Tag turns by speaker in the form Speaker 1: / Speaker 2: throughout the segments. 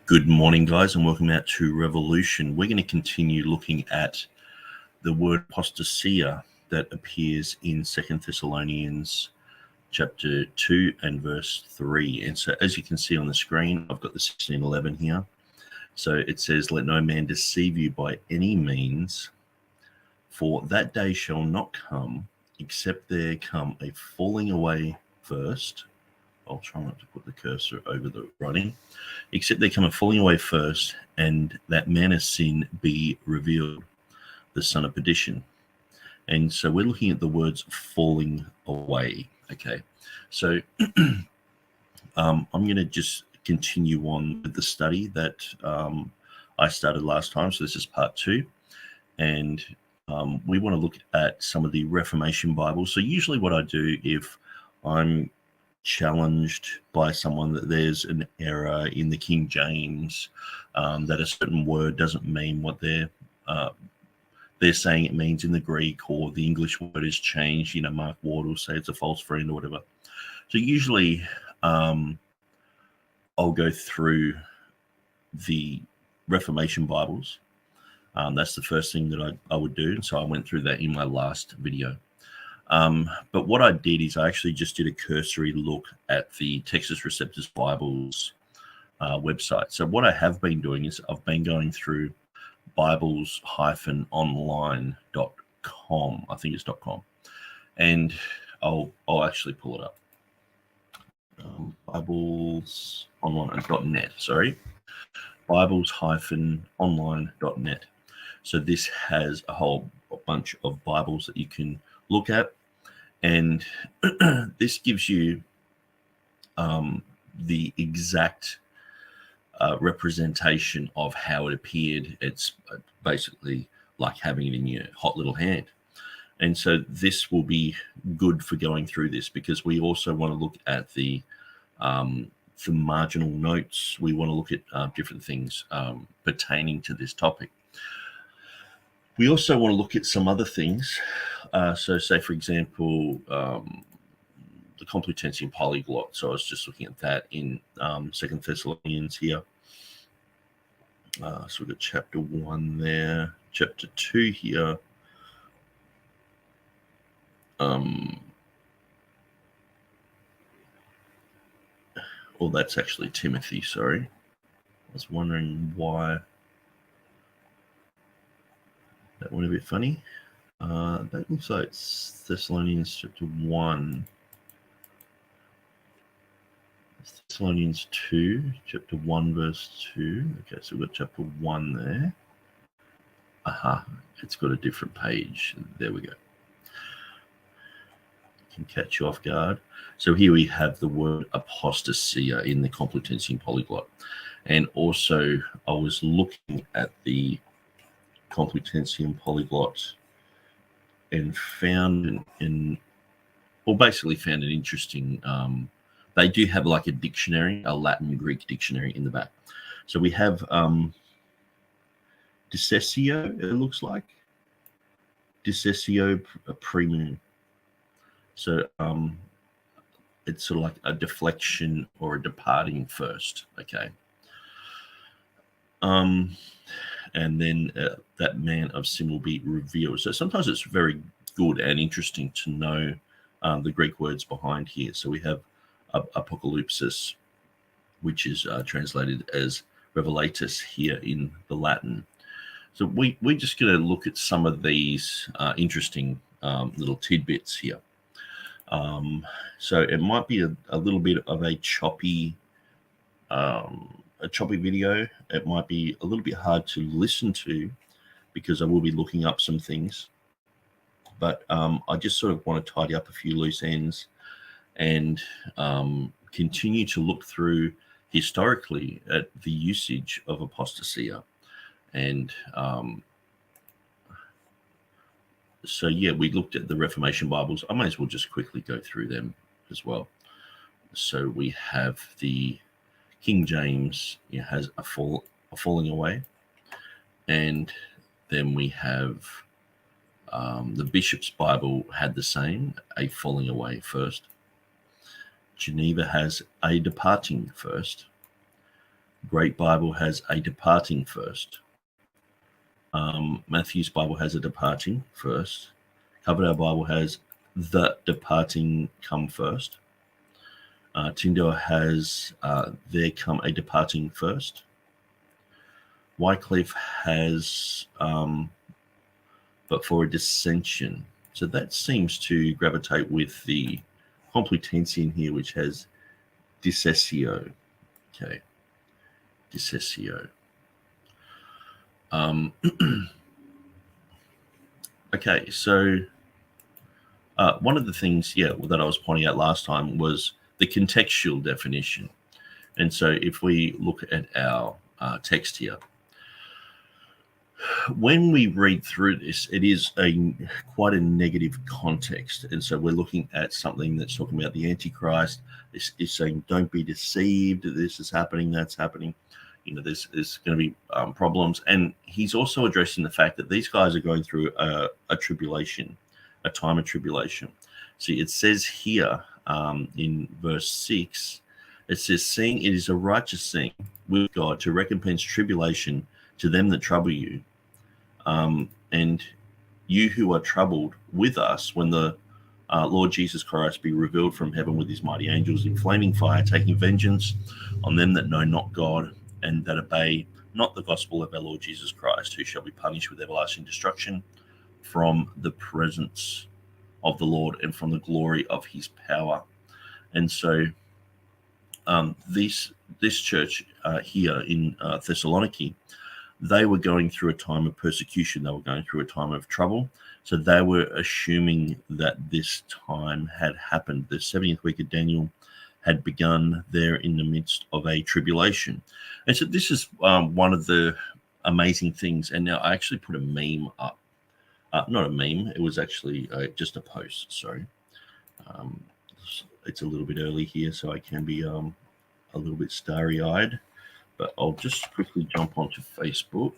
Speaker 1: Good morning, guys, and welcome out to Revolution. We're going to continue looking at the word ἀποστασία that appears in 2 Thessalonians chapter 2 and verse 3. And so as you can see on the screen, I've got the 16:11 here. So it says, "Let no man deceive you by any means, for that day shall not come, except there come a falling away first." I'll try not to put the cursor over the writing. "Except there come a falling away first, and that man of sin be revealed, the son of perdition." And so we're looking at the words falling away. Okay, so I'm going to just continue on with the study that I started last time. So this is part 2. And we want to look at some of the Reformation Bibles. So usually what I do if I'm challenged by someone that there's an error in the King James, that a certain word doesn't mean what they're saying it means in the Greek, or the English word is changed. Mark Ward will say it's a false friend or whatever. So usually I'll go through the Reformation Bibles. That's the first thing that I would do. And so I went through that in my last video. But what I did is I actually just did a cursory look at the Texas Receptors Bibles website. So what I have been doing is I've been going through Bibles-online.com. I think it's .com. And I'll actually pull it up. Bibles-online.net, sorry. Bibles-online.net. So this has a whole bunch of Bibles that you can look at, and this gives you the exact representation of how it appeared. It's basically like having it in your hot little hand. And so this will be good for going through this, because we also want to look at the marginal notes. We want to look at different things pertaining to this topic. We also want to look at some other things. So say, for example, the Complutensian polyglot. So I was just looking at that in 2 Thessalonians here. So we've got chapter 1 there, chapter 2 here. Oh, that's actually Timothy, sorry. I was wondering why that went a bit funny. That looks like it's Thessalonians chapter 1. It's Thessalonians 2, chapter 1, verse 2. Okay, so we've got chapter 1 there. Aha, it's got a different page. There we go. Can catch you off guard. So here we have the word ἀποστασία in the Complutensian polyglot. And also I was looking at the Complutensian polyglot and found basically found an interesting, they do have like a dictionary, a Latin Greek dictionary in the back. So we have Decessio, it looks like. Decessio primum. So it's sort of like a deflection or a departing first, okay. And then that man of sin will be revealed. So sometimes it's very good and interesting to know the Greek words behind here. So we have apocalypsis, which is translated as revelatus here in the Latin. So we're just going to look at some of these interesting little tidbits here. So it might be a little bit of a choppy video. It might be a little bit hard to listen to, because I will be looking up some things. But I just sort of want to tidy up a few loose ends and continue to look through historically at the usage of ἀποστασία. And so, yeah, we looked at the Reformation Bibles. I may as well just quickly go through them as well. So we have the King James, has a falling away. And then we have the Bishop's Bible had the same, a falling away first. Geneva has a departing first. Great Bible has a departing first. Matthew's Bible has a departing first. Covered Our Bible has the departing come first. Tyndale has there come a departing first. Wycliffe has but for a dissension. So that seems to gravitate with the Complutensian here, which has dissessio. Okay, dissessio. Okay, so one of the things, that I was pointing out last time was the contextual definition. And so if we look at our text here, when we read through this, it is quite a negative context. And so we're looking at something that's talking about the Antichrist. This is saying, don't be deceived. This is happening. That's happening. There's going to be problems. And he's also addressing the fact that these guys are going through a tribulation, a time of tribulation. See, it says here in verse 6, it says, seeing it is a righteous thing with God to recompense tribulation to them that trouble you, and you who are troubled with us when the Lord Jesus Christ be revealed from heaven with his mighty angels in flaming fire, taking vengeance on them that know not God and that obey not the gospel of our Lord Jesus Christ, who shall be punished with everlasting destruction from the presence of the Lord and from the glory of his power. And so this church here in Thessaloniki, they were going through a time of persecution. They were going through a time of trouble. So they were assuming that this time had happened. The 70th week of Daniel had begun there in the midst of a tribulation. And so this is one of the amazing things. And now I actually put a meme up. Not a meme. It was actually just a post. Sorry. It's a little bit early here, so I can be a little bit starry-eyed. But I'll just quickly jump onto Facebook,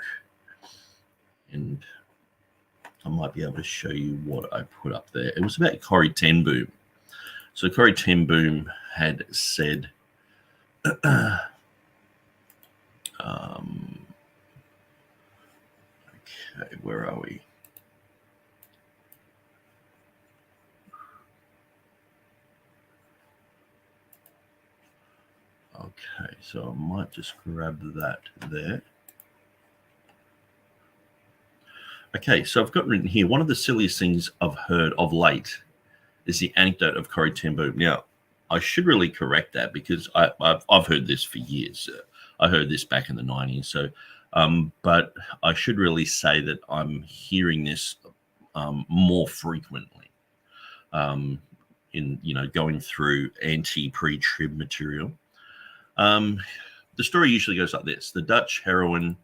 Speaker 1: and I might be able to show you what I put up there. It was about Corrie ten Boom. So Corrie ten Boom had said, okay, where are we? Okay, so I might just grab that there. Okay, so I've got written here, one of the silliest things I've heard of late is the anecdote of Corrie ten Boom. Now, I should really correct that because I've heard this for years. I heard this back in the 90s. So, but I should really say that I'm hearing this more frequently in, going through pre-trib material. The story usually goes like this. The Dutch heroine,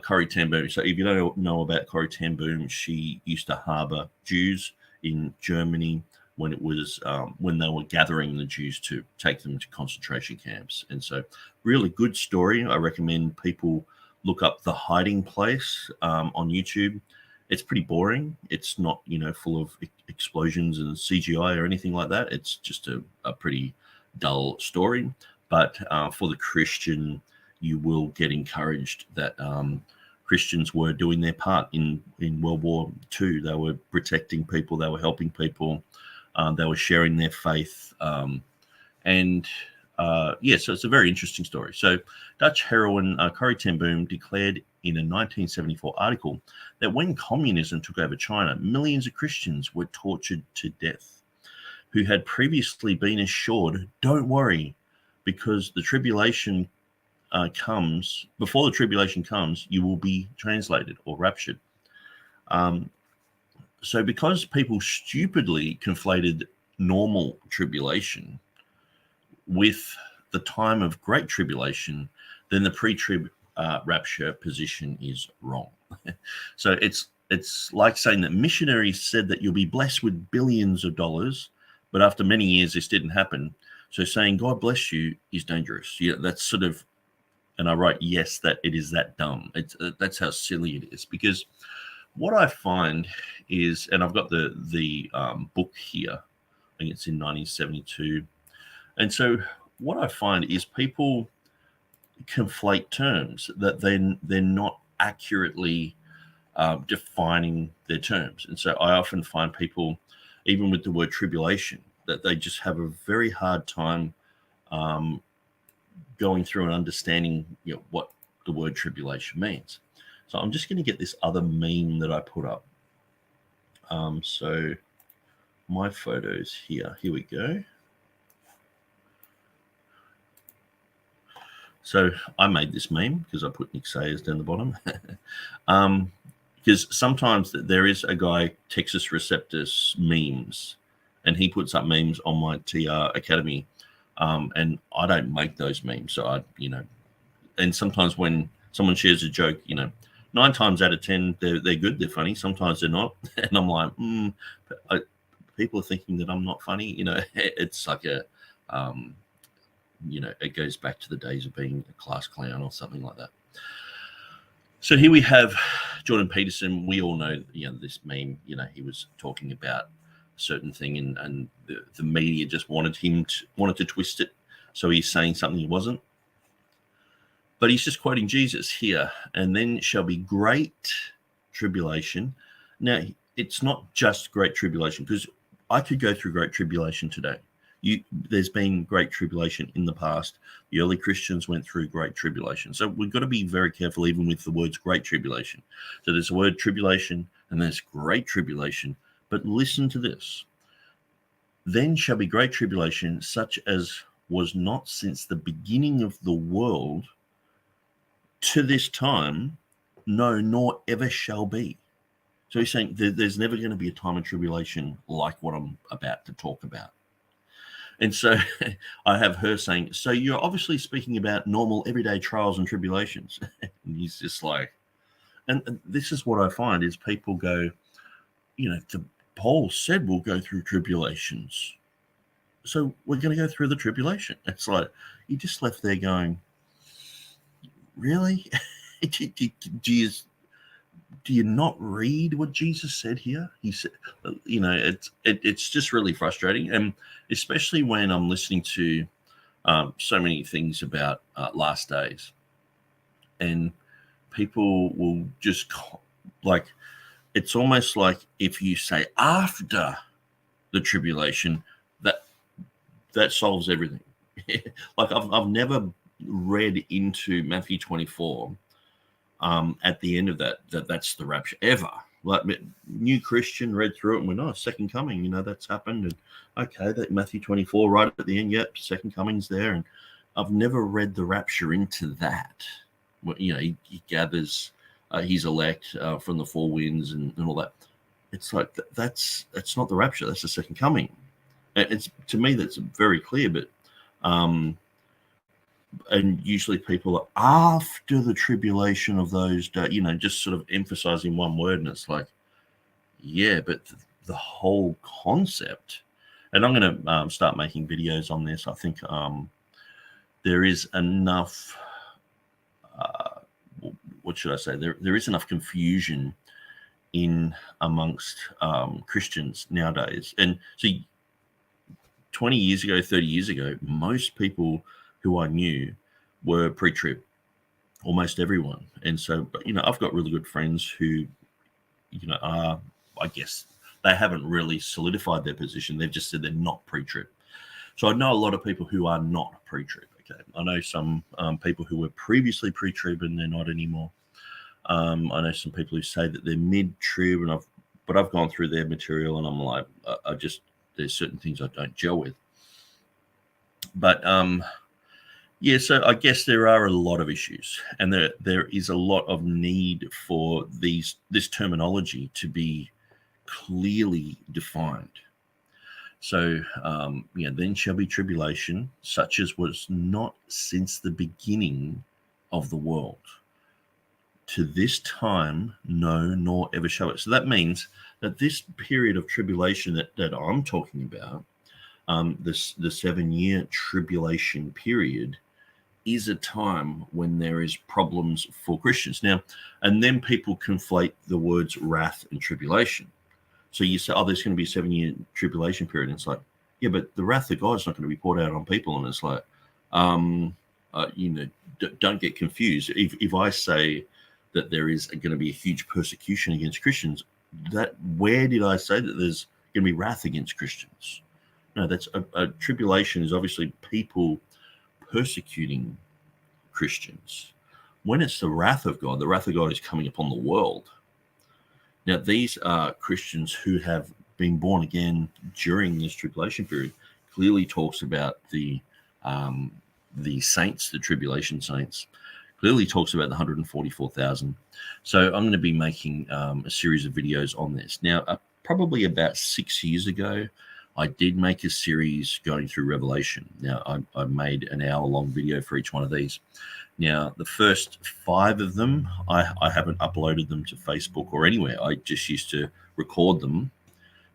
Speaker 1: Corrie ten Boom. So if you don't know about Corrie ten Boom, she used to harbor Jews in Germany when it was when they were gathering the Jews to take them to concentration camps. And so really good story. I recommend people look up The Hiding Place on YouTube. It's pretty boring. It's not, full of explosions and CGI or anything like that. It's just a pretty dull story. But for the Christian, you will get encouraged that Christians were doing their part in World War II. They were protecting people. They were helping people. They were sharing their faith. So it's a very interesting story. So Dutch heroine Corrie ten Boom declared in a 1974 article that when communism took over China, millions of Christians were tortured to death who had previously been assured, don't worry, because the tribulation comes, before the tribulation comes, you will be translated or raptured. So because people stupidly conflated normal tribulation with the time of great tribulation, then the pre-trib rapture position is wrong. So it's like saying that missionaries said that you'll be blessed with billions of dollars, but after many years this didn't happen. So saying God bless you is dangerous. Yeah, that's sort of, and I write, yes, that it is that dumb. That's how silly it is. Because what I find is, and I've got the book here, I think it's in 1972. And so what I find is people conflate terms, that they're not accurately defining their terms. And so I often find people, even with the word tribulation, that they just have a very hard time going through and understanding, what the word tribulation means. So I'm just going to get this other meme that I put up. So my photos here. Here we go. So I made this meme because I put Nick Sayers down the bottom. Because sometimes there is a guy, Texas Receptus Memes, and he puts up memes on my TR Academy. And I don't make those memes. So and sometimes when someone shares a joke, 9 times out of 10, they're good, they're funny. Sometimes they're not. And I'm like, people are thinking that I'm not funny. It's like it goes back to the days of being a class clown or something like that. So here we have Jordan Peterson. We all know, this meme, he was talking about a certain thing and the media just wanted to twist it. So he's saying something he wasn't. But he's just quoting Jesus here. And then shall be great tribulation. Now, it's not just great tribulation, because I could go through great tribulation today. There's been great tribulation in the past. The early Christians went through great tribulation. So we've got to be very careful even with the words great tribulation. So there's the word tribulation and there's great tribulation. But listen to this. Then shall be great tribulation, such as was not since the beginning of the world to this time, no, nor ever shall be. So he's saying there's never going to be a time of tribulation like what I'm about to talk about. And so I have her saying, so you're obviously speaking about normal everyday trials and tribulations. And he's just like, and this is what I find is people go, Paul said we'll go through tribulations. So we're going to go through the tribulation. It's like, you just left there going, really? Do you not read what Jesus said here? He said, it's just really frustrating. And especially when I'm listening to so many things about last days, and people will just it's almost like if you say after the tribulation, that solves everything. Like I've never read into Matthew 24 at the end of that's the rapture ever. Like new Christian read through it and went, oh, second coming, that's happened. And okay, that Matthew 24 right at the end, yep, second coming's there. And I've never read the rapture into that. He gathers his elect from the four winds and all that. It's like that's not the rapture. That's the second coming. It's, to me, that's very clear. But and usually people are after the tribulation of those days, just sort of emphasizing one word, and it's like, yeah, but the whole concept. And I'm going to start making videos on this. I think there is enough. What should I say? There is enough confusion in amongst Christians nowadays. And see, 20 years ago, 30 years ago, most people who I knew were pre-trib, almost everyone. And so, I've got really good friends who, are, I guess, they haven't really solidified their position. They've just said they're not pre-trib. So I know a lot of people who are not pre-trib. Okay, I know some people who were previously pre-trib and they're not anymore. I know some people who say that they're mid-trib, but I've gone through their material and I'm like, there's certain things I don't gel with. But yeah, so I guess there are a lot of issues, and there is a lot of need for this terminology to be clearly defined. So, then shall be tribulation, such as was not since the beginning of the world. To this time, no, nor ever shall it. So that means that this period of tribulation that I'm talking about, the 7-year tribulation period, is a time when there is problems for Christians. Now, and then people conflate the words wrath and tribulation. So you say, oh, there's going to be a 7-year tribulation period. And it's like, yeah, but the wrath of God is not going to be poured out on people. And it's like, don't get confused. If I say that there is going to be a huge persecution against Christians, where did I say that there's going to be wrath against Christians? No, that's a tribulation is obviously people persecuting Christians. When it's the wrath of God is coming upon the world. Now, these are Christians who have been born again during this tribulation period. Clearly talks about the saints, the tribulation saints. Clearly talks about the 144,000. So I'm going to be making a series of videos on this. Now, probably about 6 years ago, I did make a series going through Revelation. Now, I made an hour-long video for each one of these. Now, the first 5 of them, I haven't uploaded them to Facebook or anywhere. I just used to record them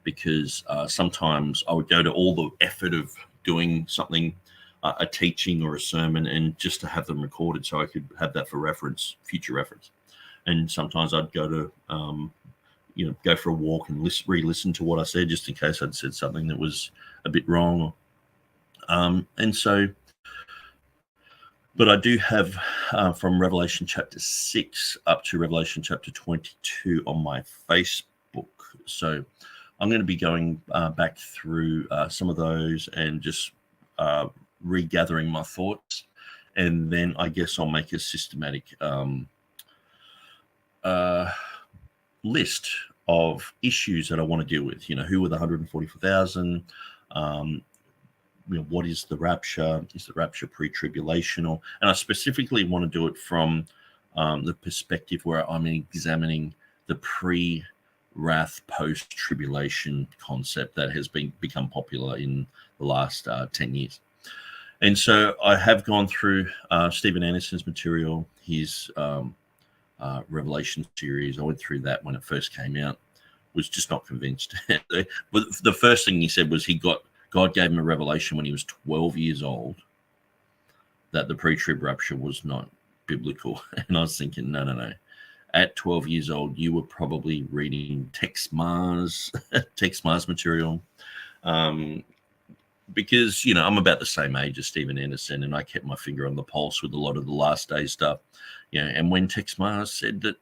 Speaker 1: because sometimes I would go to all the effort of doing something, a teaching or a sermon, and just to have them recorded so I could have that for reference, future reference. And sometimes I'd go to, go for a walk and re-listen to what I said, just in case I'd said something that was a bit wrong. But I do have from Revelation chapter 6 up to Revelation chapter 22 on my Facebook. So I'm going to be going back through some of those and just regathering my thoughts. And then I guess I'll make a systematic list of issues that I want to deal with. Who are the 144,000? What is the rapture? Is the rapture pre-tribulational? And I specifically want to do it from the perspective where I'm examining the pre-wrath, post-tribulation concept that has become popular in the last 10 years. And so I have gone through Stephen Anderson's material, his Revelation series. I went through that when it first came out. Was just not convinced. But the first thing he said was God gave him a revelation when he was 12 years old that the pre-trib rapture was not biblical. And I was thinking, no. At 12 years old, you were probably reading Tex Mars material. Because, I'm about the same age as Stephen Anderson, and I kept my finger on the pulse with a lot of the last day stuff. And when Tex Mars said that,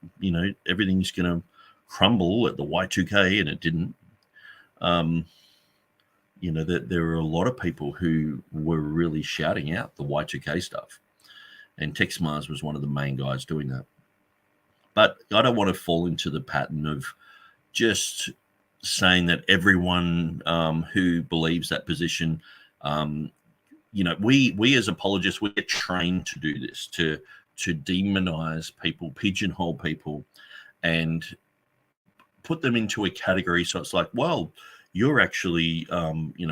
Speaker 1: everything's going to crumble at the Y2K, and it didn't, that there were a lot of people who were really shouting out the Y2K stuff. And Tex Mars was one of the main guys doing that. But I don't want to fall into the pattern of just saying that everyone who believes that position, we as apologists, we get trained to do this, to demonize people, pigeonhole people, and put them into a category. So it's like, well, you're actually,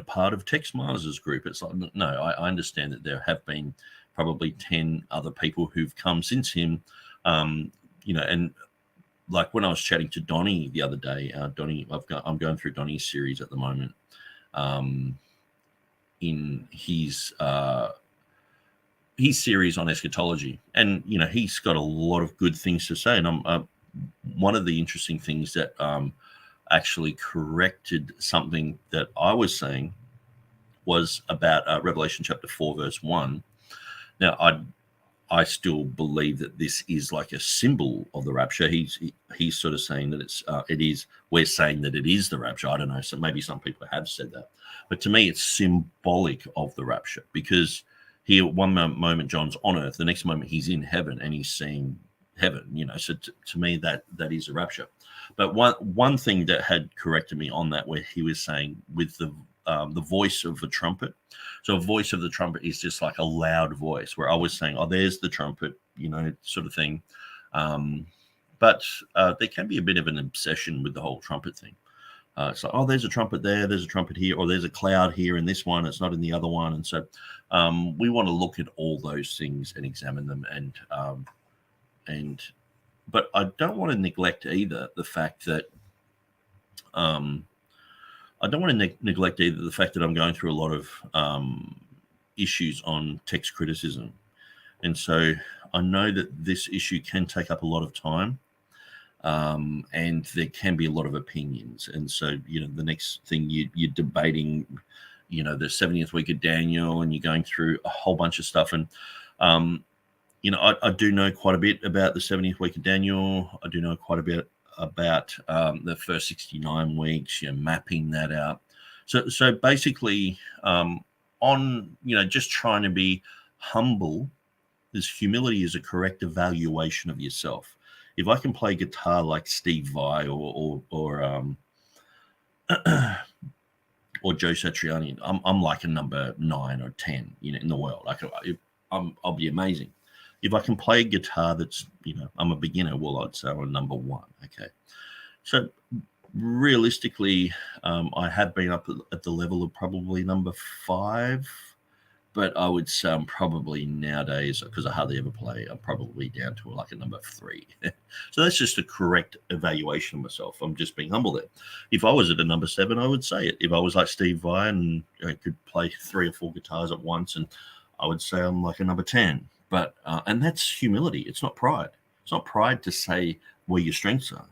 Speaker 1: part of Tex Mars's group. It's like, no, I understand that there have been probably 10 other people who've come since him, and like when I was chatting to Donnie the other day, I'm going through Donnie's series at the moment, in his series on eschatology, and he's got a lot of good things to say. And one of the interesting things that actually corrected something that I was saying was about Revelation chapter 4 verse 1. Now I still believe that this is like a symbol of the rapture. He's sort of saying that we're saying that it is the rapture. I don't know. So maybe some people have said that, but to me, it's symbolic of the rapture, because here, one moment John's on earth, the next moment he's in heaven and he's seeing heaven, So to me, that is a rapture. But one thing that had corrected me on that, where he was saying with the voice of a trumpet. So a voice of the trumpet is just like a loud voice, where I was saying, oh, there's the trumpet, sort of thing. But there can be a bit of an obsession with the whole trumpet thing. It's like, oh, there's a trumpet there's a trumpet here, or there's a cloud here in this one, it's not in the other one. And so we want to look at all those things and examine them. But I don't want to neglect either the fact that I'm going through a lot of issues on text criticism. And so I know that this issue can take up a lot of time, and there can be a lot of opinions. And so, the next thing you're debating, the 70th week of Daniel, and you're going through a whole bunch of stuff. And I do know quite a bit about the 70th week of Daniel. I do know quite a bit about the first 69 weeks, mapping that out. So basically, just trying to be humble. This humility is a correct evaluation of yourself. If I can play guitar like Steve Vai or Joe Satriani, I'm like a number 9 or 10, in the world. I'll be amazing. If I can play a guitar that's, I'm a beginner, well, I'd say I'm a number 1. Okay. So realistically, I have been up at the level of probably number 5, but I would say I'm probably nowadays, because I hardly ever play, I'm probably down to like a number 3. So that's just a correct evaluation of myself. I'm just being humble there. If I was at a number 7, I would say it. If I was like Steve Vai and I could play 3 or 4 guitars at once, and I would say I'm like a number 10. But and that's humility. It's not pride. It's not pride to say where your strengths are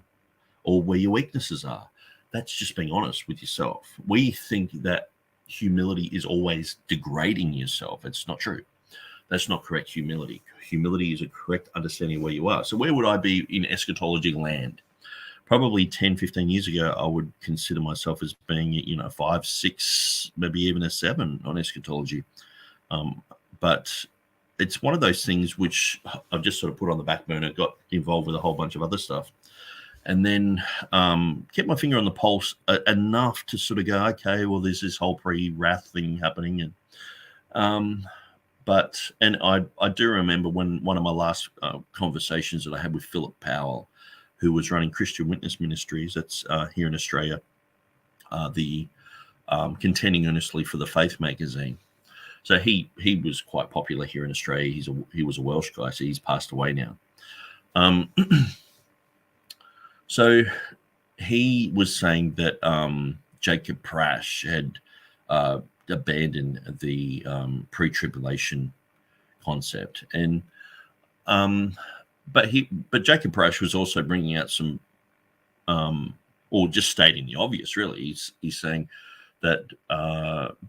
Speaker 1: or where your weaknesses are. That's just being honest with yourself. We think that humility is always degrading yourself. It's not true. That's not correct humility. Humility is a correct understanding of where you are. So where would I be in eschatology land? Probably 10, 15 years ago, I would consider myself as being, 5, 6, maybe even a 7 on eschatology. But it's one of those things which I've just sort of put on the back burner, got involved with a whole bunch of other stuff, and then kept my finger on the pulse enough to sort of go, okay, well, there's this whole pre-wrath thing happening. And I do remember when one of my last conversations that I had with Philip Powell, who was running Christian Witness Ministries, that's here in Australia, the Contending Earnestly for the Faith magazine. So he was quite popular here in Australia. He was a Welsh guy, so he's passed away now. So he was saying that Jacob Prasch had abandoned the pre-tribulation concept, and but Jacob Prasch was also bringing out some, or just stating the obvious. Really, he's saying that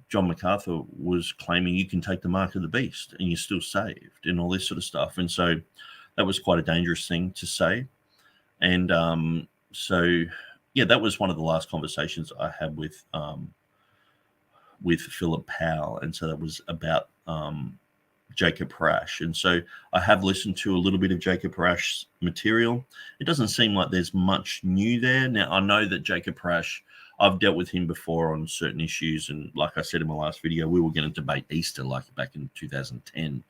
Speaker 1: John MacArthur was claiming you can take the mark of the beast and you're still saved and all this sort of stuff. And so that was quite a dangerous thing to say. And that was one of the last conversations I had with Philip Powell. And so that was about Jacob Prasch. And so I have listened to a little bit of Jacob Prasch's material. It doesn't seem like there's much new there. Now, I know that Jacob Prasch, I've dealt with him before on certain issues. And like I said in my last video, we were going to debate Easter like back in 2010,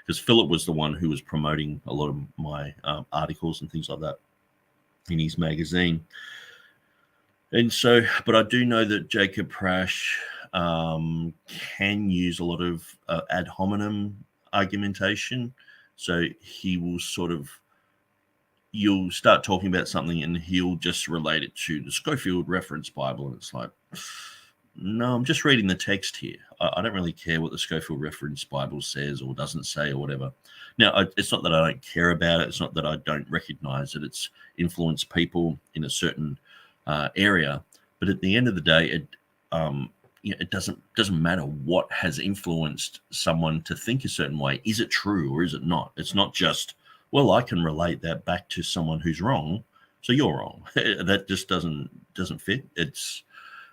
Speaker 1: because Philip was the one who was promoting a lot of my articles and things like that in his magazine. And so, but I do know that Jacob Prasch can use a lot of ad hominem argumentation. So he will you'll start talking about something and he'll just relate it to the Schofield Reference Bible. And it's like, no, I'm just reading the text here. I don't really care what the Schofield Reference Bible says or doesn't say or whatever. Now, it's not that I don't care about it. It's not that I don't recognize that it's influenced people in a certain area. But at the end of the day, it doesn't matter what has influenced someone to think a certain way. Is it true or is it not? It's not just, well, I can relate that back to someone who's wrong, so you're wrong. That just doesn't fit. It's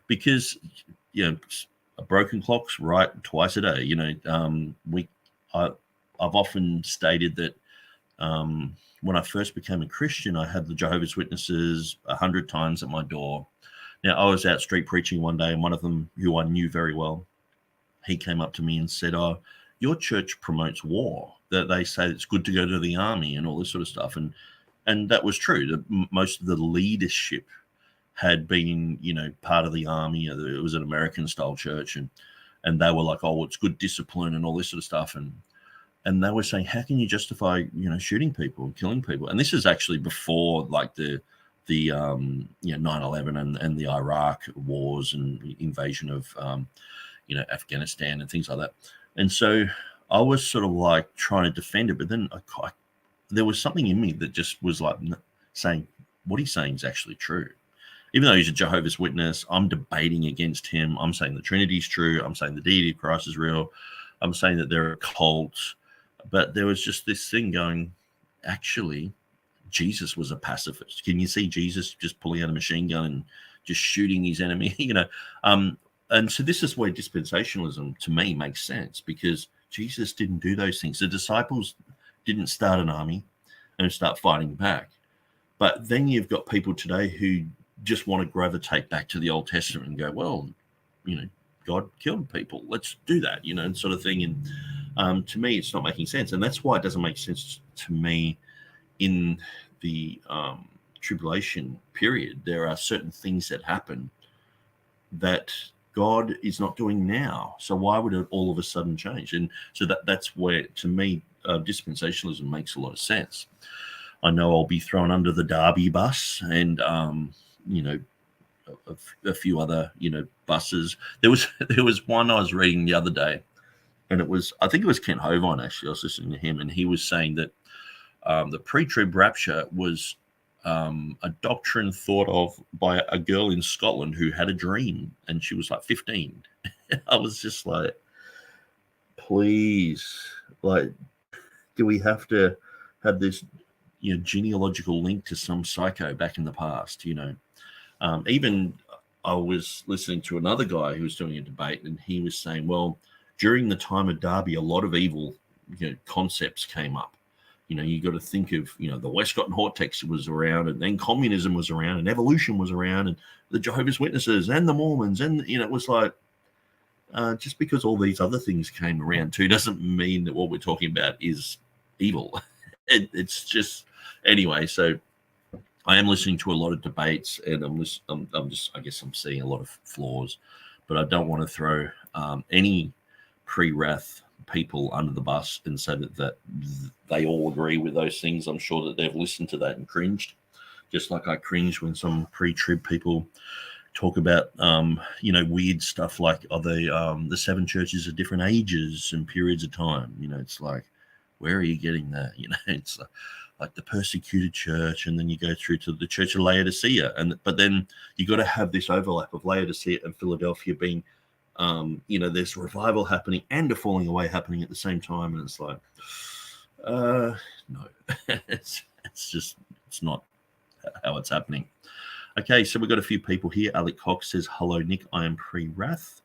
Speaker 1: because a broken clock's right twice a day. I've often stated that when I first became a Christian, I had the Jehovah's Witnesses 100 times at my door. Now, I was out street preaching one day, and one of them, who I knew very well, he came up to me and said, "Oh, your church promotes war. That they say it's good to go to the army and all this sort of stuff." And that was true. Most of the leadership had been, part of the army. It was an American-style church, and they were like, "Oh, it's good discipline and all this sort of stuff." And they were saying, "How can you justify, shooting people and killing people?" And this is actually before like the 9/11 and the Iraq wars and invasion of Afghanistan and things like that. And so I was sort of like trying to defend it, but then there was something in me that just was like saying what he's saying is actually true. Even though he's a Jehovah's Witness, I'm debating against him. I'm saying the Trinity is true. I'm saying the deity of Christ is real. I'm saying that there are cults. But there was just this thing going, actually, Jesus was a pacifist. Can you see Jesus just pulling out a machine gun and just shooting his enemy? And so this is where dispensationalism to me makes sense, because Jesus didn't do those things. The disciples didn't start an army and start fighting back. But then you've got people today who just want to gravitate back to the Old Testament and go, well, God killed people. Let's do that, and sort of thing. And to me, it's not making sense. And that's why it doesn't make sense to me in the tribulation period. There are certain things that happen that God is not doing now. So why would it all of a sudden change? And so that's where, to me, dispensationalism makes a lot of sense. I know I'll be thrown under the Derby bus and, a few other, buses. There was one I was reading the other day, and I think it was Kent Hovind, actually. I was listening to him, and he was saying that the pre-trib rapture was a doctrine thought of by a girl in Scotland who had a dream, and she was like 15. I was just like, please, like, do we have to have this genealogical link to some psycho back in the past? Even I was listening to another guy who was doing a debate, and he was saying, well, during the time of Derby, a lot of evil concepts came up. You got to think of, the Westcott and Hort text was around, and then communism was around, and evolution was around, and the Jehovah's Witnesses and the Mormons. And, it was like, just because all these other things came around too doesn't mean that what we're talking about is evil. It's just, anyway, so I am listening to a lot of debates, and I'm just, I guess I'm seeing a lot of flaws, but I don't want to throw any pre-wrath people under the bus and say that they all agree with those things. I'm sure that they've listened to that and cringed, just like I cringed when some pre-trib people talk about weird stuff like the seven churches of different ages and periods of time. It's like, where are you getting that? It's like the persecuted church, and then you go through to the Church of Laodicea, but then you got to have this overlap of Laodicea and Philadelphia being there's revival happening and a falling away happening at the same time. And it's like, no, it's not how it's happening. Okay, so we've got a few people here. Alec Cox says, hello, Nick. I am pre-wrath.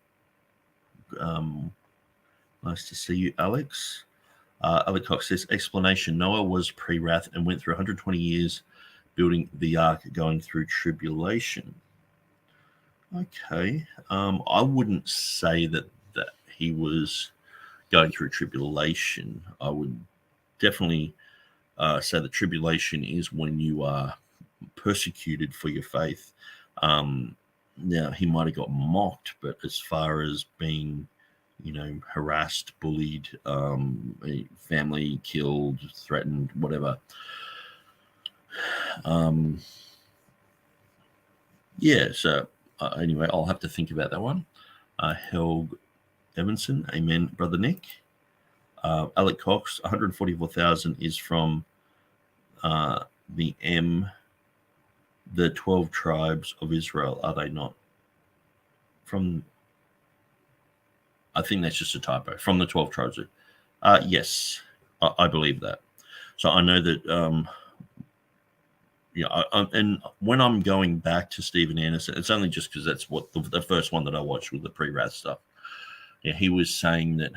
Speaker 1: Nice to see you, Alex. Alec Cox says, explanation, Noah was pre-wrath and went through 120 years building the ark, going through tribulation. Okay. I wouldn't say that he was going through tribulation. I would definitely say that tribulation is when you are persecuted for your faith. Now, he might have got mocked, but as far as being, harassed, bullied, family killed, threatened, whatever. So anyway, I'll have to think about that one. Helg Evanson, amen, Brother Nick. Alec Cox, 144,000 is from the 12 tribes of Israel, are they not? I think that's just a typo. From the 12 tribes. Yes, I believe that. So I know that, and when I'm going back to Stephen Anderson, it's only just because that's what the first one that I watched with the pre-wrath stuff. Yeah, he was saying that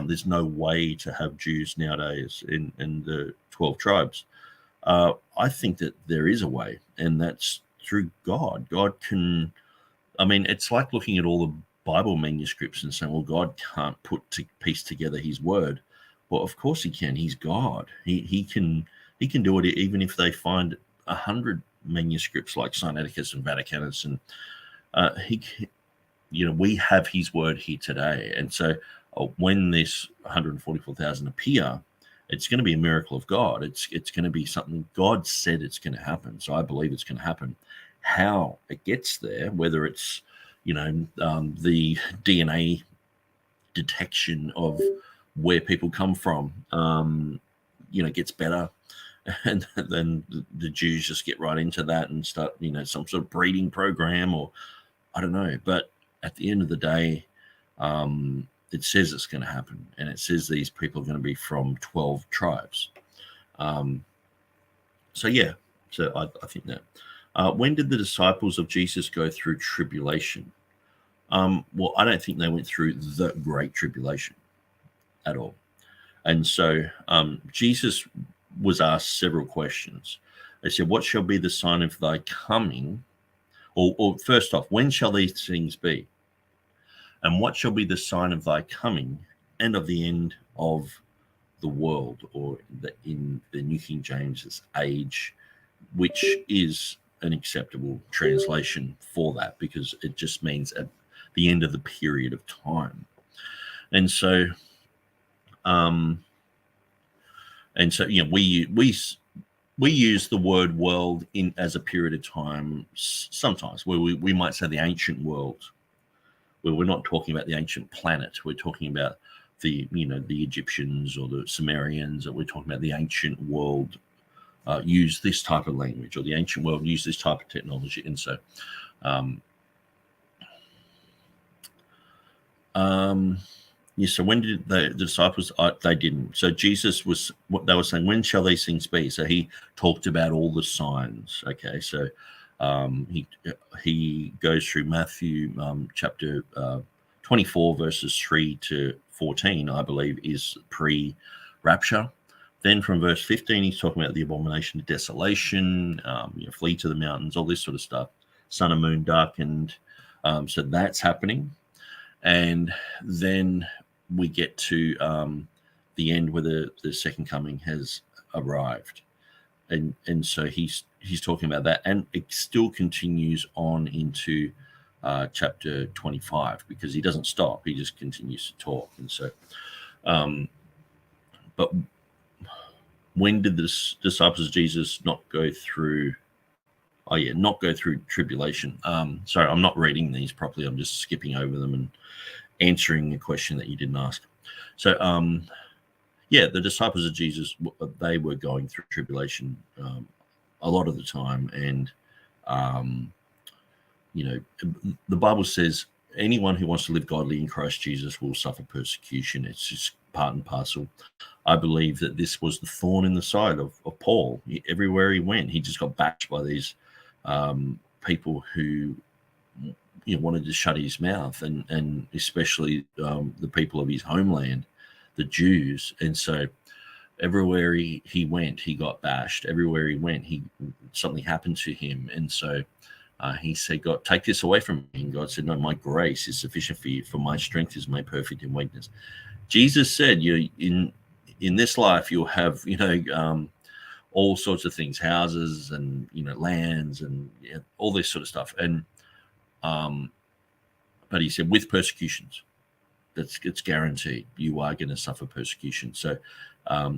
Speaker 1: there's no way to have Jews nowadays in the 12 tribes. I think that there is a way, and that's through God. God can, it's like looking at all the Bible manuscripts and saying, well, God can't piece together his word. Well, of course he can. He's God. He can do it even if they find 100 manuscripts like Sinaiticus and Vaticanus, and we have his word here today. And so when this 144,000 appear, it's going to be a miracle of God. It's going to be something God said it's going to happen. So I believe it's going to happen. How it gets there, whether it's the DNA detection of where people come from, gets better, and then the Jews just get right into that and start, some sort of breeding program, or I don't know. But at the end of the day, it says it's going to happen, and it says these people are going to be from 12 tribes. So I think that. When did the disciples of Jesus go through tribulation? Well, I don't think they went through the Great Tribulation at all. And so Jesus was asked several questions. They said, what shall be the sign of thy coming? Or first off, when shall these things be? And what shall be the sign of thy coming and of the end of the world? Or in the New King James, it's age, which is an acceptable translation for that, because it just means at the end of the period of time. And so we use the word world in as a period of time sometimes, where we might say the ancient world, where we're not talking about the ancient planet. We're talking about the Egyptians or the Sumerians, or we're talking about the ancient world use this type of language, or the ancient world use this type of technology. And so so when did the disciples, they didn't. So Jesus was, what they were saying, when shall these things be? So he talked about all the signs. Okay, so he goes through Matthew chapter 24, verses 3 to 14, I believe, is pre-rapture. Then from verse 15, he's talking about the abomination of desolation, flee to the mountains, all this sort of stuff. Sun and moon darkened. So that's happening. And then we get to the end where the second coming has arrived. And so he's talking about that. And it still continues on into chapter 25, because he doesn't stop. He just continues to talk. And so, but when did the disciples of Jesus not go through tribulation? Sorry, I'm not reading these properly. I'm just skipping over them and answering a question that you didn't ask. So, the disciples of Jesus, they were going through tribulation a lot of the time. And, the Bible says anyone who wants to live godly in Christ Jesus will suffer persecution. It's just part and parcel. I believe that this was the thorn in the side of Paul. Everywhere he went, he just got bashed by these people who wanted to shut his mouth, and especially the people of his homeland, the Jews. And so everywhere he went, he got bashed. Everywhere he went, something happened to him. And so he said, God, take this away from me. And God said, no, my grace is sufficient for you, for my strength is made perfect in weakness. Jesus said, in this life, you'll have, all sorts of things, houses and, lands and all this sort of stuff. And, but he said, with persecutions, it's guaranteed you are going to suffer persecution. So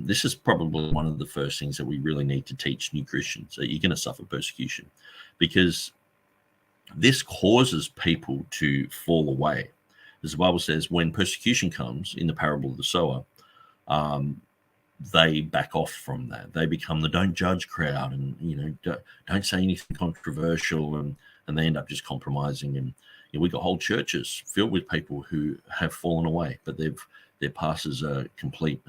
Speaker 1: this is probably one of the first things that we really need to teach new Christians, that you're going to suffer persecution, because this causes people to fall away. As the Bible says, when persecution comes in the parable of the sower, they back off from that. They become the don't judge crowd, and don't say anything controversial, and they end up just compromising. And we got whole churches filled with people who have fallen away, but their pastors are complete.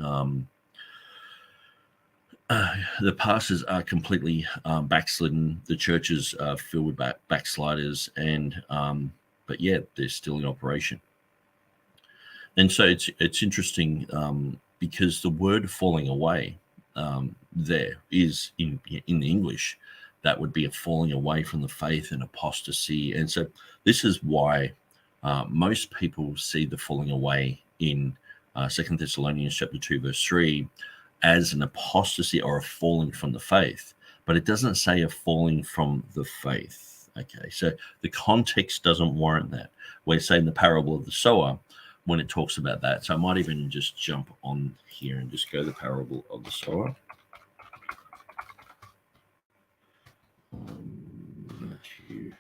Speaker 1: The pastors are completely backslidden. The churches are filled with backsliders, and but yet they're still in operation. And so it's interesting because the word falling away there is in the English, that would be a falling away from the faith and apostasy. And so this is why most people see the falling away in 2 Thessalonians chapter 2, verse 3 as an apostasy or a falling from the faith, but it doesn't say a falling from the faith. Okay, so the context doesn't warrant that. We're saying the parable of the sower when it talks about that. So I might even just jump on here and just go the parable of the sower. Matthew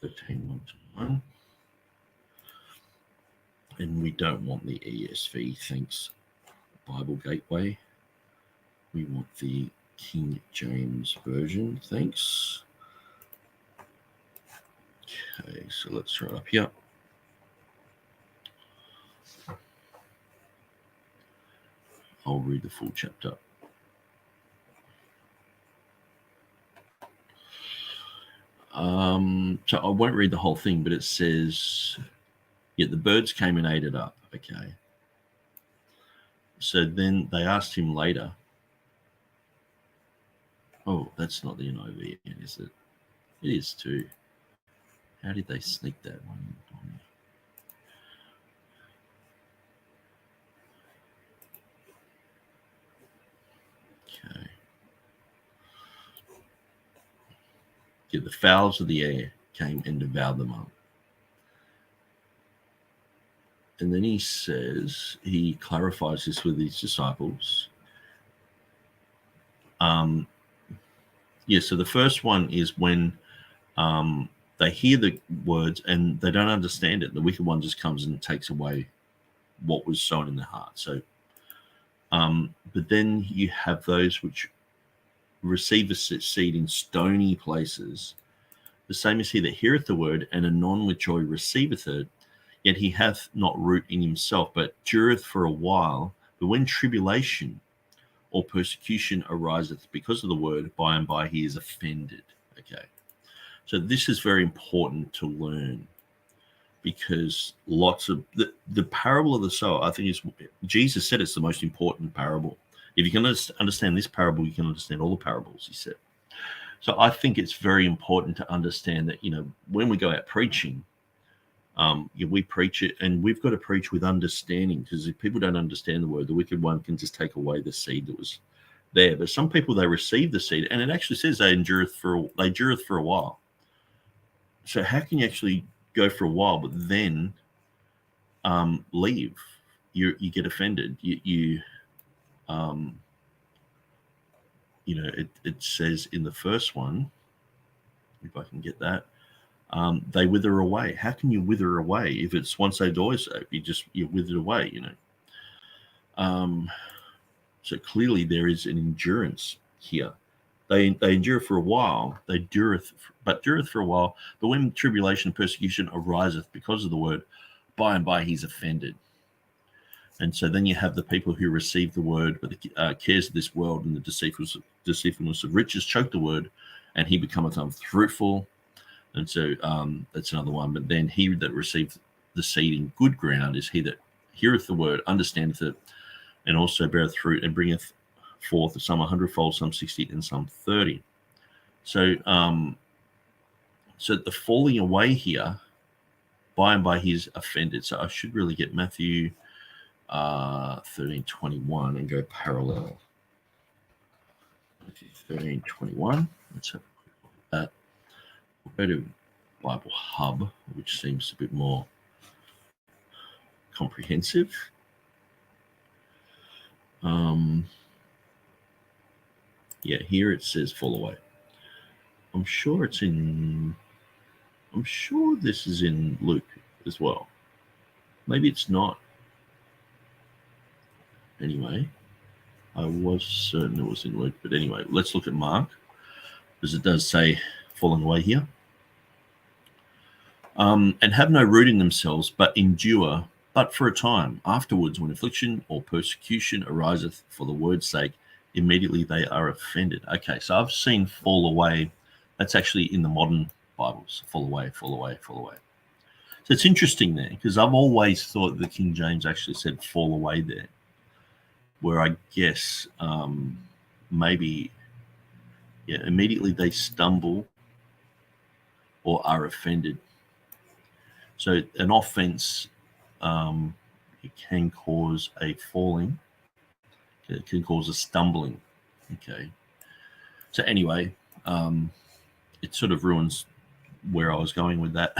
Speaker 1: 13:1-9. And we don't want the ESV, thanks Bible Gateway. We want the King James Version, thanks. Okay, so let's throw it up here. I'll read the full chapter. So I won't read the whole thing, but it says, yeah, the birds came and ate it up. Okay. So then they asked him later. Oh, that's not the NIV, is it? It is too. How did they sneak that one on me? Okay. Yeah, the fowls of the air came and devoured them up. And then he says, he clarifies this with his disciples. So the first one is when they hear the words and they don't understand it. The wicked one just comes and takes away what was sown in their heart. So, but then you have those which receive a seed in stony places. The same is he that heareth the word, and anon with joy receiveth it, yet he hath not root in himself, but dureth for a while. But when tribulation or persecution ariseth because of the word, by and by he is offended. Okay. So this is very important to learn, because lots of the parable of the sower, I think, is, Jesus said it's the most important parable. If you can understand this parable, you can understand all the parables, he said. So I think it's very important to understand that, when we go out preaching, we preach it, and we've got to preach with understanding, because if people don't understand the word, the wicked one can just take away the seed that was there. But some people, they receive the seed, and it actually says they endureth for a while. So how can you actually go for a while, but then leave? You get offended. It says in the first one, if I can get that, they wither away. How can you wither away if it's once saved, always saved? You withered away, So clearly there is an endurance here. They endure for a while. They dureth for a while. But when tribulation and persecution ariseth because of the word, by and by he's offended. And so then you have the people who receive the word, but the cares of this world and the deceitfulness of riches choke the word, and he becometh unfruitful. And so that's another one. But then he that received the seed in good ground is he that heareth the word, understandeth it, and also beareth fruit, and bringeth forth some 100-fold, some 60, and some 30. So so the falling away here, by and by he's offended. So I should really get Matthew 13:21 and go parallel. Matthew 13:21. Let's have a quick look at that. We'll go to Bible Hub, which seems a bit more comprehensive. Here it says fall away. I'm sure this is in Luke as well. Maybe it's not. Anyway, I was certain it was in Luke, but anyway, let's look at Mark, because it does say falling away here. And have no root in themselves, but endure, but for a time. Afterwards, when affliction or persecution ariseth for the word's sake, immediately they are offended. Okay, so I've seen fall away. That's actually in the modern Bibles. Fall away, fall away, fall away. So it's interesting there, because I've always thought the King James actually said fall away there, where I guess immediately they stumble or are offended. So an offense, it can cause a falling. It can cause a stumbling. Okay. So anyway, it sort of ruins where I was going with that.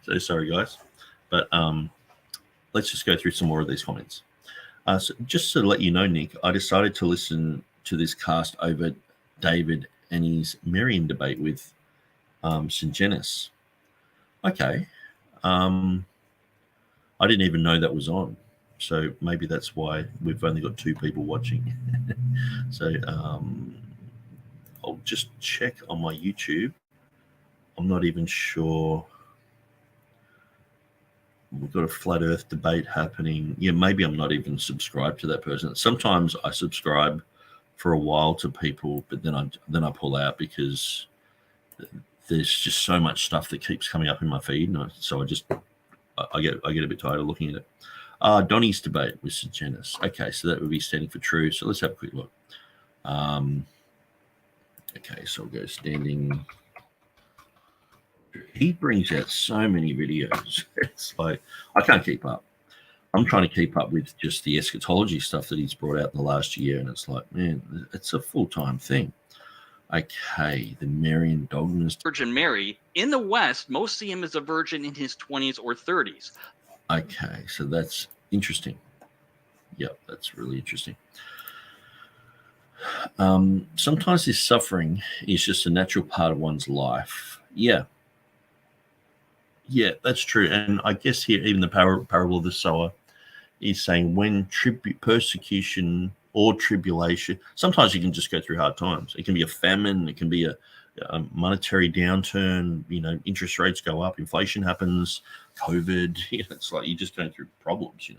Speaker 1: So sorry, guys. But let's just go through some more of these comments. So just to let you know, Nick, I decided to listen to this cast over David and his Marian debate with St. Genis. Okay. I didn't even know that was on. So maybe that's why we've only got 2 people watching. So I'll just check on my YouTube. I'm not even sure. We've got a flat earth debate happening. Yeah, maybe I'm not even subscribed to that person. Sometimes I subscribe for a while to people, but then I pull out because there's just so much stuff that keeps coming up in my feed, and so I get a bit tired of looking at it. Donnie's debate with St. Janice. Okay, so that would be standing for truth. So let's have a quick look. Okay, so I'll go standing. He brings out so many videos. It's like I can't keep up. I'm trying to keep up with just the eschatology stuff that he's brought out in the last year, and it's like, man, it's a full-time thing. Okay, the Marian dogmas.
Speaker 2: Virgin Mary. In the West, most see him as a virgin in his 20s or 30s.
Speaker 1: Okay, so that's interesting. Yep, that's really interesting. Sometimes this suffering is just a natural part of one's life. Yeah, that's true. And I guess here, even the parable of the sower is saying when persecution or tribulation, sometimes you can just go through hard times. It can be a famine. It can be a monetary downturn. Interest rates go up. Inflation happens. COVID. It's like you're just going through problems.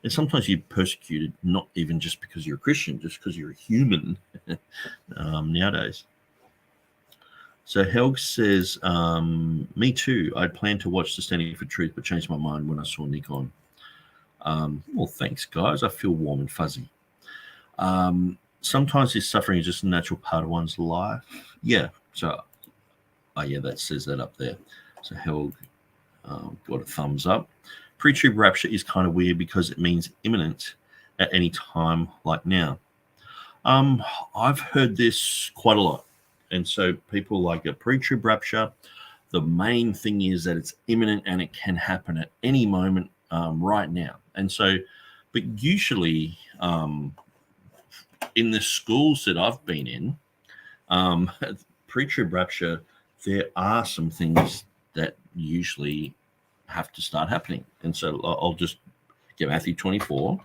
Speaker 1: And sometimes you're persecuted, not even just because you're a Christian, just because you're a human nowadays. So Helg says, me too. I'd planned to watch the Standing for Truth, but changed my mind when I saw Nick on. Well, thanks, guys. I feel warm and fuzzy. Sometimes this suffering is just a natural part of one's life. Yeah. So, that says that up there. So Helg got a thumbs up. Pre-trib rapture is kind of weird because it means imminent at any time like now. I've heard this quite a lot. And so people like a pre-trib rapture. The main thing is that it's imminent and it can happen at any moment right now. And so, but usually in the schools that I've been in, pre-trib rapture, there are some things that usually have to start happening. And so I'll just get Matthew 24.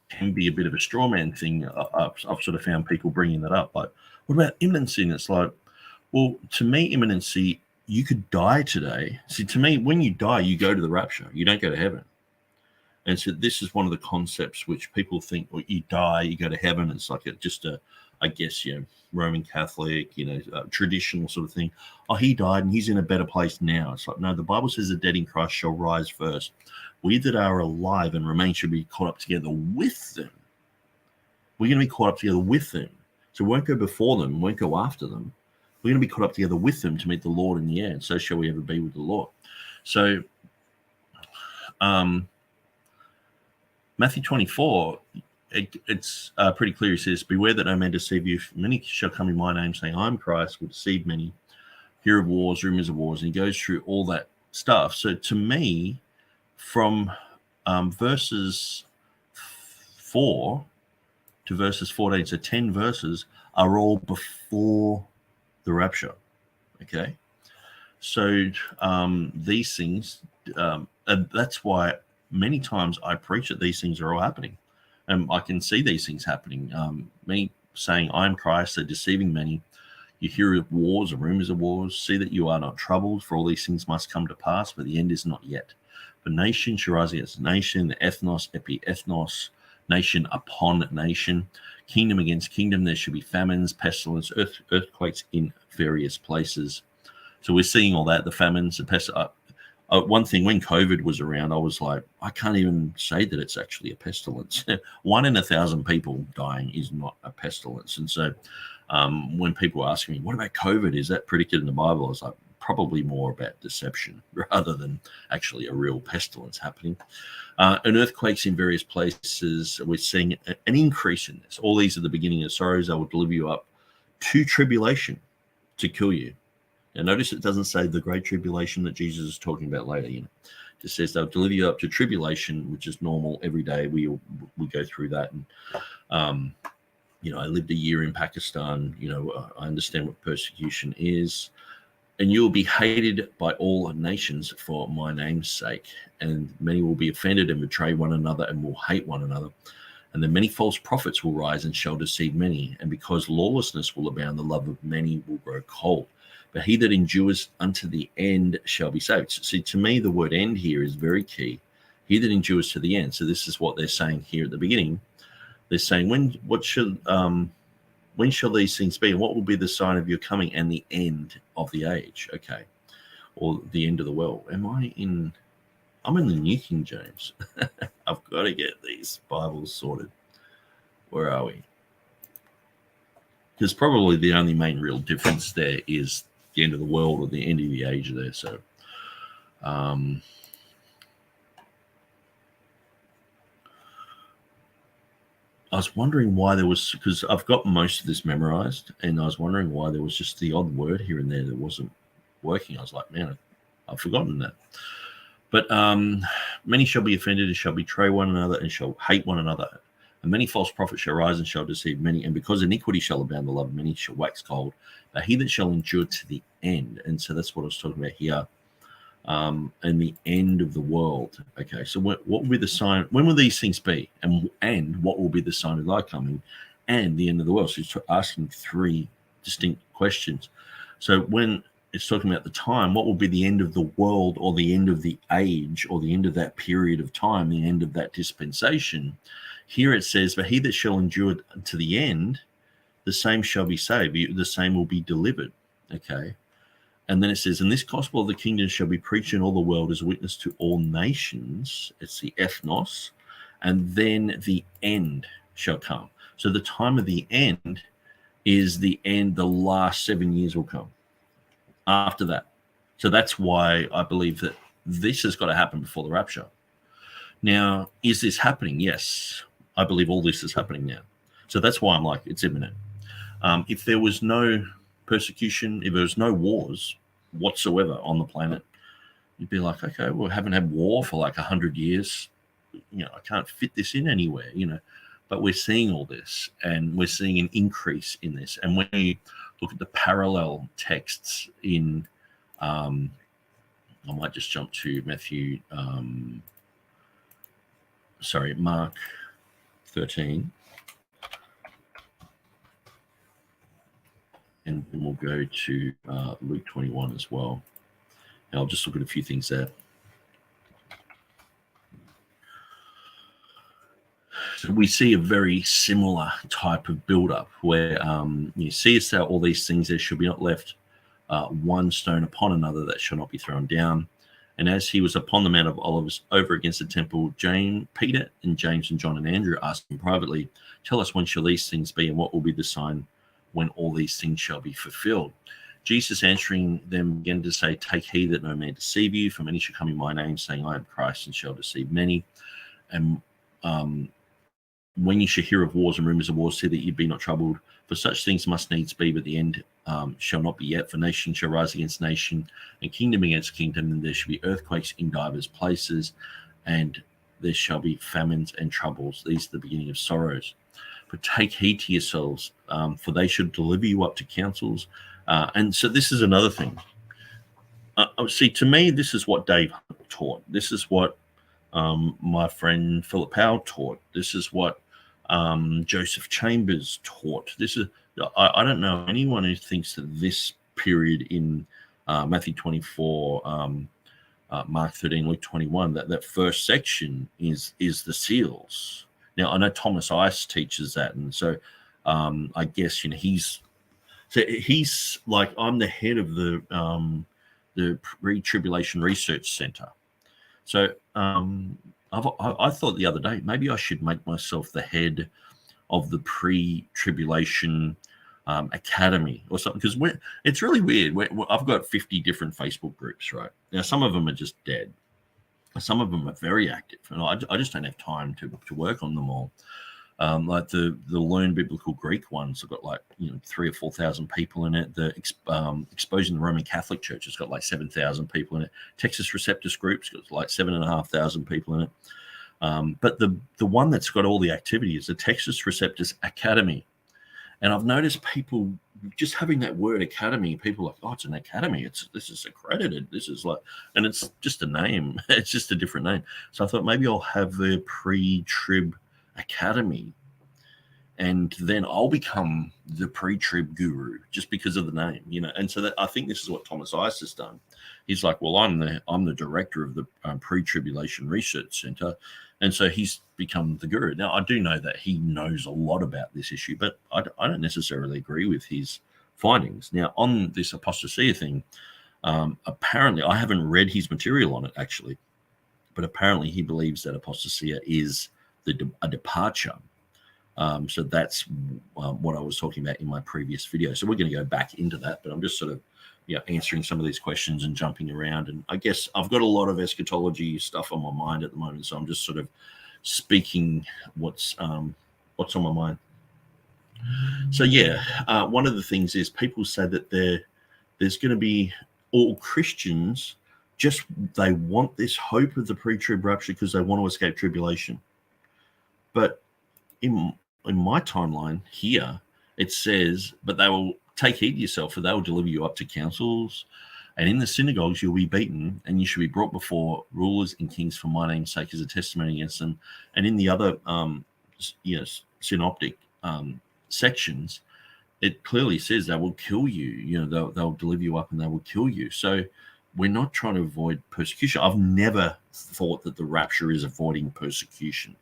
Speaker 1: Can be a bit of a straw man thing. I've sort of found people bringing that up. Like, what about imminency? And it's like, well, to me, imminency, you could die today. See, to me, when you die, you go to the rapture. You don't go to heaven. And so this is one of the concepts which people think, well, you die, you go to heaven. It's like I guess, Roman Catholic, traditional sort of thing. Oh, he died and he's in a better place now. It's like, no, the Bible says the dead in Christ shall rise first. We that are alive and remain should be caught up together with them. We're going to be caught up together with them. So we won't go before them, won't go after them. We're going to be caught up together with them to meet the Lord in the air. And so shall we ever be with the Lord. So Matthew 24, it's pretty clear. He says, beware that no man deceive you. Many shall come in my name saying, I'm Christ, will deceive many. Hear of wars, rumors of wars. And he goes through all that stuff. So to me, from verses 4 to verses 14, so 10 verses are all before the rapture. Okay. So these things, and that's why many times I preach that these things are all happening. And I can see these things happening. Many saying, I am Christ, they're deceiving many. You hear of wars or rumors of wars. See that you are not troubled, for all these things must come to pass, but the end is not yet. For nation shall rise against nation, the ethnos, epi-ethnos, nation upon nation, kingdom against kingdom. There should be famines, pestilence, earthquakes in various places. So we're seeing all that, the famines, the pestilence. One thing, when COVID was around, I was like, I can't even say that it's actually a pestilence. 1 in 1,000 people dying is not a pestilence. And so when people ask me, what about COVID? Is that predicted in the Bible? I was like, probably more about deception rather than actually a real pestilence happening. And earthquakes in various places, we're seeing an increase in this. All these are the beginning of sorrows. I will deliver you up to tribulation to kill you. Now, notice it doesn't say the great tribulation that Jesus is talking about later. It just says they'll deliver you up to tribulation, which is normal every day. We go through that. And, I lived a year in Pakistan. I understand what persecution is. And you will be hated by all nations for my name's sake. And many will be offended and betray one another and will hate one another. And then many false prophets will rise and shall deceive many. And because lawlessness will abound, the love of many will grow cold. But he that endures unto the end shall be saved. See, to me, the word end here is very key. He that endures to the end. So this is what they're saying here at the beginning. They're saying, when shall these things be? And what will be the sign of your coming and the end of the age? Okay. Or the end of the world. I'm in the New King James. I've got to get these Bibles sorted. Where are we? Because probably the only main real difference there is the end of the world or the end of the age there. So, I was wondering why there was, because I've got most of this memorized, and I was wondering why there was just the odd word here and there that wasn't working. I was like, man, I've forgotten that. But many shall be offended and shall betray one another and shall hate one another. And many false prophets shall rise and shall deceive many. And because iniquity shall abound, the love of many shall wax cold. But he that shall endure to the end. And so that's what I was talking about here. And the end of the world. Okay, so what will be the sign? When will these things be? And what will be the sign of thy coming and the end of the world? So he's asking three distinct questions. So when it's talking about the time, what will be the end of the world or the end of the age or the end of that period of time, the end of that dispensation? Here it says, but he that shall endure to the end, the same shall be saved. The same will be delivered. Okay. And then it says, and this gospel of the kingdom shall be preached in all the world as a witness to all nations. It's the ethnos. And then the end shall come. So the time of the end is the end. The last 7 years will come after that. So that's why I believe that this has got to happen before the rapture. Now, is this happening? Yes. I believe all this is happening now. So that's why I'm like, it's imminent. If there was no persecution, if there was no wars whatsoever on the planet, you'd be like, okay, well, we haven't had war for like 100 years. I can't fit this in anywhere, but we're seeing all this and we're seeing an increase in this. And when you look at the parallel texts in, I might just jump to Mark 13. And then we'll go to Luke 21 as well. And I'll just look at a few things there. So we see a very similar type of build-up where you see us out all these things, there shall be not left one stone upon another that shall not be thrown down. And as he was upon the Mount of Olives over against the temple, Peter and James and John and Andrew asked him privately, tell us, when shall these things be, and what will be the sign when all these things shall be fulfilled? Jesus answering them began to say, take heed that no man deceive you, for many shall come in my name, saying, I am Christ, and shall deceive many. And when you shall hear of wars and rumors of wars, see that ye be not troubled, for such things must needs be, but the end shall not be yet. For nation shall rise against nation, and kingdom against kingdom, and there shall be earthquakes in divers places, and there shall be famines and troubles. These are the beginning of sorrows. But take heed to yourselves, for they should deliver you up to councils. And so this is another thing. See, to me, this is what Dave taught. This is what my friend Philip Powell taught. This is what Joseph Chambers taught. I don't know anyone who thinks that this period in Matthew 24, Mark 13, Luke 21, that first section is the seals. Now, I know Thomas Ice teaches that, and so I guess he's like, I'm the head of the Pre-Tribulation Research Center. So I thought the other day maybe I should make myself the head of the Pre-Tribulation Academy or something, because it's really weird. I've got 50 different Facebook groups, right? Now, some of them are just dead. Some of them are very active, and I just don't have time to work on them all. Like the Learn Biblical Greek ones have got like 3,000 or 4,000 people in it. The Exposing the Roman Catholic Church has got like 7,000 people in it. Texas Receptus Group's got like 7,500 people in it. But the one that's got all the activity is the Texas Receptus Academy. And I've noticed people just having that word academy, people are like, oh, it's an academy. This is accredited. This is like, and it's just a name. It's just a different name. So I thought maybe I'll have the Pre-Trib academy, and then I'll become the pre-trib guru just because of the name, you know. And so that, I think this is what Thomas Ice has done. He's like, well, I'm the director of the pre-tribulation research center, and so he's become the guru. Now, I do know that he knows a lot about this issue, but I don't necessarily agree with his findings. Now, on this apostasia thing, apparently, I haven't read his material on it actually, but apparently he believes that apostasia is a departure. So that's what I was talking about in my previous video. So we're going to go back into that, but I'm just sort of answering some of these questions and jumping around. And I guess I've got a lot of eschatology stuff on my mind at the moment, so I'm just sort of speaking what's on my mind. So one of the things is people say that there's going to be all Christians they want this hope of the pre-trib rapture because they want to escape tribulation. But in my timeline here, it says, but they will take heed to yourself, for they will deliver you up to councils, and in the synagogues you'll be beaten, and you shall be brought before rulers and kings for my name's sake as a testimony against them. And in the other synoptic sections, it clearly says they will kill you. They'll deliver you up and they will kill you. So we're not trying to avoid persecution. I've never thought that the rapture is avoiding persecution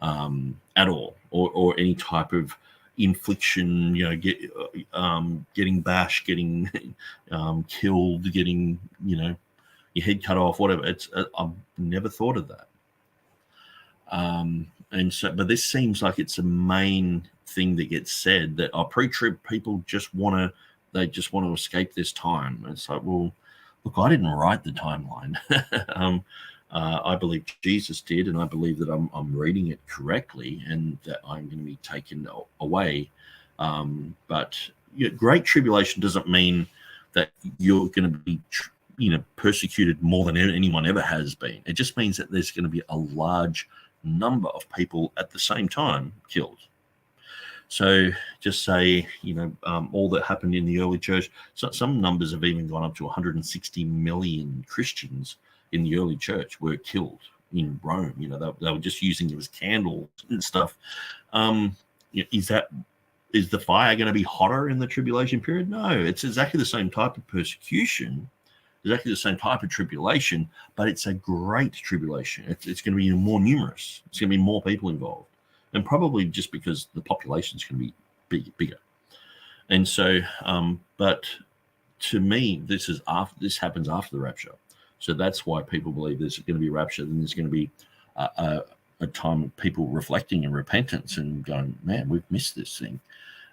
Speaker 1: at all, or any type of infliction, getting bashed, getting killed, getting your head cut off, whatever. I've never thought of that. And so, but this seems like it's a main thing that gets said, that our pre-trib people just want to escape this time. And it's like, well, look, I didn't write the timeline. I believe Jesus did, and I believe that I'm reading it correctly, and that I'm going to be taken away. But great tribulation doesn't mean that you're going to be, persecuted more than anyone ever has been. It just means that there's going to be a large number of people at the same time killed. So just say, all that happened in the early church. So some numbers have even gone up to 160 million Christians in the early church were killed in Rome. They were just using it as candles and stuff. Is the fire going to be hotter in the tribulation period? No, it's exactly the same type of persecution, exactly the same type of tribulation, but it's a great tribulation. It's going to be more numerous. It's going to be more people involved, and probably just because the population is going to be bigger. And so, but to me, this happens after the rapture. So that's why people believe there's going to be rapture. Then there's going to be a time of people reflecting and repentance and going, man, we've missed this thing,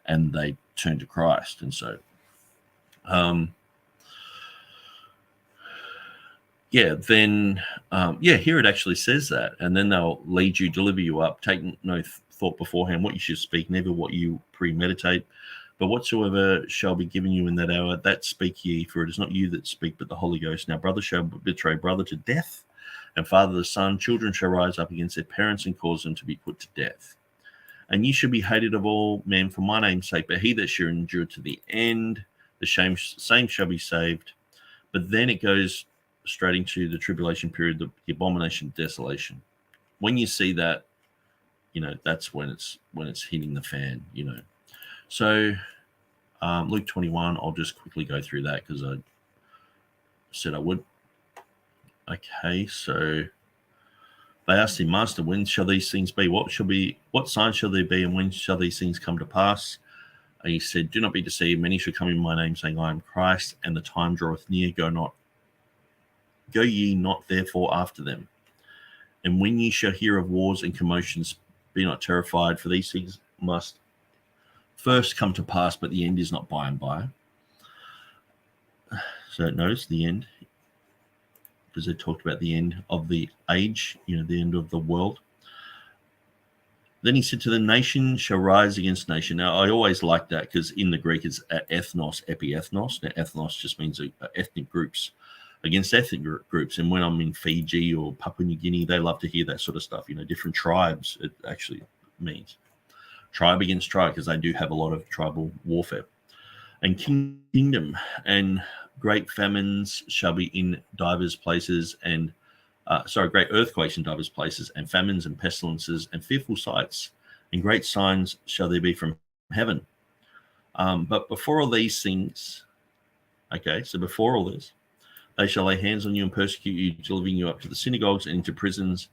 Speaker 1: and they turn to Christ. And so, here it actually says that. And then they'll lead you, deliver you up, take no thought beforehand what you should speak, never what you premeditate. But whatsoever shall be given you in that hour, that speak ye, for it is not you that speak, but the Holy Ghost. Now brother shall betray brother to death, and father the son. Children shall rise up against their parents and cause them to be put to death. And ye shall be hated of all men for my name's sake, but he that shall endure to the end, the same shall be saved. But then it goes straight into the tribulation period, the abomination of desolation. When you see that, that's when it's hitting the fan, So Luke 21, I'll just quickly go through that because I said I would. Okay, so they asked him, Master, when shall these things be? What sign shall there be, and when shall these things come to pass? And he said, do not be deceived. Many shall come in my name, saying, I am Christ, and the time draweth near. Go ye not therefore after them. And when ye shall hear of wars and commotions, be not terrified, for these things must first come to pass, but the end is not by and by. So notice the end, because they talked about the end of the age, the end of the world. Then he said to the nation shall rise against nation. Now, I always like that because in the Greek it's ethnos, epiethnos. Now, ethnos just means ethnic groups against ethnic groups. And when I'm in Fiji or Papua New Guinea, they love to hear that sort of stuff. Different tribes, it actually means. Tribe against tribe, because they do have a lot of tribal warfare. And kingdom and great famines shall be in divers places, and great earthquakes in divers places, and famines and pestilences and fearful sights, and great signs shall there be from heaven. But before all these things, so before all this, they shall lay hands on you and persecute you, delivering you up to the synagogues and into prisons,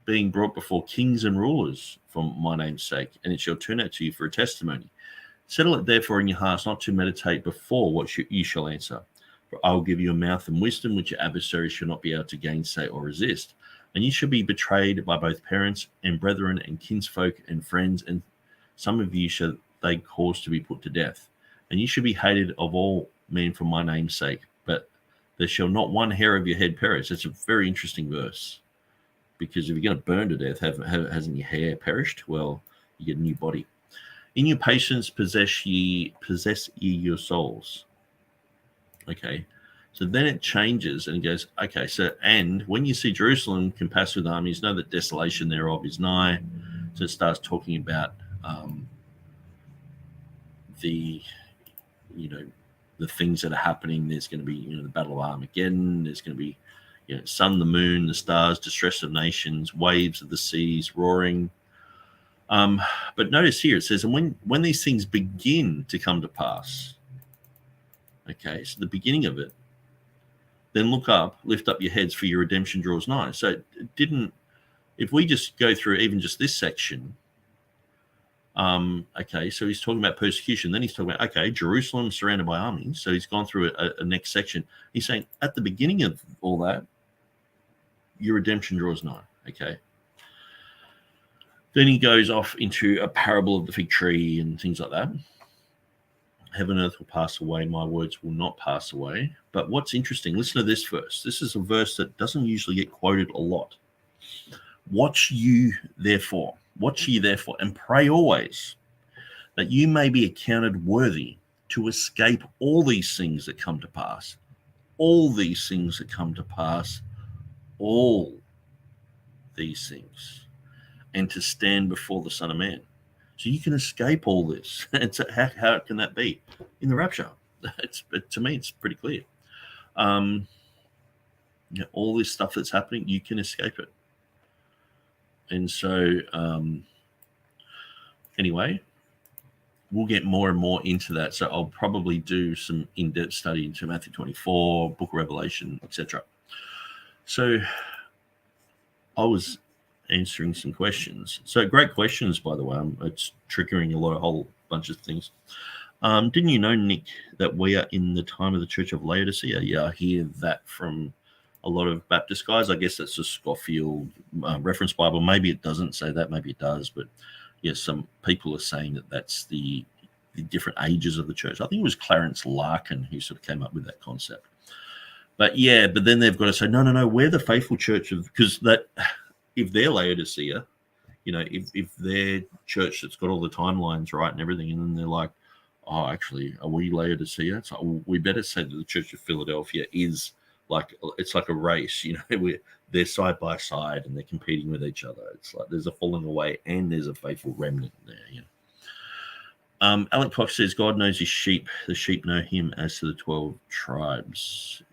Speaker 1: being brought before kings and rulers for my name's sake, and it shall turn out to you for a testimony. Settle it therefore in your hearts not to meditate before what you shall answer. For I will give you a mouth and wisdom which your adversaries shall not be able to gainsay or resist. And you shall be betrayed by both parents and brethren and kinsfolk and friends, and some of you shall they cause to be put to death. And you shall be hated of all men for my name's sake, but there shall not one hair of your head perish. That's a very interesting verse, because if you're going to burn to death, hasn't your hair perished? Well, you get a new body. In your patience possess ye your souls. Okay, so then it changes and it goes, okay, so, and when you see Jerusalem compassed with armies, know that desolation thereof is nigh. So it starts talking about the things that are happening. There's going to be, the Battle of Armageddon. There's going to be, sun, the moon, the stars, distress of nations, waves of the seas, roaring. But notice here it says, and when these things begin to come to pass, okay, so the beginning of it, then look up, lift up your heads, for your redemption draws nigh. So it didn't, if we just go through even just this section, okay, so he's talking about persecution. Then he's talking about, okay, Jerusalem surrounded by armies. So he's gone through a next section. He's saying at the beginning of all that, your redemption draws nigh. Okay. Then he goes off into a parable of the fig tree and things like that. Heaven and earth will pass away. My words will not pass away. But what's interesting, listen to this verse. This is a verse that doesn't usually get quoted a lot. Watch ye therefore, and pray always, that you may be accounted worthy to escape all these things that come to pass. All these things that come to pass. All these things. And to stand before the Son of Man. So you can escape all this. And so how can that be? In the rapture. To me, it's pretty clear. All this stuff that's happening, you can escape it. And so, anyway, we'll get more and more into that. So I'll probably do some in-depth study into Matthew 24, Book of Revelation, etc. So I was answering some questions. So great questions, by the way. It's triggering a whole bunch of things. Didn't you know, Nick, that we are in the time of the Church of Laodicea? Yeah, I hear that from a lot of Baptist guys. I guess that's a Scofield reference Bible. Maybe it doesn't say that. Maybe it does. But yes, some people are saying that that's the different ages of the church. I think it was Clarence Larkin who sort of came up with that concept. But yeah, but then they've got to say, no, we're the faithful church of, because that, if they're Laodicea, if their church that's got all the timelines right and everything, and then they're like, oh, actually, are we Laodicea? It's like, well, we better say that the Church of Philadelphia is like, it's like a race, they're side by side and they're competing with each other. It's like there's a falling away and there's a faithful remnant there. Alec Cox says, God knows his sheep. The sheep know him as to the 12 tribes.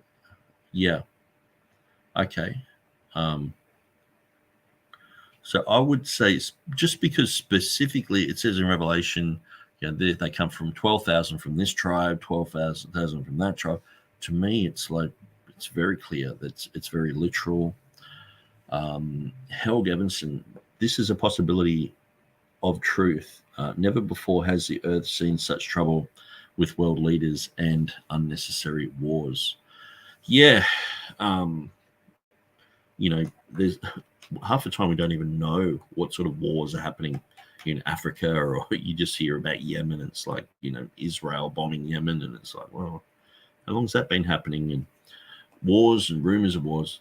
Speaker 1: Yeah. Okay. So I would say, just because specifically it says in Revelation, they come from 12,000 from this tribe, 12,000 from that tribe. To me, it's like, it's very clear that it's very literal. Helg Evanson, this is a possibility of truth. Never before has the earth seen such trouble with world leaders and unnecessary wars. Yeah. There's half the time we don't even know what sort of wars are happening in Africa, or you just hear about Yemen. It's like, Israel bombing Yemen, and it's like, well, how long has that been happening? And wars and rumors of wars.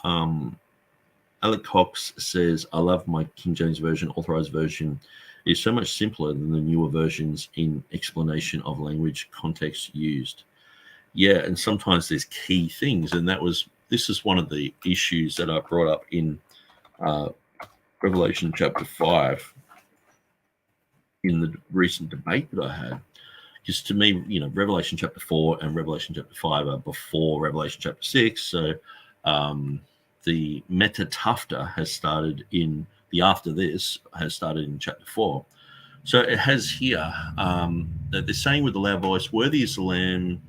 Speaker 1: Alec Cox says, I love my King James Version. Authorized version is so much simpler than the newer versions in explanation of language context used. Yeah, and sometimes there's key things, and this is one of the issues that I brought up in Revelation chapter 5 in the recent debate that I had, because to me, Revelation chapter 4 and Revelation chapter 5 are before Revelation chapter 6. So the metatafta has started in the after this has started in chapter 4. So it has here that they're saying with a loud voice, "Worthy is the Lamb."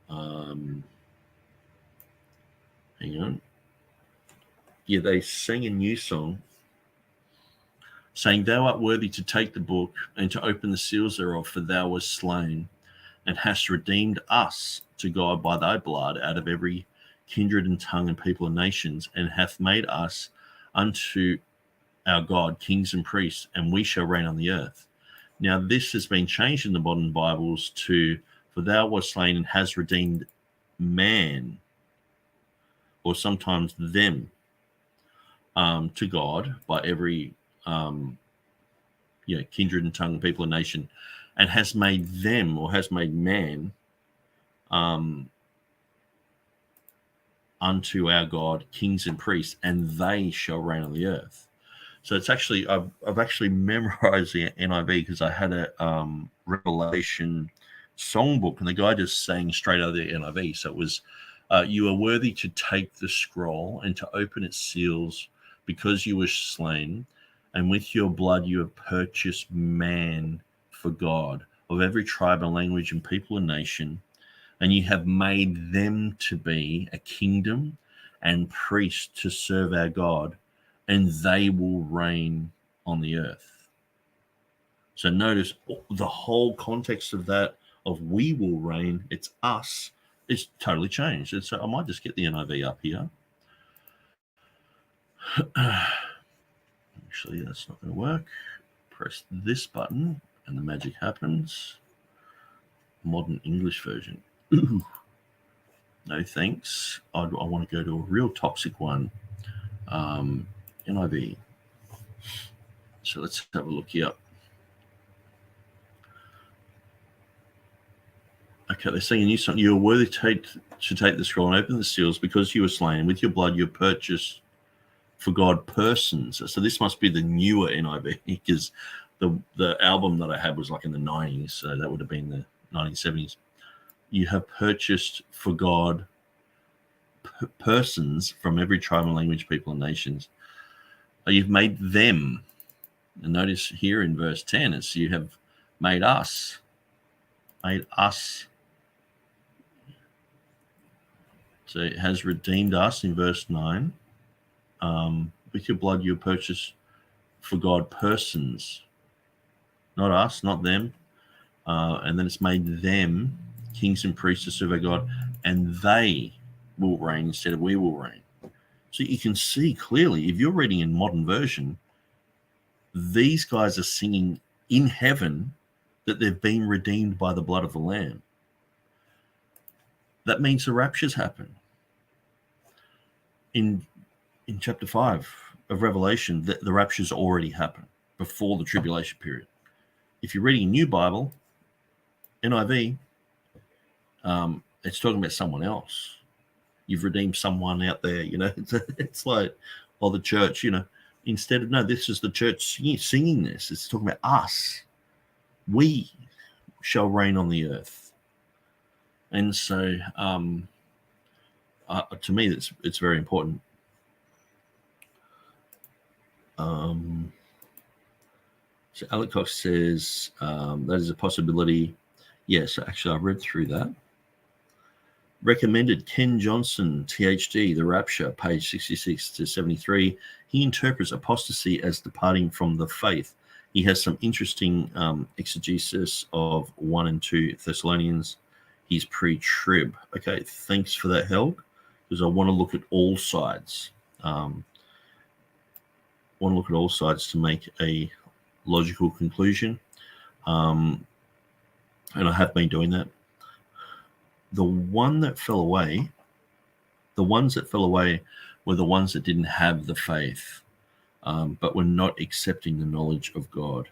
Speaker 1: Hang on. Yeah, they sing a new song saying, "Thou art worthy to take the book and to open the seals thereof, for thou wast slain and hast redeemed us to God by thy blood out of every kindred and tongue and people and nations, and hath made us unto our God kings and priests, and we shall reign on the earth." Now, this has been changed in the modern Bibles to, "For thou wast slain and has redeemed man," or sometimes them, to God by every kindred and tongue, people and nation, and has made them, or has made man, unto our God kings and priests, and they shall reign on the earth. So it's actually, I've actually memorized the NIV because I had a Revelation songbook, and the guy just sang straight out of the NIV. So it was, "You are worthy to take the scroll and to open its seals, because you were slain, and with your blood you have purchased man for God of every tribe and language and people and nation, and you have made them to be a kingdom and priests to serve our God, and they will reign on the earth." So notice the whole context of that, of "we will reign," it's us, is totally changed. And so I might just get the NIV up here. Actually, that's not going to work. Press this button and the magic happens. Modern English version. Ooh. No thanks. I want to go to a real toxic one. NIV. So let's have a look here. Okay, they're saying a new song. "You are worthy to take the scroll and open the seals, because you were slain. With your blood you have purchased for God persons." So this must be the newer NIV, because the album that I had was like in the 90s, so that would have been the 1970s. "You have purchased for God persons from every tribe and language, people and nations. You've made them." And notice here in verse 10, it's "you have made us." Made us. So it has redeemed us in verse 9. "With your blood you purchased for God persons," not us, not them. And then it's "made them kings and priests to serve our God, and they will reign," instead of "we will reign." So you can see clearly, if you're reading in modern version, these guys are singing in heaven that they've been redeemed by the blood of the Lamb. That means the raptures happen. In chapter 5 of Revelation, the raptures already happened before the tribulation period. If you're reading a new Bible, NIV, it's talking about someone else. You've redeemed someone out there, It's like, or the church, Instead of, no, this is the church singing this. It's talking about us. We shall reign on the earth. And so, to me, it's very important. So Alec Cox says that is a possibility. Yes, actually, I read through that. Recommended Ken Johnson, THD, The Rapture, page 66 to 73. He interprets apostasy as departing from the faith. He has some interesting exegesis of 1 and 2 Thessalonians. He's pre-trib. Okay, thanks for that help, because I want to look at all sides. To make a logical conclusion. And I have been doing that. The ones that fell away were the ones that didn't have the faith, but were not accepting the knowledge of God.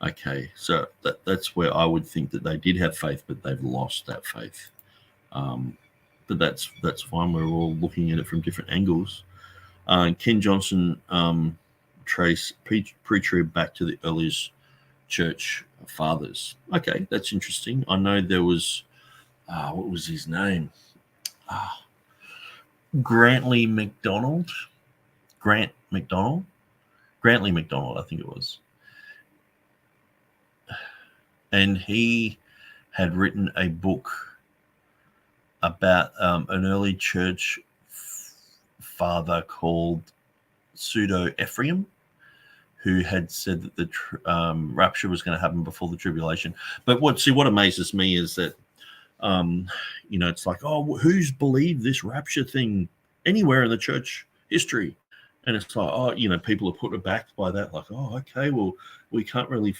Speaker 1: Okay, so that's where I would think that they did have faith, but they've lost that faith. But that's fine. We're all looking at it from different angles. Ken Johnson trace pre-trib back to the earliest church fathers. Okay, that's interesting. I know there was, what was his name? Grantley MacDonald. Grantley MacDonald, I think it was. And he had written a book about an early church father called Pseudo Ephraim, who had said that the rapture was going to happen before the tribulation. But what amazes me is that, it's like, oh, who's believed this rapture thing anywhere in the church history? And it's like, oh, people are put aback by that. Like, oh, okay, well, we can't really,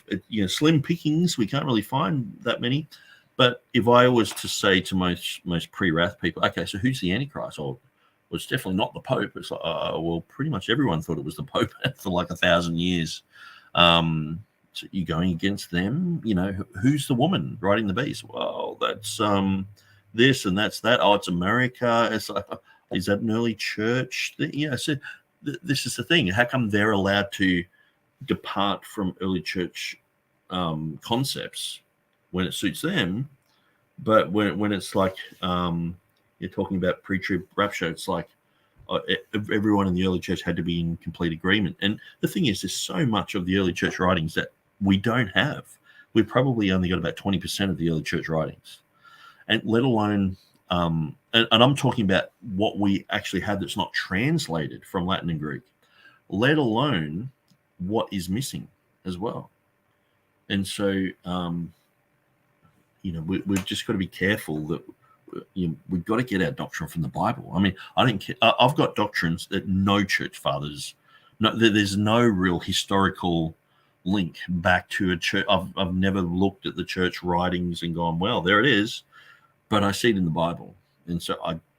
Speaker 1: slim pickings. We can't really find that many. But if I was to say to most pre-wrath people, okay, so who's the Antichrist? Well, it's definitely not the Pope. It's like, well, pretty much everyone thought it was the Pope for like 1,000 years. So you're going against them. Who's the woman riding the beast? Well, that's this and that's that. Oh, it's America. It's like, is that an early church? So this is the thing. How come they're allowed to depart from early church concepts when it suits them, but when it's like you're talking about pre-trib rapture, it's like everyone in the early church had to be in complete agreement. And the thing is, there's so much of the early church writings that we don't have. We've probably only got about 20% of the early church writings, and let alone and I'm talking about what we actually have that's not translated from Latin and Greek, let alone what is missing as well. And so we've just got to be careful that we've got to get our doctrine from the Bible. I mean, I don't care. I've got doctrines that no church fathers, there's no real historical link back to a church. I've never looked at the church writings and gone, well, there it is, but I see it in the Bible. And so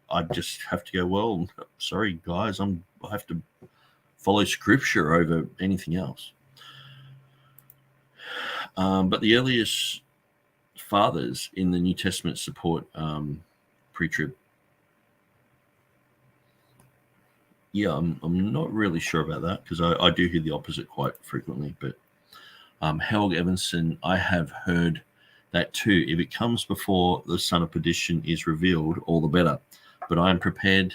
Speaker 1: I just have to go, well, sorry, guys, I have to follow Scripture over anything else. But the earliest fathers in the New Testament support pre-trib. Yeah, I'm not really sure about that, because I do hear the opposite quite frequently. But Helg Evanson, I have heard that too. If it comes before the Son of Perdition is revealed, all the better. But I am prepared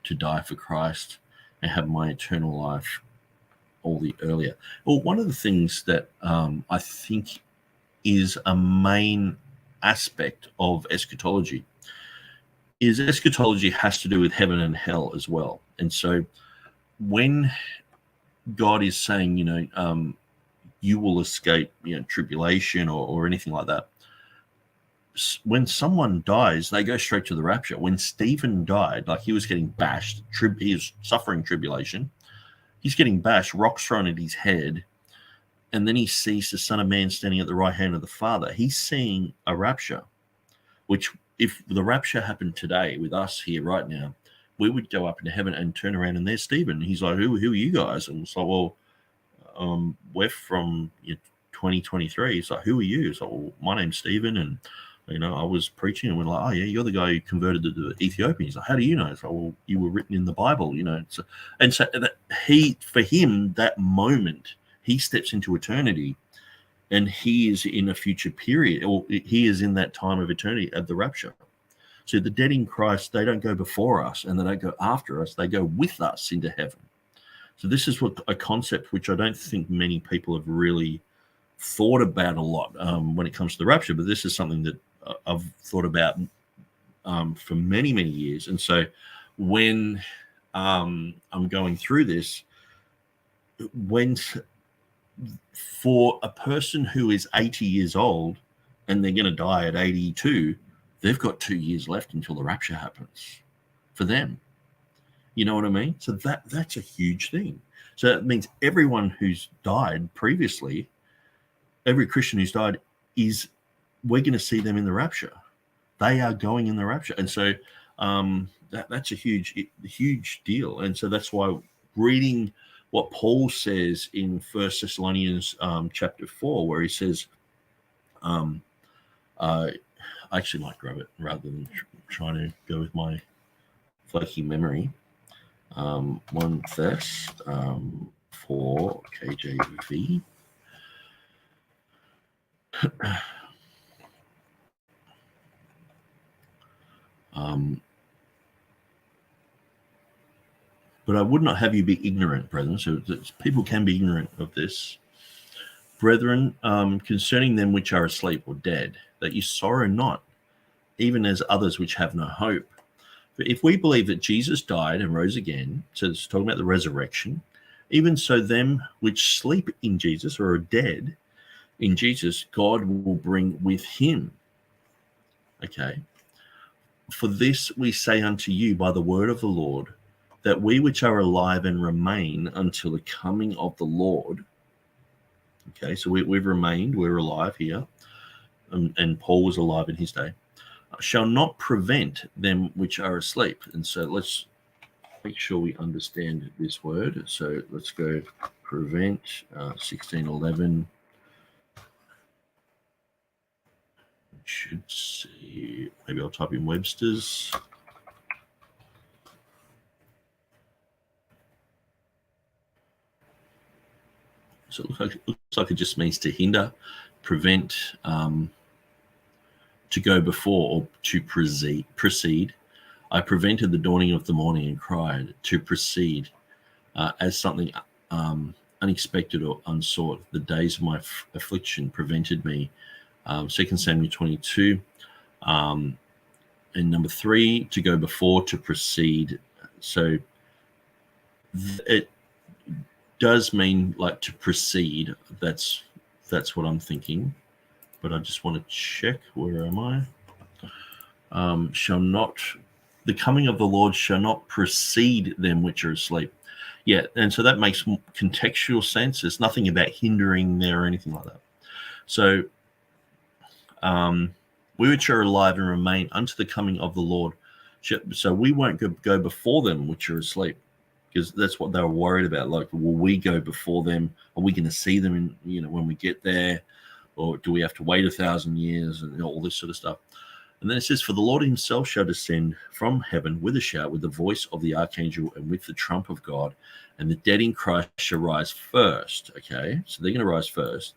Speaker 1: to die for Christ and have my eternal life all the earlier. Well, one of the things that I think is a main aspect of eschatology is eschatology has to do with heaven and hell as well. And so when God is saying, you will escape, tribulation or anything like that, when someone dies, they go straight to the rapture. When Stephen died, like he was getting bashed, he was suffering tribulation. He's getting bashed, rocks thrown at his head, and then he sees the Son of Man standing at the right hand of the Father. He's seeing a rapture, which if the rapture happened today with us here right now, we would go up into heaven and turn around and there's Stephen. He's like, who are you guys? And it's like, well, we're from 2023. He's like, who are you? It's like, well, my name's Stephen, and I was preaching, and we're like, oh yeah, you're the guy who converted the Ethiopians. Like, how do you know? It's like, well, you were written in the Bible, So, and so for him, that moment, he steps into eternity, and he is in a future period, or he is in that time of eternity at the rapture. So the dead in Christ, they don't go before us, and they don't go after us. They go with us into heaven. So this is a concept which I don't think many people have really thought about a lot when it comes to the rapture, but this is something that I've thought about for many, many years. And so when I'm going through this, for a person who is 80 years old and they're going to die at 82, they've got 2 years left until the rapture happens for them. You know what I mean? So that's a huge thing. So it means everyone who's died previously, every Christian who's died, we're going to see them in the rapture. They are going in the rapture. And so that's a huge deal. And so that's why reading what Paul says in 1 Thessalonians chapter 4, where he says, I actually might grab it rather than trying to go with my flaky memory. 1 Thess 4 KJV. But I would not have you be ignorant, brethren. So people can be ignorant of this. Brethren, concerning them which are asleep or dead, that you sorrow not, even as others which have no hope. For if we believe that Jesus died and rose again, so it's talking about the resurrection, even so them which sleep in Jesus or are dead in Jesus, God will bring with him. Okay. For this we say unto you by the word of the Lord, that we which are alive and remain until the coming of the Lord. Okay, so we've remained, we're alive here, and Paul was alive in his day, shall not prevent them which are asleep. And so let's make sure we understand this word. So let's go prevent, 1611. Should see, maybe I'll type in Webster's. So it looks like it just means to hinder, prevent, to go before, or to proceed. I prevented the dawning of the morning and cried, to proceed, as something unexpected or unsought. The days of my affliction prevented me. 2 Samuel 22. And number 3, to go before, to proceed. So it does mean like to proceed. That's what I'm thinking. But I just want to check. Where am I? Shall not, the coming of the Lord shall not precede them which are asleep. Yeah, and so that makes contextual sense. There's nothing about hindering there or anything like that. So we which are alive and remain unto the coming of the Lord. So we won't go before them which are asleep, because that's what they were worried about. Like, will we go before them? Are we going to see them when we get there? Or do we have to wait 1,000 years and all this sort of stuff? And then it says, for the Lord himself shall descend from heaven with a shout, with the voice of the archangel, and with the trump of God, and the dead in Christ shall rise first. Okay, so they're going to rise first.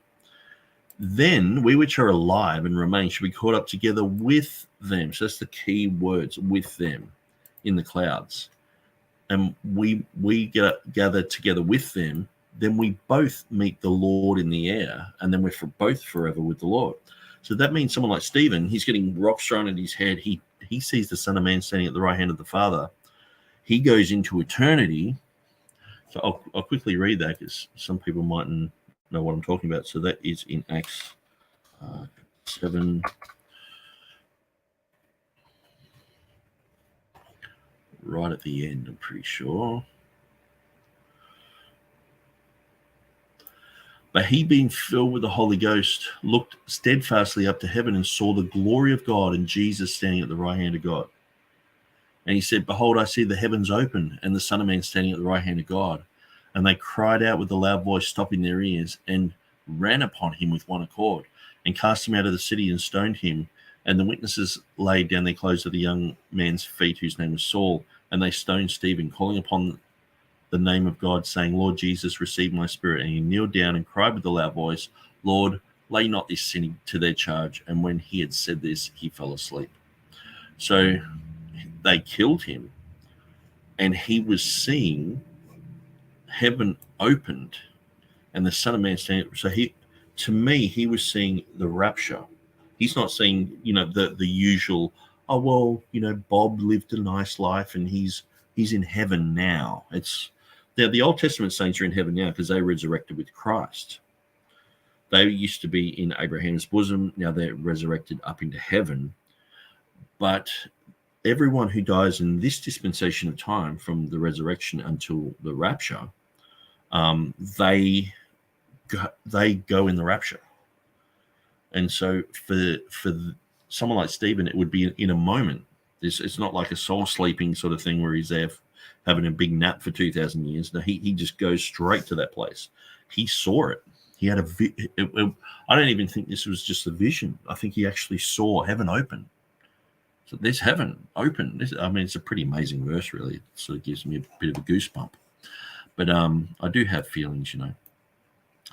Speaker 1: Then we which are alive and remain shall be caught up together with them. So that's the key words, with them, in the clouds. And we gather together with them. Then we both meet the Lord in the air, and then we're both forever with the Lord. So that means someone like Stephen, he's getting rocks thrown at his head. He sees the Son of Man standing at the right hand of the Father. He goes into eternity. So I'll quickly read that, because some people mightn't know what I'm talking about. So that is in Acts 7. Right at the end, I'm pretty sure. But he, being filled with the Holy Ghost, looked steadfastly up to heaven and saw the glory of God and Jesus standing at the right hand of God. And he said, behold, I see the heavens open and the Son of Man standing at the right hand of God. And they cried out with a loud voice, stopping their ears, and ran upon him with one accord, and cast him out of the city and stoned him. And the witnesses laid down their clothes at the young man's feet, whose name was Saul. And they stoned Stephen, calling upon the name of God, saying, Lord Jesus, receive my spirit. And he kneeled down and cried with a loud voice, Lord, lay not this sin to their charge. And when he had said this, he fell asleep. So they killed him, and he was seeing heaven opened and the Son of Man standing. So to me, he was seeing the rapture. He's not seeing, the usual, oh, well, Bob lived a nice life and he's in heaven now. The Old Testament saints are in heaven now because they resurrected with Christ. They used to be in Abraham's bosom. Now they're resurrected up into heaven. But everyone who dies in this dispensation of time, from the resurrection until the rapture, they go in the rapture. And so for someone like Stephen, it would be in a moment. It's not like a soul sleeping sort of thing where he's there having a big nap for 2,000 years. No, he just goes straight to that place. He saw it. He had I don't even think this was just a vision. I think he actually saw heaven open. So there's heaven open. It's a pretty amazing verse, really. It sort of gives me a bit of a goosebump. But I do have feelings,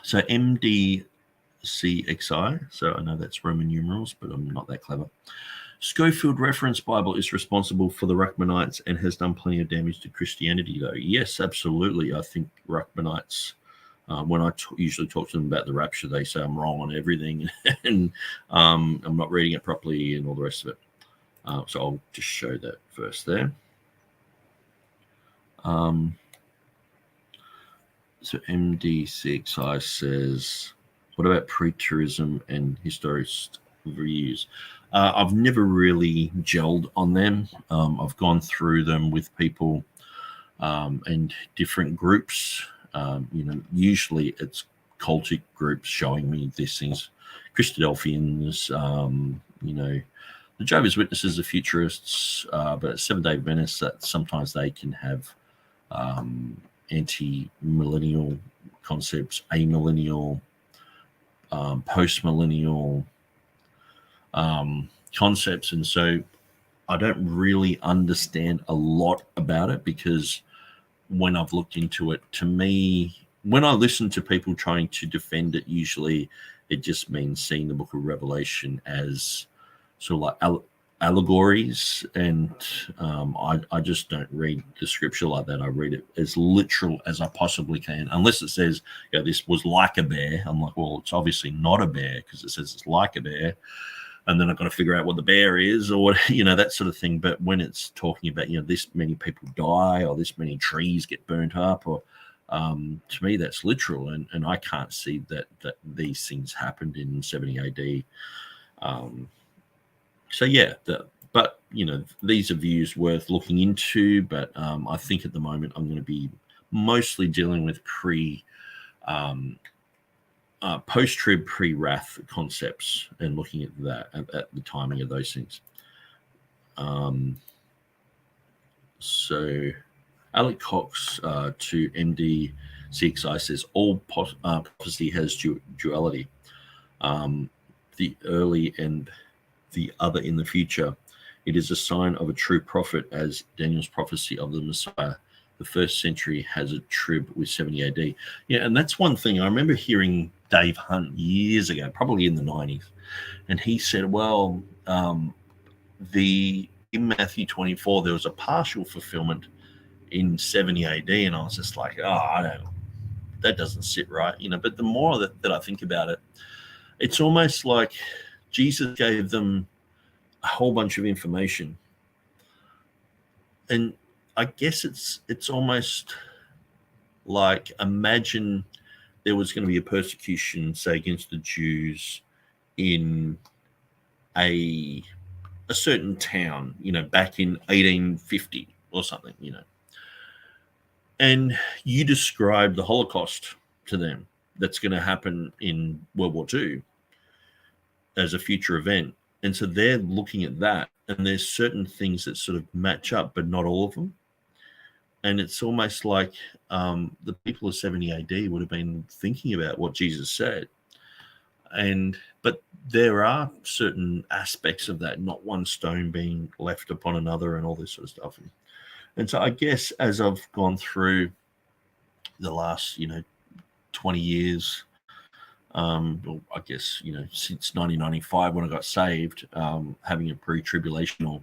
Speaker 1: So MD CXI. So I know that's Roman numerals, but I'm not that clever. Schofield Reference Bible is responsible for the Ruckmanites and has done plenty of damage to Christianity, though. Yes, absolutely. I think Ruckmanites, when I usually talk to them about the rapture, they say I'm wrong on everything and I'm not reading it properly and all the rest of it. So I'll just show that first there. So MD6I says, what about pre-tourism and historist reviews? I've never really gelled on them. I've gone through them with people and different groups. Usually it's cultic groups showing me these things. Christadelphians, the Jehovah's Witnesses are futurists, but at Seventh-day Adventists, that sometimes they can have anti-millennial concepts, amillennial, post-millennial concepts. And so I don't really understand a lot about it, because when I've looked into it, to me, when I listen to people trying to defend it, usually it just means seeing the book of Revelation as sort of like allegories, and I just don't read the scripture like that. I read it as literal as I possibly can, unless it says, this was like a bear. I'm like, well, it's obviously not a bear because it says it's like a bear, and then I've got to figure out what the bear is, or that sort of thing. But when it's talking about this many people die, or this many trees get burnt up, or to me that's literal, and I can't see that these things happened in 70 AD. So yeah, but these are views worth looking into. But I think at the moment I'm going to be mostly dealing with post-trib, pre-wrath concepts, and looking at that at the timing of those things. So Alec Cox to MD CXI says all prophecy has duality. The early and the other in the future. It is a sign of a true prophet, as Daniel's prophecy of the Messiah. The first century has a trib with 70 AD. Yeah, and that's one thing. I remember hearing Dave Hunt years ago, probably in the 90s, and he said, well, in Matthew 24, there was a partial fulfillment in 70 AD, and I was just like, that doesn't sit right, But the more that I think about it, it's almost like Jesus gave them a whole bunch of information, and I guess it's almost like, imagine there was going to be a persecution, say, against the Jews in a certain town, back in 1850 or something, and you describe the Holocaust to them that's going to happen in World War II as a future event. And so they're looking at that, and there's certain things that sort of match up, but not all of them. And it's almost like the people of 70 AD would have been thinking about what Jesus said. But there are certain aspects of that, not one stone being left upon another and all this sort of stuff. And so I guess as I've gone through the last, 20 years, I guess, since 1995 when I got saved, having a pre-tribulational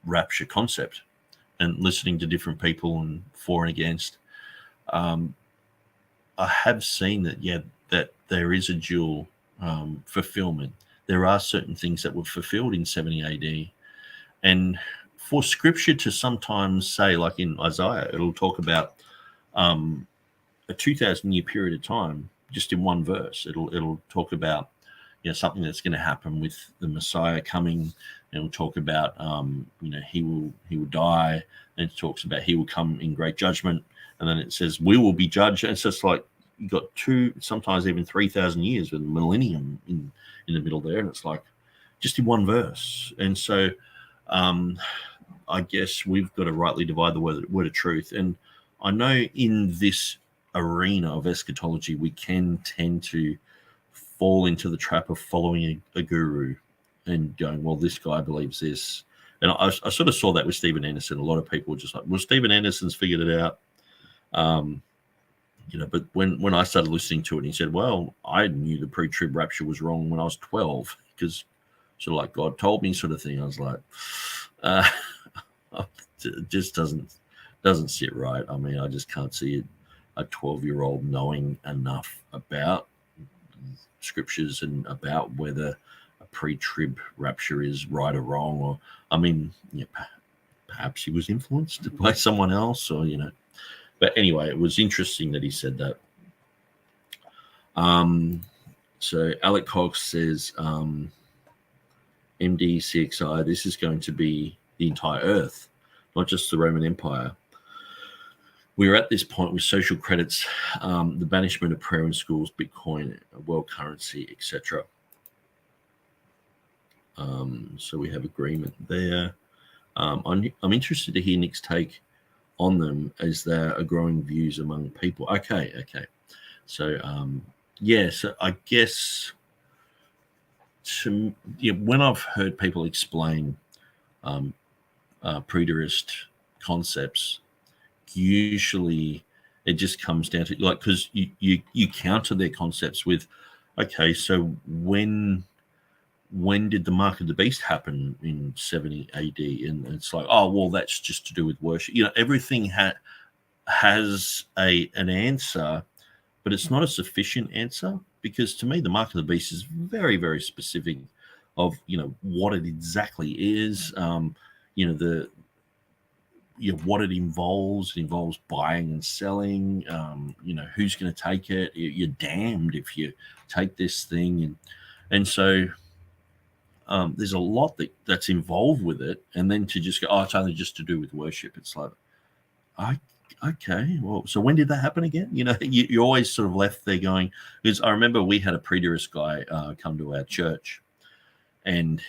Speaker 1: rapture concept and listening to different people and for and against, I have seen that there is a dual fulfillment. There are certain things that were fulfilled in 70 AD. And for scripture to sometimes say, like in Isaiah, it'll talk about a 2,000-year period of time just in one verse. It'll talk about something that's going to happen with the Messiah coming. It'll talk about he will die, and it talks about he will come in great judgment, and then it says we will be judged. And it's just like you got 2, sometimes even 3,000 years with a millennium in the middle there, and it's like just in one verse. And so I guess we've got to rightly divide the word of truth. And I know in this arena of eschatology, we can tend to fall into the trap of following a guru and going, well, this guy believes this. And I sort of saw that with Stephen Anderson. A lot of people were just like, well, Stephen Anderson's figured it out. But when I started listening to it, he said, well, I knew the pre-trib rapture was wrong when I was 12 because sort of like God told me sort of thing. I was like, it just doesn't sit right. I mean, I just can't see a 12-year-old knowing enough about scriptures and about whether a pre-trib rapture is right or wrong. Or, I mean, perhaps he was influenced by someone else, or But anyway, it was interesting that he said that. So Alec Cox says, MDCXI, this is going to be the entire earth, not just the Roman Empire. We are at this point with social credits, the banishment of prayer in schools, Bitcoin, world currency, etc. So we have agreement there. I'm interested to hear Nick's take on them as there are growing views among people. Okay. So, so I guess when I've heard people explain preterist concepts, usually it just comes down to because you counter their concepts with, okay, so when did the mark of the beast happen in 70 AD? And it's like, oh, well, that's just to do with worship. Everything has an answer, but it's not a sufficient answer, because to me, the mark of the beast is very, very specific of, what it exactly is, what it involves. It involves buying and selling, who's going to take it. You're damned if you take this thing. And so there's a lot that's involved with it. And then to just go, oh, it's only just to do with worship. It's like, okay, well, so when did that happen again? You're always sort of left there going, because I remember we had a preterist guy come to our church. And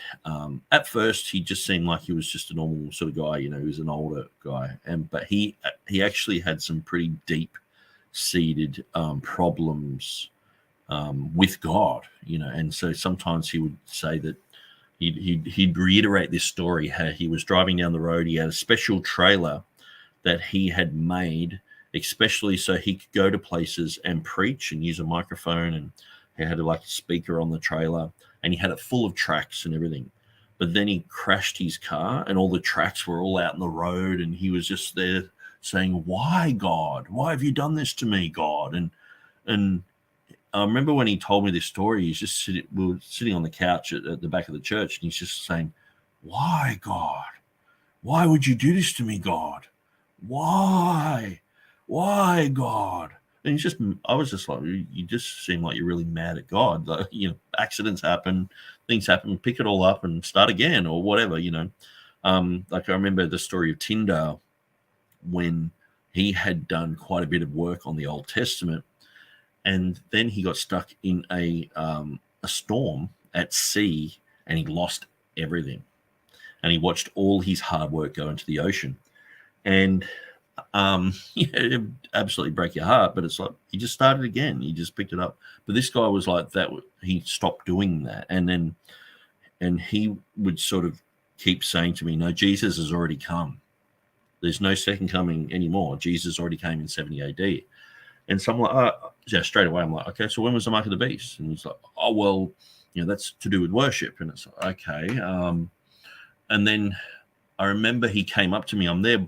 Speaker 1: at first, he just seemed like he was just a normal sort of guy, he was an older guy. But he actually had some pretty deep-seated problems with God, And so sometimes he would say that he'd reiterate this story, how he was driving down the road. He had a special trailer that he had made, especially so he could go to places and preach and use a microphone. And he had a speaker on the trailer, and he had it full of tracks and everything. But then he crashed his car, and all the tracks were all out in the road, and he was just there saying, "Why, God? Why have you done this to me, God?" And I remember when he told me this story, we were sitting on the couch at the back of the church, and he's just saying, "Why, God? Why would you do this to me, God? Why, God?" And I was just like, you just seem like you're really mad at God. Accidents happen, things happen, pick it all up and start again, or whatever, I remember the story of Tyndale, when he had done quite a bit of work on the Old Testament, and then he got stuck in a storm at sea, and he lost everything, and he watched all his hard work go into the ocean. And it absolutely break your heart, but it's like he just started again. He just picked it up. But this guy was like that. He stopped doing that, and he would sort of keep saying to me, "No, Jesus has already come. There's no second coming anymore. Jesus already came in 70 AD." And so I'm like, straight away, I'm like, okay, so when was the mark of the beast? And he's like, oh, well, that's to do with worship. And it's like, okay. And then I remember he came up to me. I'm there,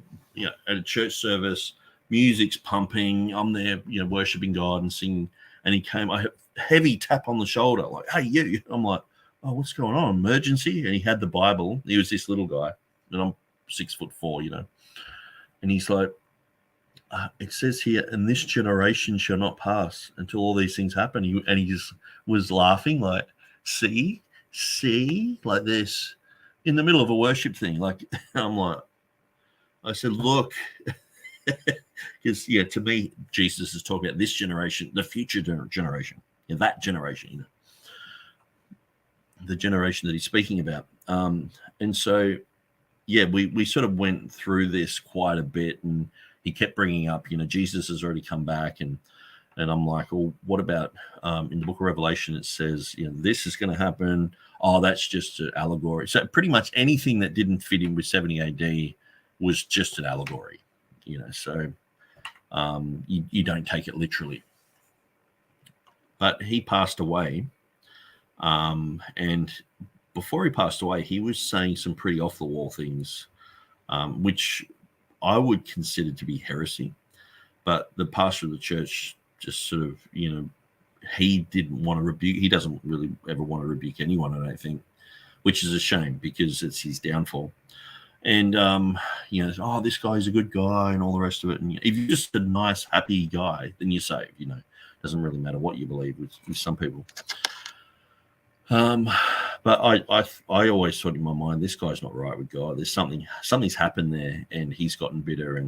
Speaker 1: at a church service, music's pumping. I'm there, worshiping God and singing. And he came, I had a heavy tap on the shoulder, like, "Hey, you." I'm like, "Oh, what's going on? Emergency?" And he had the Bible. He was this little guy, and I'm 6'4", And he's like, "It says here, and this generation shall not pass until all these things happen." And he just was laughing, like, see, like this, in the middle of a worship thing. Like, I'm like, I said, look, because to me, Jesus is talking about this generation, the future generation, that generation, the generation that he's speaking about. And so, we sort of went through this quite a bit, and he kept bringing up, Jesus has already come back, and I'm like, well, what about in the book of Revelation? It says, this is going to happen. Oh, that's just an allegory. So pretty much anything that didn't fit in with 70 AD was just an allegory, So You don't take it literally. But he passed away, and before he passed away, he was saying some pretty off-the-wall things, which I would consider to be heresy. But the pastor of the church just sort of, he didn't want to rebuke. He doesn't really ever want to rebuke anyone, I don't think, which is a shame because it's his downfall. And, oh, this guy's a good guy and all the rest of it. And if you're just a nice, happy guy, then you're saved, Doesn't really matter what you believe with some people. But I always thought in my mind, this guy's not right with God. There's something's happened there, and he's gotten bitter.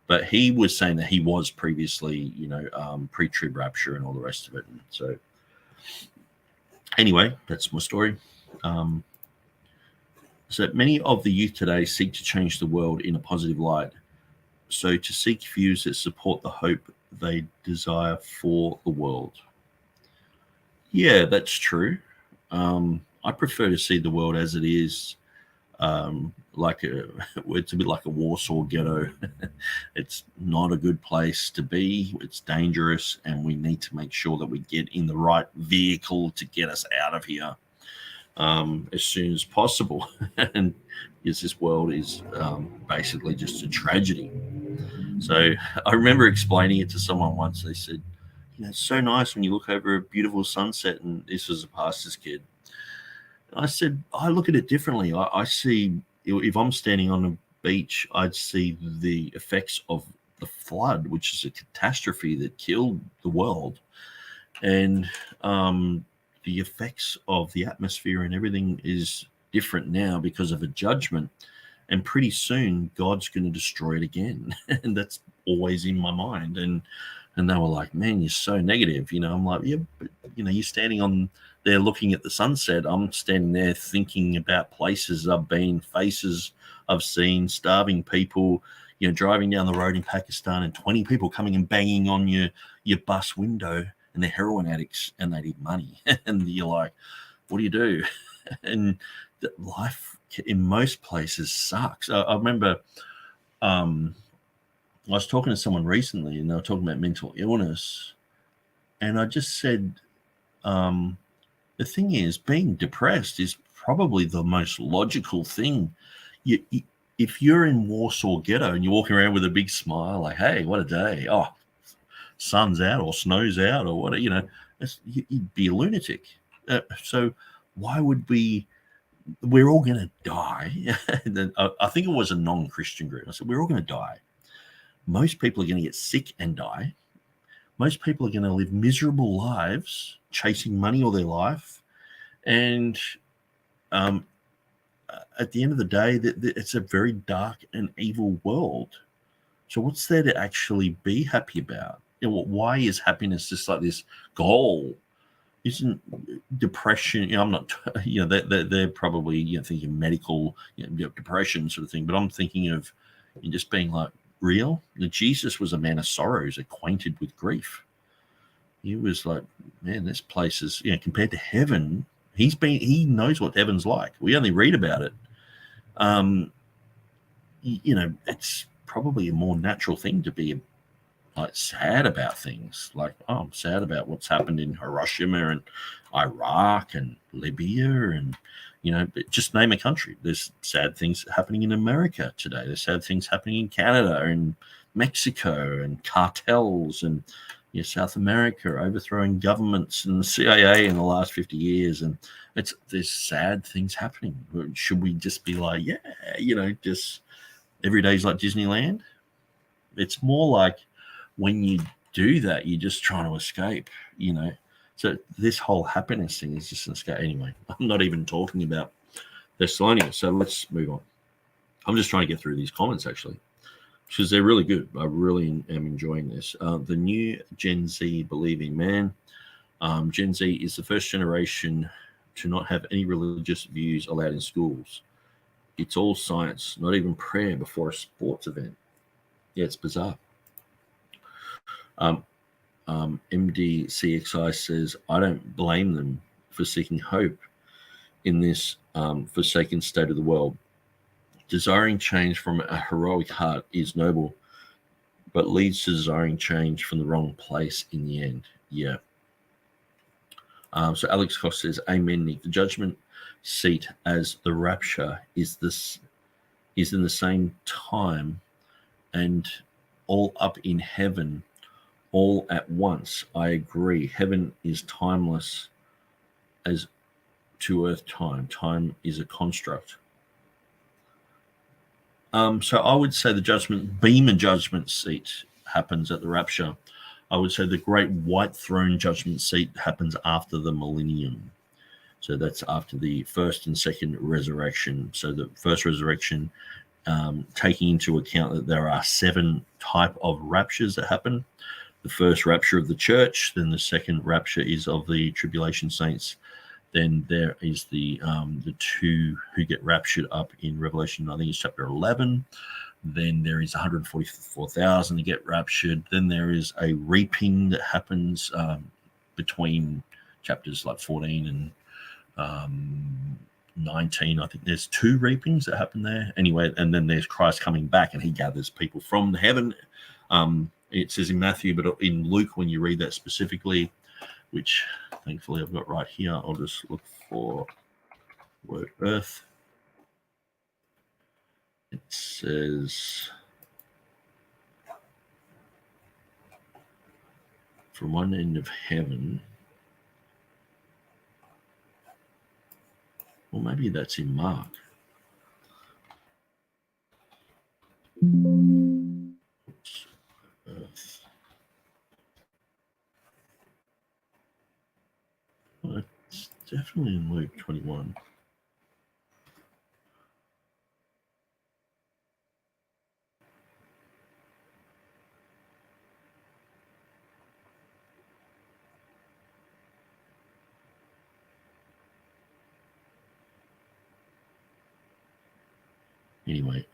Speaker 1: But he was saying that he was previously, pre-trib rapture and all the rest of it. And so anyway, that's my story. So many of the youth today seek to change the world in a positive light. So to seek views that support the hope they desire for the world. Yeah, that's true. I prefer to see the world as it is, it's a bit like a Warsaw ghetto. It's not a good place to be. It's dangerous, and we need to make sure that we get in the right vehicle to get us out of here as soon as possible. And because this world is basically just a tragedy. So I remember explaining it to someone once. They said, it's so nice when you look over a beautiful sunset, and this was a pastor's kid. I said, I look at it differently. I see, if I'm standing on a beach, I'd see the effects of the flood, which is a catastrophe that killed the world. And the effects of the atmosphere and everything is different now because of a judgment. And pretty soon, God's going to destroy it again. And that's always in my mind. And they were like, man, you're so negative. I'm like, yeah, but, you're standing on there looking at the sunset. I'm standing there thinking about places I've been, faces I've seen, starving people, driving down the road in Pakistan and 20 people coming and banging on your bus window, and they're heroin addicts and they need money. And you're like, what do you do? And life in most places sucks. I remember I was talking to someone recently, and they were talking about mental illness. And I just said, the thing is, being depressed is probably the most logical thing. If you're in Warsaw Ghetto and you're walking around with a big smile, like, hey, what a day. Oh, sun's out or snow's out or what, you'd be a lunatic. So why would we're all going to die. I think it was a non-Christian group. I said, we're all going to die. Most people are going to get sick and die. Most people are going to live miserable lives, chasing money all their life. And at the end of the day, it's a very dark and evil world. So what's there to actually be happy about? Why is happiness just like this goal? Isn't depression, I'm not, they're probably, thinking medical, depression sort of thing, but I'm thinking of just being like real. Jesus was a man of sorrows, acquainted with grief. He was like, man, this place is, compared to heaven, he knows what heaven's like. We only read about it. It's probably a more natural thing to be like sad about things, like, oh, I'm sad about what's happened in Hiroshima and Iraq and Libya, and just name a country. There's sad things happening in America today. There's sad things happening in Canada and Mexico, and cartels, and South America overthrowing governments, and the CIA in the last 50 years, and there's sad things happening. Should we just be like, just every day's like Disneyland? It's more like, when you do that, you're just trying to escape, So this whole happiness thing is just an escape. Anyway, I'm not even talking about Thessalonians, so let's move on. I'm just trying to get through these comments, actually, because they're really good. I really am enjoying this. The new Gen Z believing man. Gen Z is the first generation to not have any religious views allowed in schools. It's all science, not even prayer before a sports event. Yeah, it's bizarre. MDCXI says, I don't blame them for seeking hope in this forsaken state of the world. Desiring change from a heroic heart is noble, but leads to desiring change from the wrong place in the end. Yeah. So Alex Cost says, "Amen, Nick. The judgment seat as the rapture is in the same time and all up in heaven all at once. I agree. Heaven is timeless as to earth time. Time is a construct." So I would say the bema judgment seat happens at the rapture. I would say the great white throne judgment seat happens after the millennium. So that's after the first and second resurrection. So the first resurrection, taking into account that there are 7 type of raptures that happen. The first rapture of the church, then the second rapture is of the tribulation saints. Then there is the 2 who get raptured up in Revelation, I think it's chapter 11. Then there is 144,000 to get raptured. Then there is a reaping that happens between chapters like 14 and 19. I think there's 2 reapings that happen there. Anyway, and then there's Christ coming back and he gathers people from heaven. It says in Matthew, but in Luke, when you read that specifically, which thankfully I've got right here, I'll just look for word earth. It says, from one end of heaven, or maybe that's in Mark. Earth. Well, it's definitely in Luke 21. Anyway,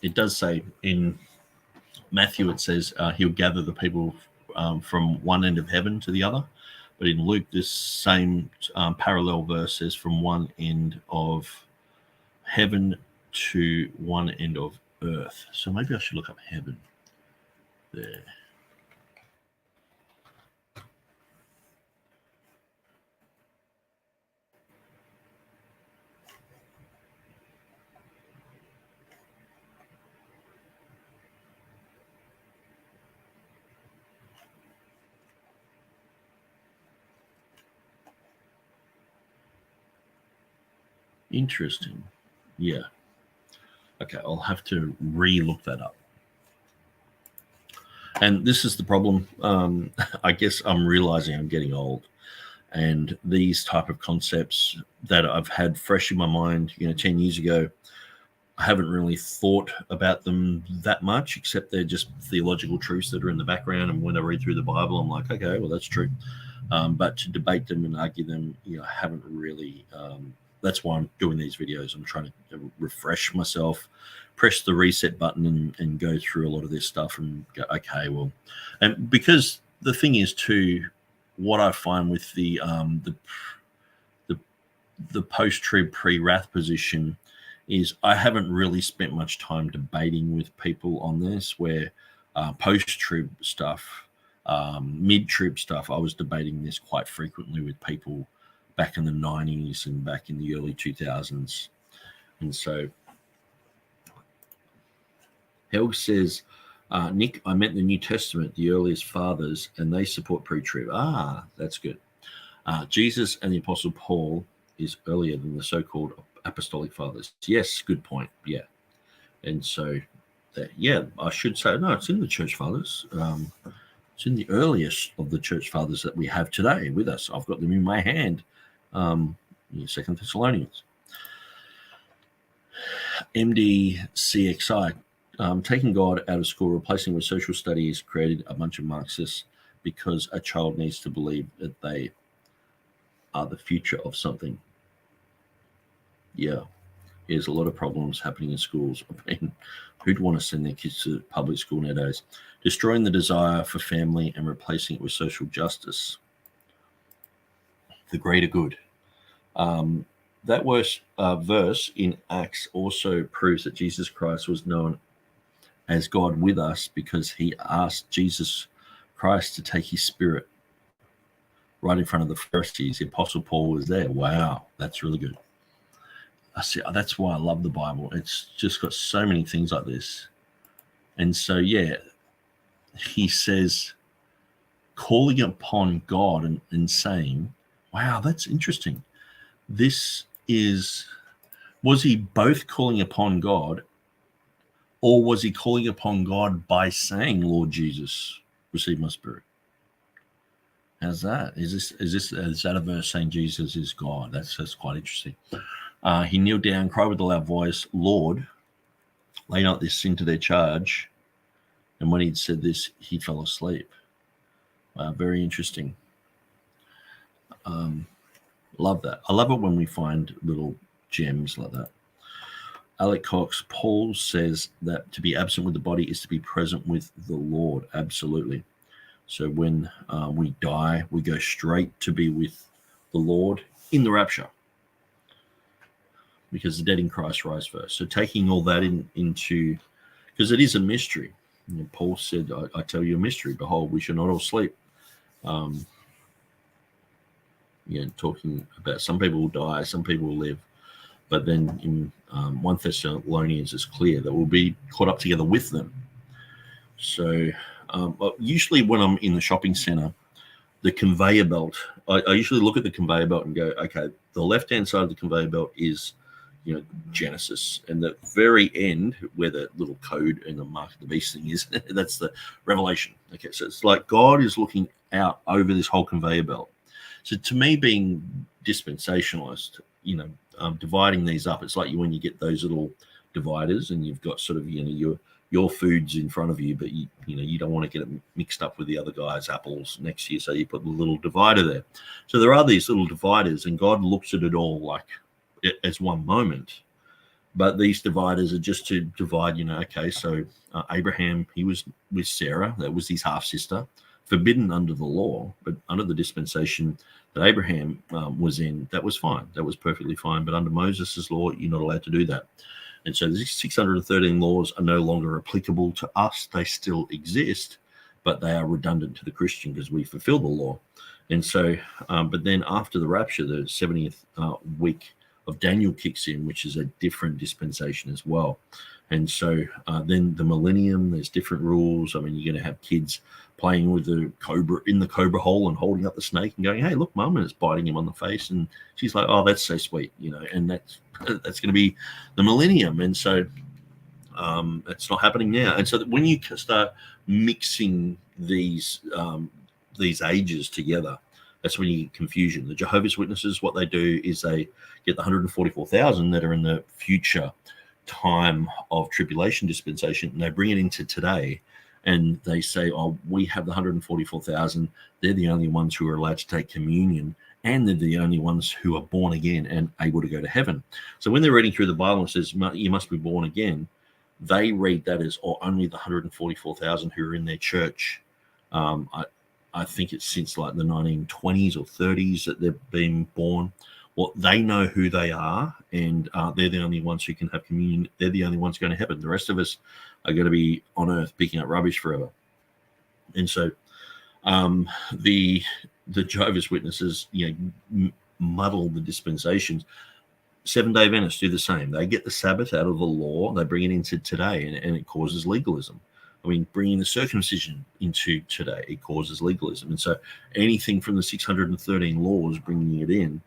Speaker 1: it does say in Matthew, it says he'll gather the people from one end of heaven to the other. But in Luke, this same parallel verse says from one end of heaven to one end of earth. So maybe I should look up heaven there. Interesting. Yeah. Okay, I'll have to re-look that up. And this is the problem. I guess I'm realizing I'm getting old. And these type of concepts that I've had fresh in my mind, 10 years ago, I haven't really thought about them that much, except they're just theological truths that are in the background. And when I read through the Bible, I'm like, okay, well, that's true. But to debate them and argue them, I haven't really. That's why I'm doing these videos. I'm trying to refresh myself, press the reset button and go through a lot of this stuff and go, okay, well, and because the thing is too, what I find with the post-trib pre-wrath position is I haven't really spent much time debating with people on this, where post-trib stuff, mid-trib stuff, I was debating this quite frequently with people back in the 90s and back in the early 2000s. And so Helg says, Nick, I meant the New Testament, the earliest fathers, and they support pre-trib. That's good. Jesus and the Apostle Paul is earlier than the so-called apostolic fathers. Yes, good point. Yeah. And so, I should say, no, it's in the church fathers. It's in the earliest of the church fathers that we have today with us. I've got them in my hand. 2 Thessalonians. MDCXI. Taking God out of school, replacing with social studies, created a bunch of Marxists because a child needs to believe that they are the future of something. Yeah, there's a lot of problems happening in schools. I mean, who'd want to send their kids to public school nowadays? Destroying the desire for family and replacing it with social justice. The greater good. That verse in Acts also proves that Jesus Christ was known as God with us because he asked Jesus Christ to take his spirit right in front of the Pharisees. The Apostle Paul was there. Wow, that's really good. I see. That's why I love the Bible. It's just got so many things like this. And so, yeah, he says, calling upon God and saying, wow, that's interesting. Was he both calling upon God, or was he calling upon God by saying, Lord Jesus, receive my spirit? How's that? Is that a verse saying Jesus is God? That's quite interesting. He kneeled down, cried with a loud voice, Lord, lay not this sin to their charge. And when he'd said this, he fell asleep. Very interesting. Love that. I love it when we find little gems like that. Alec Cox, Paul says that to be absent with the body is to be present with the Lord. Absolutely. So when we die, we go straight to be with the Lord in the rapture, because the dead in Christ rise first. So taking all that into, because it is a mystery. You know, Paul said, I tell you a mystery. Behold, we shall not all sleep. Talking about some people will die, some people will live. But then in 1 Thessalonians, it's clear that we'll be caught up together with them. So usually when I'm in the shopping center, the conveyor belt, I usually look at the conveyor belt and go, okay, the left-hand side of the conveyor belt is, Genesis. And the very end, where the little code and the mark of the beast thing is, that's the Revelation. Okay, so it's like God is looking out over this whole conveyor belt. So to me, being dispensationalist, dividing these up, it's like when you get those little dividers and you've got sort of, your foods in front of you, but you don't want to get it mixed up with the other guy's apples next to you, so you put the little divider there. So there are these little dividers, and God looks at it all like as one moment. But these dividers are just to divide, okay, so Abraham, he was with Sarah, that was his half sister, forbidden under the law, but under the dispensation that Abraham was in, that was fine. That was perfectly fine. But under Moses' law, you're not allowed to do that. And so these 613 laws are no longer applicable to us. They still exist, but they are redundant to the Christian because we fulfill the law. And so, but then after the rapture, the 70th week of Daniel kicks in, which is a different dispensation as well. And so then the millennium, there's different rules. I mean, you're going to have kids playing with the cobra in the cobra hole and holding up the snake and going, hey, look, mum, and it's biting him on the face. And she's like, oh, that's so sweet, and that's going to be the millennium. And so it's not happening now. And so when you start mixing these ages together, that's when you get confusion. The Jehovah's Witnesses, what they do is they get the 144,000 that are in the future time of tribulation dispensation, and they bring it into today, and they say, oh, we have the 144,000. They're the only ones who are allowed to take communion, and they're the only ones who are born again and able to go to heaven. So when they're reading through the Bible and says, you must be born again, they read that as only the 144,000 who are in their church. I think it's since like the 1920s or 30s that they've been born. Well, they know who they are, and they're the only ones who can have communion. They're the only ones going to heaven. The rest of us are going to be on earth picking up rubbish forever. And so the Jehovah's Witnesses, muddle the dispensations. Seventh-day Adventists do the same. They get the Sabbath out of the law, they bring it into today, and it causes legalism. I mean, bringing the circumcision into today, it causes legalism. And so anything from the 613 laws, bringing it in,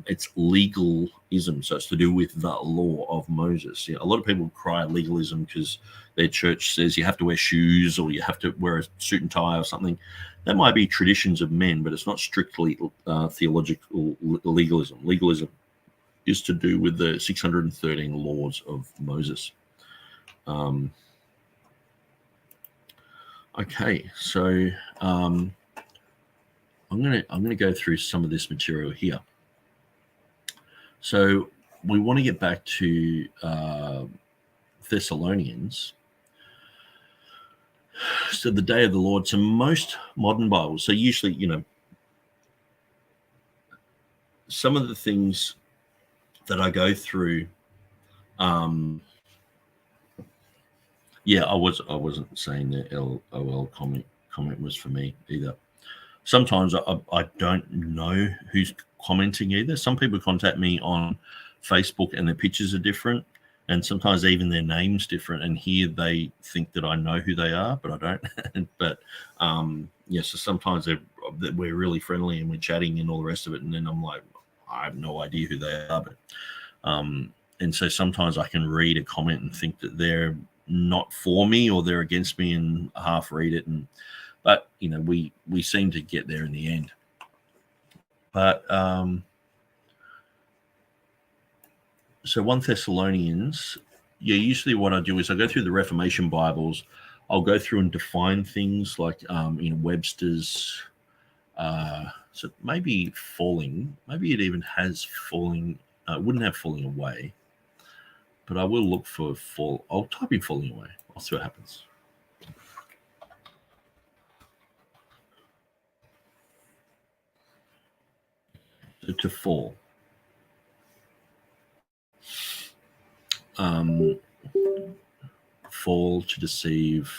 Speaker 1: it's legalism. So it's to do with the law of Moses. A lot of people cry legalism because their church says you have to wear shoes or you have to wear a suit and tie or something. That might be traditions of men, but it's not strictly theological legalism. Legalism is to do with the 613 laws of Moses. Okay, so I'm gonna go through some of this material here. So we want to get back to Thessalonians. So the day of the Lord. So most modern Bibles. So usually, some of the things that I go through Yeah, I wasn't saying the LOL comment was for me either. Sometimes I don't know who's commenting either. Some people contact me on Facebook and their pictures are different, and sometimes even their name's different. And here they think that I know who they are, but I don't. But yeah, so sometimes we're really friendly and we're chatting and all the rest of it, and then I'm like, I have no idea who they are. But and so sometimes I can read a comment and think that they're not for me or they're against me, and half read it. But you know, we seem to get there in the end. But so 1 Thessalonians, yeah, usually what I do is I go through the Reformation Bibles. I'll go through and define things like Webster's. So maybe falling, maybe it even has falling. Wouldn't have falling away, but I will look for fall. I'll type in falling away. I'll see what happens. So to fall. Fall, to deceive.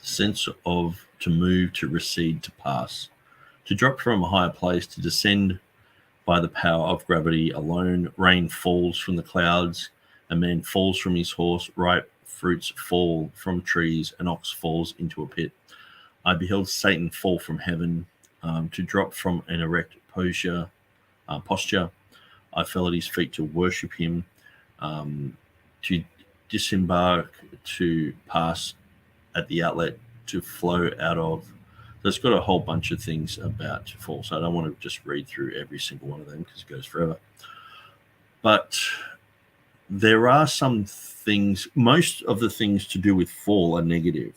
Speaker 1: Sense of to move, to recede, to pass. To drop from a higher place, to descend by the power of gravity alone. Rain falls from the clouds, a man falls from his horse, ripe fruits fall from trees, an ox falls into a pit. I beheld Satan fall from heaven, to drop from an erect posture. I fell at his feet to worship him, to disembark, to pass at the outlet, to flow out of. So it's got a whole bunch of things about to fall. So I don't want to just read through every single one of them because it goes forever. But there are some things, most of the things to do with fall are negative.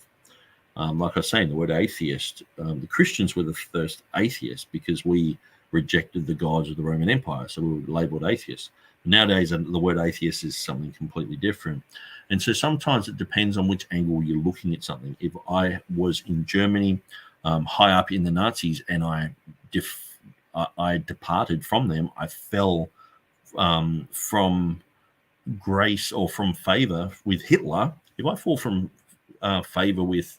Speaker 1: Like I was saying, the word atheist, the Christians were the first atheists because we rejected the gods of the Roman Empire. So we were labeled atheists. Nowadays, the word atheist is something completely different. And so sometimes it depends on which angle you're looking at something. If I was in Germany, high up in the Nazis, and I departed from them, I fell from grace or from favor with Hitler. If I fall from favor with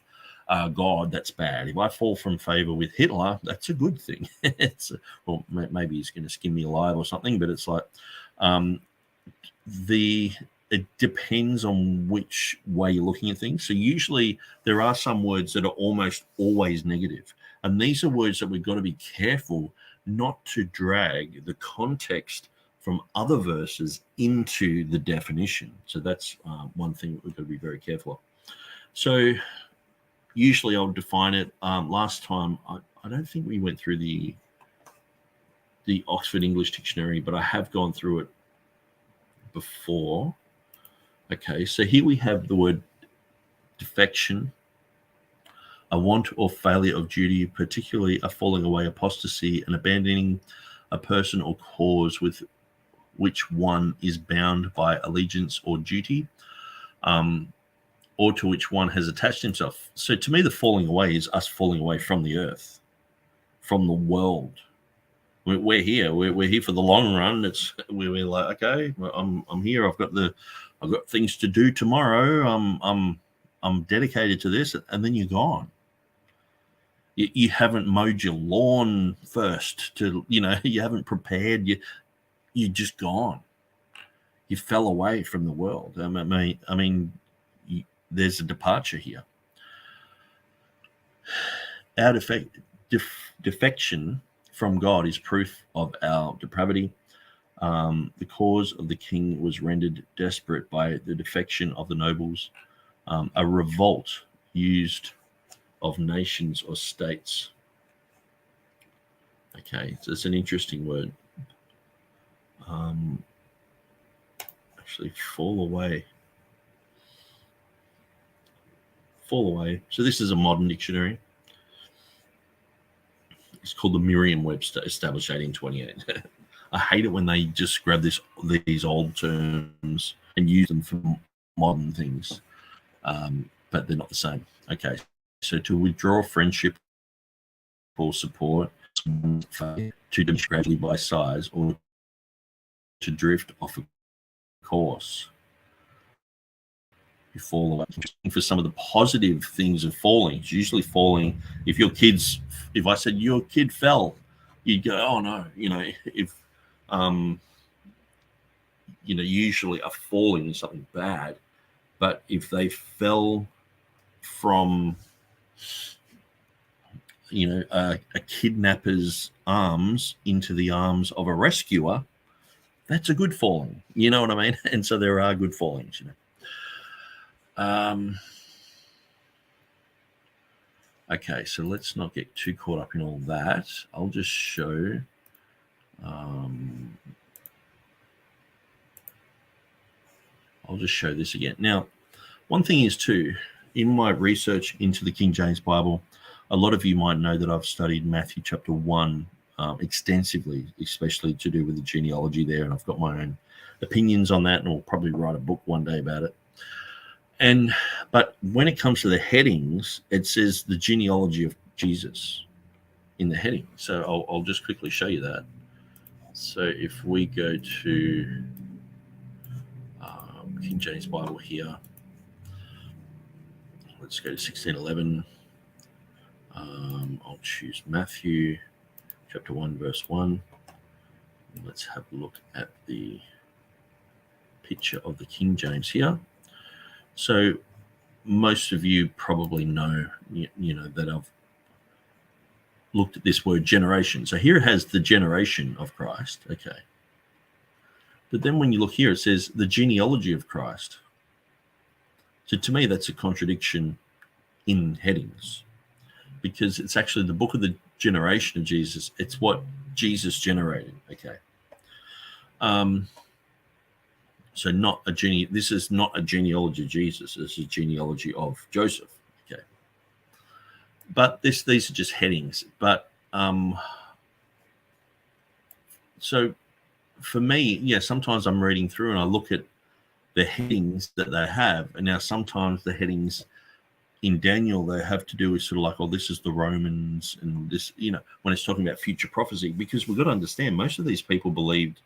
Speaker 1: God, that's bad. If I fall from favor with Hitler, that's a good thing. Well, maybe he's going to skin me alive or something, but it's like it depends on which way you're looking at things. So usually there are some words that are almost always negative, and these are words that we've got to be careful not to drag the context from other verses into the definition. So that's one thing that we've got to be very careful of. So usually I'll define it. Last time, I don't think we went through the Oxford English Dictionary, but I have gone through it before. Okay, so here we have the word defection, a want or failure of duty, particularly a falling away, apostasy, and abandoning a person or cause with which one is bound by allegiance or duty, or to which one has attached himself. So to me, the falling away is us falling away from the earth, from the world. We're here. We're here for the long run. We're like, okay, I'm here. I've got things to do tomorrow. I'm dedicated to this, and then you're gone. You haven't mowed your lawn first. You haven't prepared. You're just gone. You fell away from the world. I mean, there's a departure here. Our defection from God is proof of our depravity. The cause of the king was rendered desperate by the defection of the nobles. A revolt used of nations or states. Okay, so it's an interesting word. Actually, fall away. Fall away. So this is a modern dictionary. It's called the Merriam-Webster, established 1828. I hate it when they just grab these old terms and use them for modern things, but they're not the same. Okay, so to withdraw friendship or support, to diminish gradually by size, or to drift off a course. You fall away. For some of the positive things of falling, it's usually falling. If I said your kid fell, you'd go, oh no, if usually a falling is something bad. But if they fell from a kidnapper's arms into the arms of a rescuer, that's a good falling. You know what I mean? And so there are good fallings. Okay, so let's not get too caught up in all that. I'll just show. I'll just show this again. Now, one thing is too, in my research into the King James Bible, a lot of you might know that I've studied Matthew chapter 1 extensively, especially to do with the genealogy there, and I've got my own opinions on that, and I'll probably write a book one day about it. But when it comes to the headings, it says the genealogy of Jesus in the heading. So I'll just quickly show you that. So if we go to King James Bible here, let's go to 1611. I'll choose Matthew chapter 1 verse 1. Let's have a look at the picture of the King James here. So most of you probably know, that I've looked at this word generation. So here it has the generation of Christ. Okay. But then when you look here, it says the genealogy of Christ. So to me, that's a contradiction in headings, because it's actually the book of the generation of Jesus. It's what Jesus generated. Okay. So this is not a genealogy of Jesus. This is a genealogy of Joseph. Okay. But these are just headings. But so for me, sometimes I'm reading through and I look at the headings that they have. And now sometimes the headings in Daniel, they have to do with sort of like, oh, this is the Romans, and this, when it's talking about future prophecy, because we've got to understand most of these people believed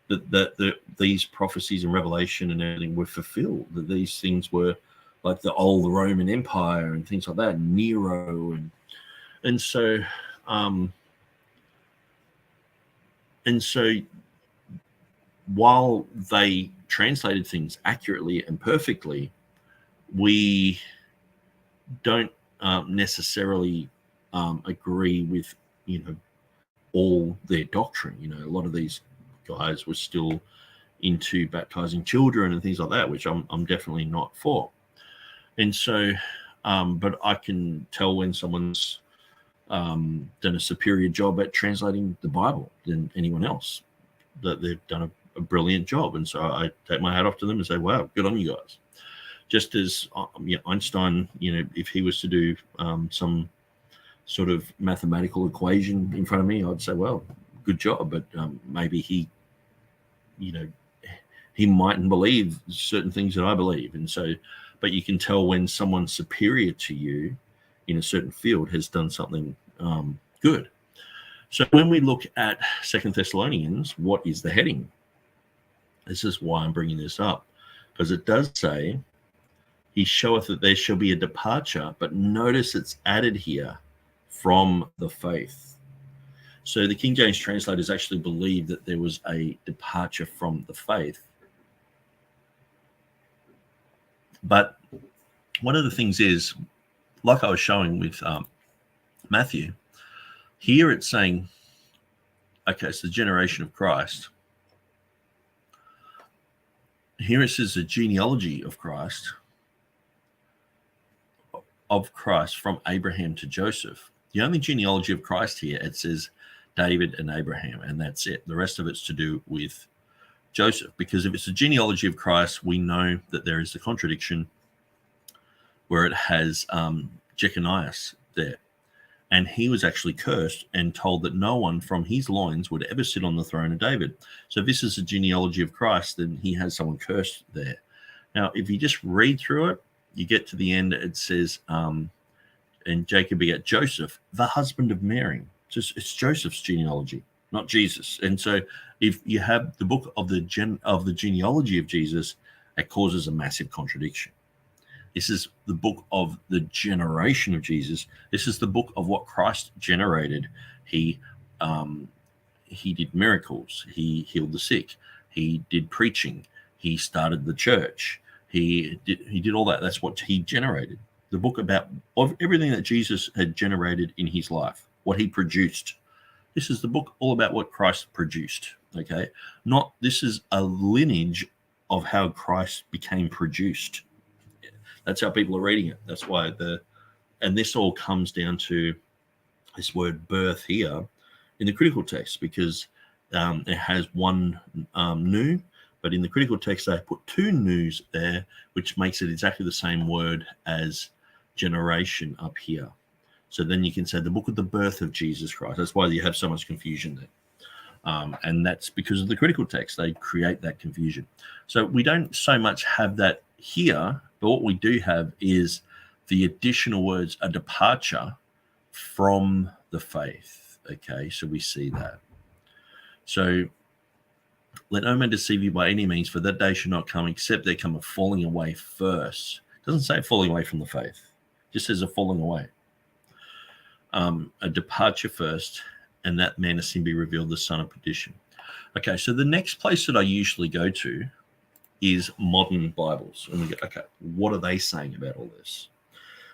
Speaker 1: that these prophecies in Revelation and everything were fulfilled, that these things were like the old Roman Empire and things like that, Nero, and so while they translated things accurately and perfectly, we don't necessarily agree with all their doctrine. A lot of these guys were still into baptizing children and things like that, which I'm definitely not for. And so, but I can tell when someone's done a superior job at translating the Bible than anyone else, that they've done a brilliant job. And so I take my hat off to them and say, wow, good on you guys. Just as Einstein, if he was to do some sort of mathematical equation in front of me, I'd say, well, good job. But maybe he mightn't believe certain things that I believe. And so, but you can tell when someone superior to you in a certain field has done something good. So when we look at 2 Thessalonians, what is the heading? This is why I'm bringing this up, because it does say, he showeth that there shall be a departure, but notice it's added here, from the faith. So the King James translators actually believe that there was a departure from the faith. But one of the things is, like I was showing with Matthew, here it's saying, okay, it's the generation of Christ. Here it says the genealogy of Christ from Abraham to Joseph. The only genealogy of Christ here, it says David and Abraham, and that's it. The rest of it's to do with Joseph, because if it's a genealogy of Christ, we know that there is a contradiction where it has Jeconias there, and he was actually cursed and told that no one from his loins would ever sit on the throne of David. So if this is a genealogy of Christ, then he has someone cursed there. Now, if you just read through it, you get to the end, it says, and Jacob begat Joseph, the husband of Mary. It's Joseph's genealogy, not Jesus. And so if you have the book of the genealogy of Jesus, it causes a massive contradiction. This is the book of the generation of Jesus. This is the book of what Christ generated. He did miracles. He healed the sick. He did preaching. He started the church. He did all that. That's what he generated. The book about of everything that Jesus had generated in his life, what he produced. This is the book all about what Christ produced. Okay, not this is a lineage of how Christ became produced. That's how people are reading it. That's why and this all comes down to this word birth here in the critical text, because it has one new, but in the critical text they put two news there, which makes it exactly the same word as generation up here. So then you can say the book of the birth of Jesus Christ. That's why you have so much confusion there. And that's because of the critical text. They create that confusion. So we don't so much have that here, but what we do have is the additional words, a departure from the faith. Okay, so we see that. So let no man deceive you by any means, for that day should not come except there come a falling away first. It doesn't say falling away from the faith. It just says a falling away. A departure first, and that man of sin be revealed, the son of perdition. Okay, so the next place that I usually go to is modern Bibles. And we go, okay, what are they saying about all this?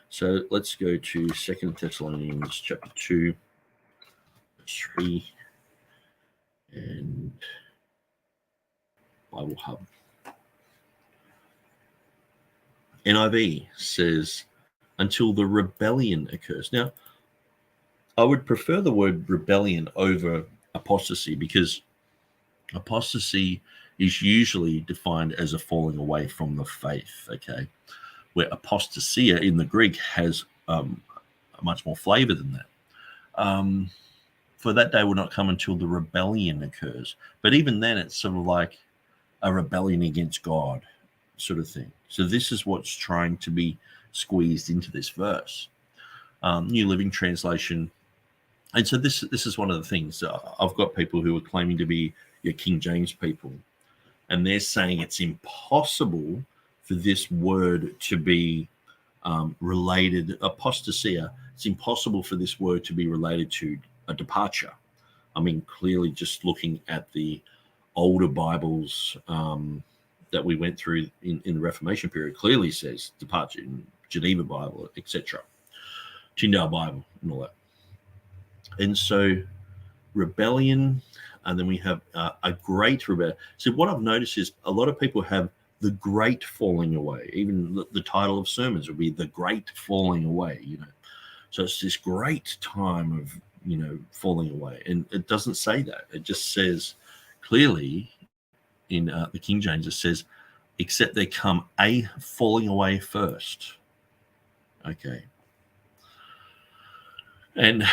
Speaker 1: So let's go to 2 Thessalonians chapter 2, verse 3, and Bible Hub. NIV says, until the rebellion occurs. Now, I would prefer the word rebellion over apostasy, because apostasy is usually defined as a falling away from the faith, okay? Where apostasia in the Greek has much more flavor than that. For that day will not come until the rebellion occurs. But even then, it's sort of like a rebellion against God sort of thing. So this is what's trying to be squeezed into this verse. New Living Translation. And so this is one of the things. I've got people who are claiming to be your King James people, and they're saying it's impossible for this word to be related, apostasia. It's impossible for this word to be related to a departure. I mean, clearly just looking at the older Bibles that we went through in the Reformation period clearly says departure in Geneva Bible, etc., Tyndale Bible and all that. And so rebellion, and then we have a great rebellion. So what I've noticed is a lot of people have the great falling away. Even the title of sermons would be the great falling away, So it's this great time of, falling away. And it doesn't say that. It just says clearly in the King James, it says, except there come a falling away first. Okay. And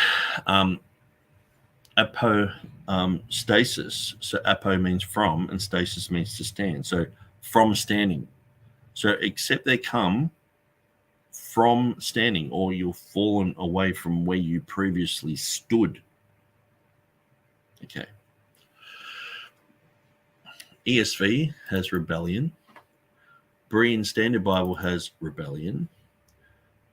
Speaker 1: apostasis. So apo means from, and stasis means to stand. So from standing. So except they come from standing, or you've fallen away from where you previously stood. Okay. ESV has rebellion. Berean Standard Bible has rebellion.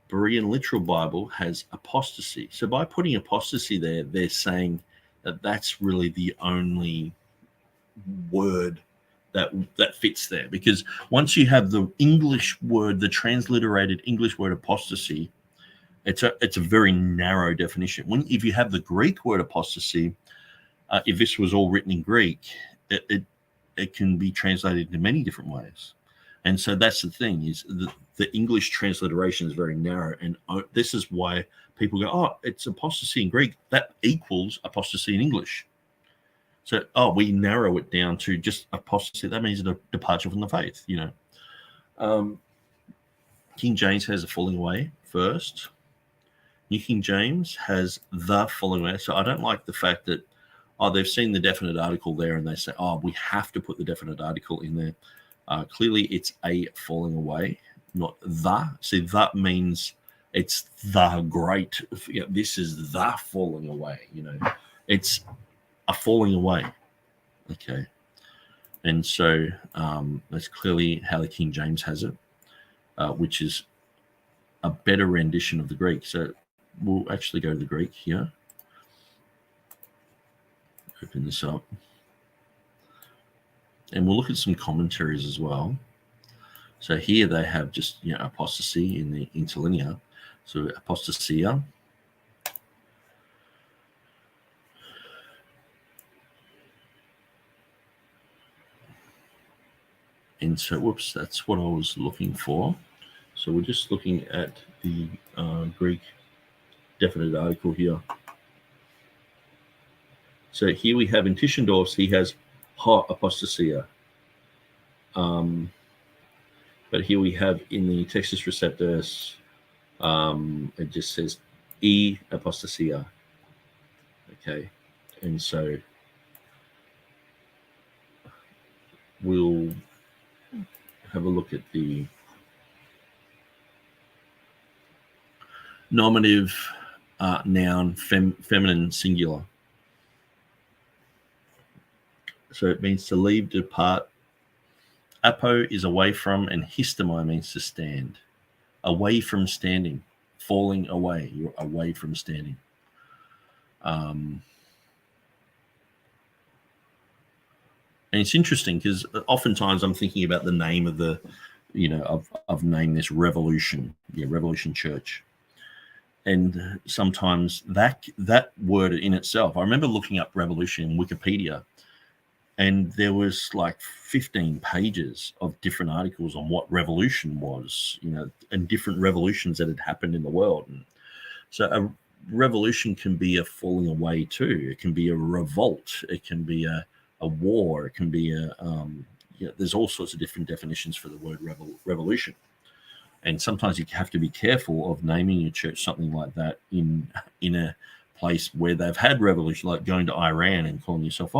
Speaker 1: Berean Literal Bible has apostasy. So by putting apostasy there, they're saying that that's really the only word that fits there. Because once you have the English word, the transliterated English word apostasy, it's a very narrow definition. If you have the Greek word apostasy, if this was all written in Greek, it can be translated in many different ways. And so that's the thing, is the English transliteration is very narrow. And this is why people go, oh, it's apostasy in Greek. That equals apostasy in English. So, we narrow it down to just apostasy. That means a departure from the faith, King James has a falling away first. New King James has the falling away. So I don't like the fact that, they've seen the definite article there and they say, we have to put the definite article in there. Clearly, it's a falling away, not the. See, that means it's the great. This is the falling away. It's are falling away. Okay. And so that's clearly how the King James has it, which is a better rendition of the Greek. So we'll actually go to the Greek here. Open this up. And we'll look at some commentaries as well. So here they have just, apostasy in the interlinear. So ἀποστασία. And so, whoops, that's what I was looking for. So we're just looking at the Greek definite article here. So here we have in Tischendorf's, he has ἀποστασία. But here we have in the Textus Receptus, it just says ἀποστασία. Okay, and so we'll have a look at the nominative noun feminine singular. So it means to leave, depart. Apo is away from, and histemi means to stand. Away from standing, falling away. You're away from standing. And it's interesting because oftentimes I'm thinking about the name of the, I've named this Revolution, Revolution Church. And sometimes that word in itself, I remember looking up revolution in Wikipedia, and there was like 15 pages of different articles on what revolution was, and different revolutions that had happened in the world. And so a revolution can be a falling away too. It can be a revolt. It can be a war. It can be there's all sorts of different definitions for the word revolution. And sometimes you have to be careful of naming your church something like that in a place where they've had revolution, like going to Iran and calling yourself,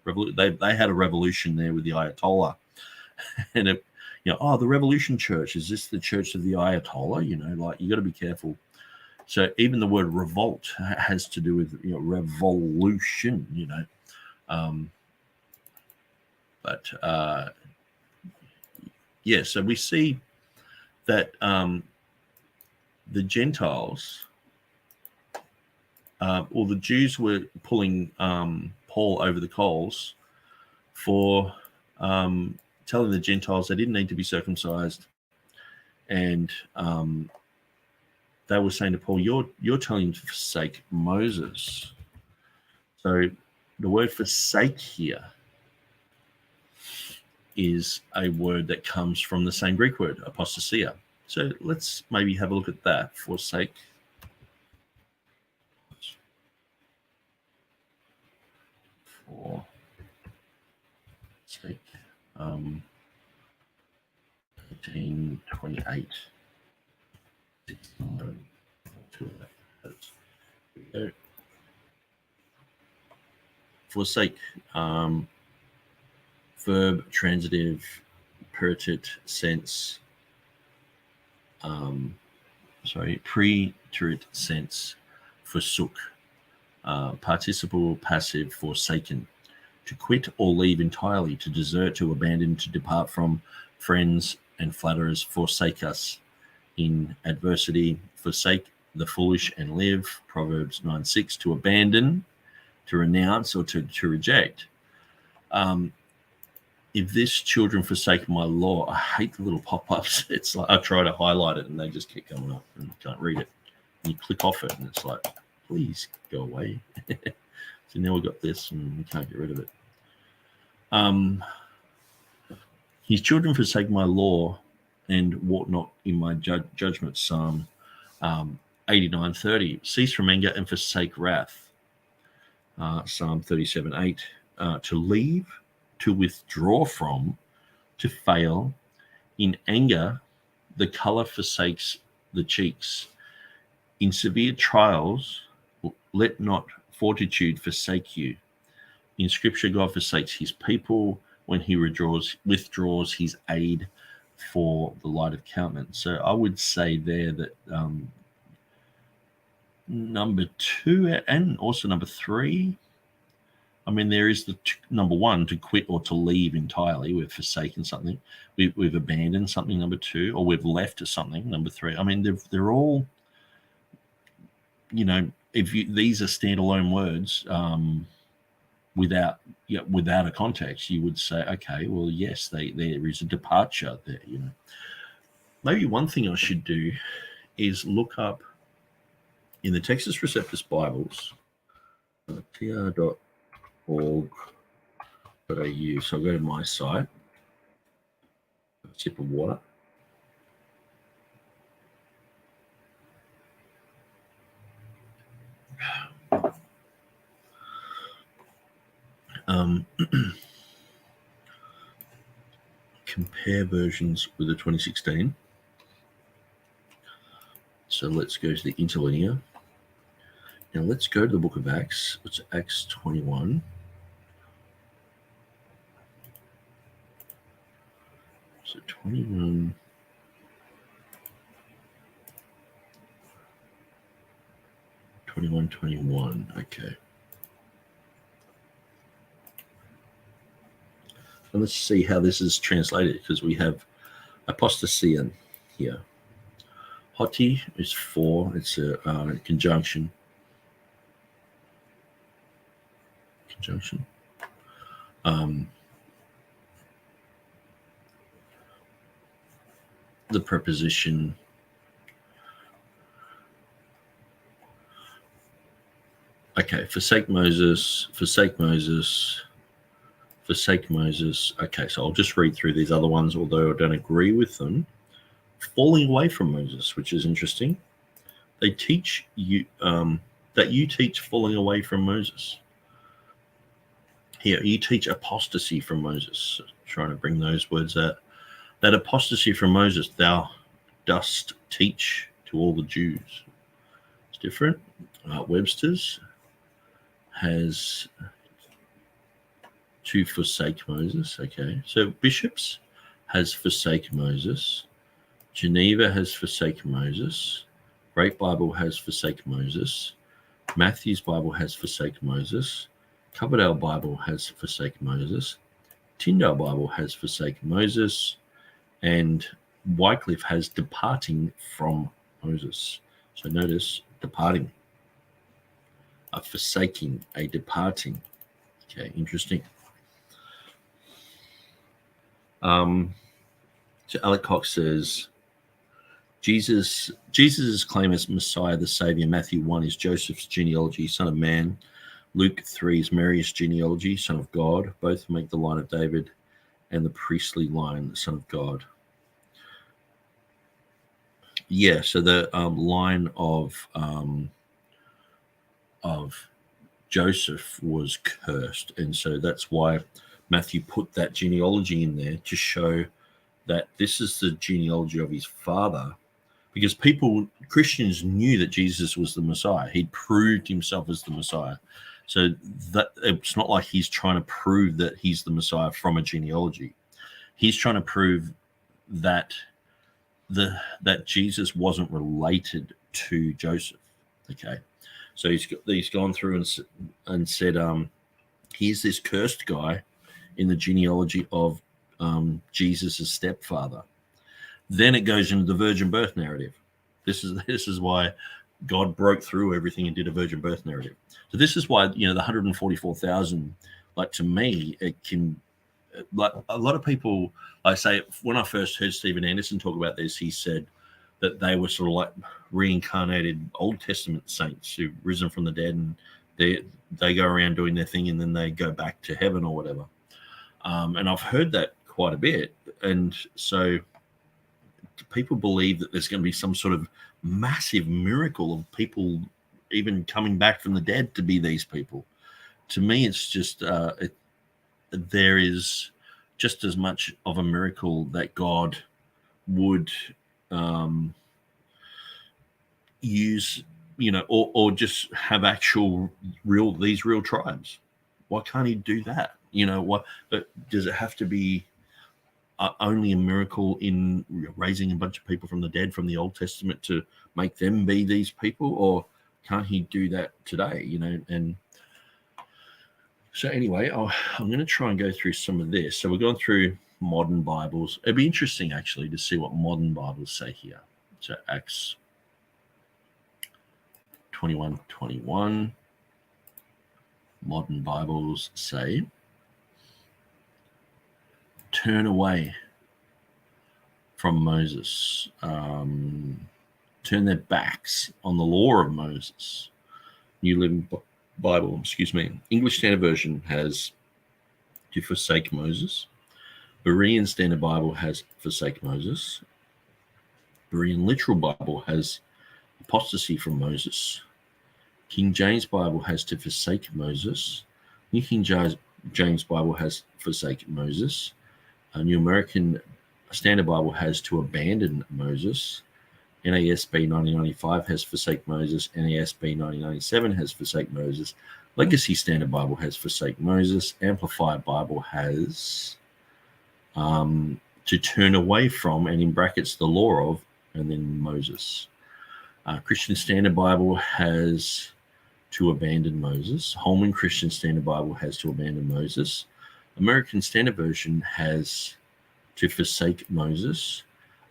Speaker 1: they had a revolution there with the Ayatollah. And the Revolution Church, is this the church of the Ayatollah? You got to be careful. So even the word revolt has to do with revolution, so we see that the Gentiles, or the Jews, were pulling Paul over the coals for telling the Gentiles they didn't need to be circumcised, and they were saying to Paul, "You're telling him to forsake Moses." So the word "forsake" here is a word that comes from the same Greek word, ἀποστασία. So let's maybe have a look at that. Forsake. Forsake. 1828. Forsake. Verb, transitive, preterite sense. Preterite sense, forsook. Participle, passive, forsaken. To quit or leave entirely, to desert, to abandon, to depart from. Friends and flatterers forsake us. In adversity, forsake the foolish and live. Proverbs 9:6. To abandon, to renounce, or to reject. If this children forsake my law, I hate the little pop-ups. It's like I try to highlight it and they just keep coming up and you can't read it. And you click off it and it's like, please go away. So now we've got this and we can't get rid of it. His children forsake my law and walk not in my judgment. Psalm 89:30. Cease from anger and forsake wrath. Psalm 37:8. To leave, to withdraw from, to fail. In anger, the color forsakes the cheeks. In severe trials, let not fortitude forsake you. In Scripture, God forsakes his people when he withdraws his aid for the light of countenance. So I would say there that number 2 and also number 3 I mean, there is the number one, to quit or to leave entirely. We've forsaken something. We've abandoned something, number two, or we've left something, number three. I mean, they're all, these are standalone words without a context. You would say, okay, well, yes, there is a departure there. Maybe one thing I should do is look up in the Texas Receptus Bibles, tr.org.au. So I'll go to my site, a sip of water. Compare versions with the 2016. So let's go to the interlinear. Now let's go to the book of Acts. It's Acts 21. So 21. Okay. And let's see how this is translated, because we have ἀποστασία here. Hoti is for, it's a conjunction. The preposition forsake Moses. Okay, so I'll just read through these other ones, although I don't agree with them. Falling away from Moses, which is interesting. They teach you that you teach falling away from Moses. Here, you teach apostasy from Moses. Trying to bring those words out. That apostasy from Moses, thou dost teach to all the Jews. It's different. Webster's has to forsake Moses. Okay, so Bishops has forsake Moses. Geneva has forsake Moses. Great Bible has forsake Moses. Matthew's Bible has forsake Moses. Coverdale Bible has forsake Moses. Tyndale Bible has forsake Moses. And Wycliffe has departing from Moses. So notice departing, a forsaking, a departing. Okay, interesting. So Alec Cox says, Jesus' claim as Messiah, the Savior. Matthew 1 is Joseph's genealogy, son of man. Luke 3 is Mary's genealogy, son of God. Both make the line of David and the priestly line, the son of God. Yeah, so the line of Joseph was cursed, and so that's why Matthew put that genealogy in there, to show that this is the genealogy of his father, because Christians knew that Jesus was the Messiah. He proved himself as the Messiah. So that it's not like he's trying to prove that he's the Messiah from a genealogy. He's trying to prove that that Jesus wasn't related to Joseph. Okay, so he's gone through and said, here's this cursed guy in the genealogy of Jesus' stepfather. Then it goes into the virgin birth narrative. This is why God broke through everything and did a virgin birth narrative. So this is why, the 144,000, like, to me, it can, like, a lot of people, I say, when I first heard Stephen Anderson talk about this, he said that they were sort of like reincarnated Old Testament saints who've risen from the dead, and they go around doing their thing and then they go back to heaven or whatever. And I've heard that quite a bit. And so people believe that there's going to be some sort of massive miracle of people even coming back from the dead to be these people. To me, it's just there is just as much of a miracle that God would use, or just have actual real tribes. Why can't he do that? What does it have to be? Only a miracle in raising a bunch of people from the dead from the Old Testament to make them be these people, or can't he do that today? And So anyway, I'm going to try and go through some of this. So we're going through modern Bibles. It'd be interesting actually to see what modern Bibles say here. So Acts 21:21. Modern Bibles say, turn away from Moses, turn their backs on the law of Moses. New Living Bible, English Standard Version has to forsake Moses. Berean Standard Bible has forsake Moses. Berean Literal Bible has apostasy from Moses. King James Bible has to forsake Moses. New King James Bible has forsake Moses. New American Standard Bible has to abandon Moses. NASB 1995 has forsake Moses. NASB 1997 has forsake Moses. Legacy Standard Bible has forsake Moses. Amplified Bible has to turn away from, and in brackets, the law of, and then Moses. Christian Standard Bible has to abandon Moses. Holman Christian Standard Bible has to abandon Moses. American Standard Version has to forsake Moses.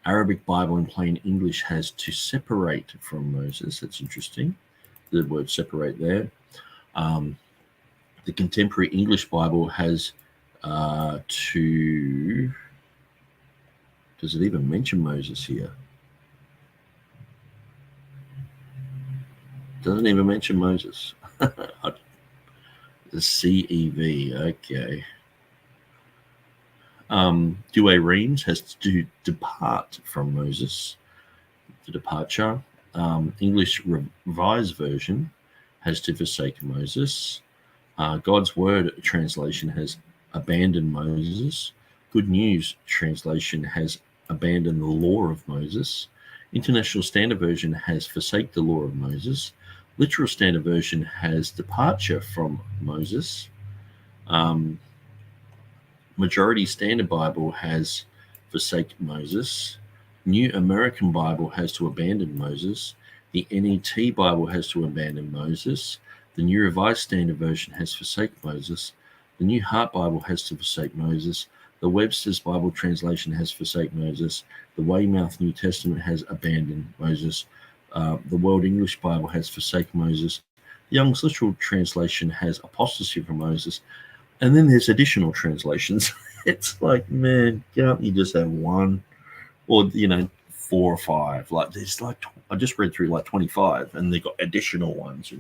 Speaker 1: Arabic Bible in plain English has to separate from Moses. That's interesting. The word separate there. The Contemporary English Bible has to... Does it even mention Moses here? Doesn't even mention Moses. The CEV, okay. Douay Rheims has to depart from Moses, the departure. English Revised Version has to forsake Moses. God's Word translation has abandoned Moses. Good News translation has abandoned the law of Moses. International Standard Version has forsake the law of Moses. Literal Standard Version has departure from Moses. Majority Standard Bible has forsake Moses. New American Bible has to abandon Moses. The NET Bible has to abandon Moses. The New Revised Standard Version has forsake Moses. The New Heart Bible has to forsake Moses. The Webster's Bible translation has forsake Moses. The Weymouth New Testament has abandoned Moses. The World English Bible has forsake Moses. The Young's Literal Translation has apostasy from Moses. And then there's additional translations. It's like, man, can't you just have one? Or, 4 or 5. Like, there's like, I just read through like 25, and they got additional ones,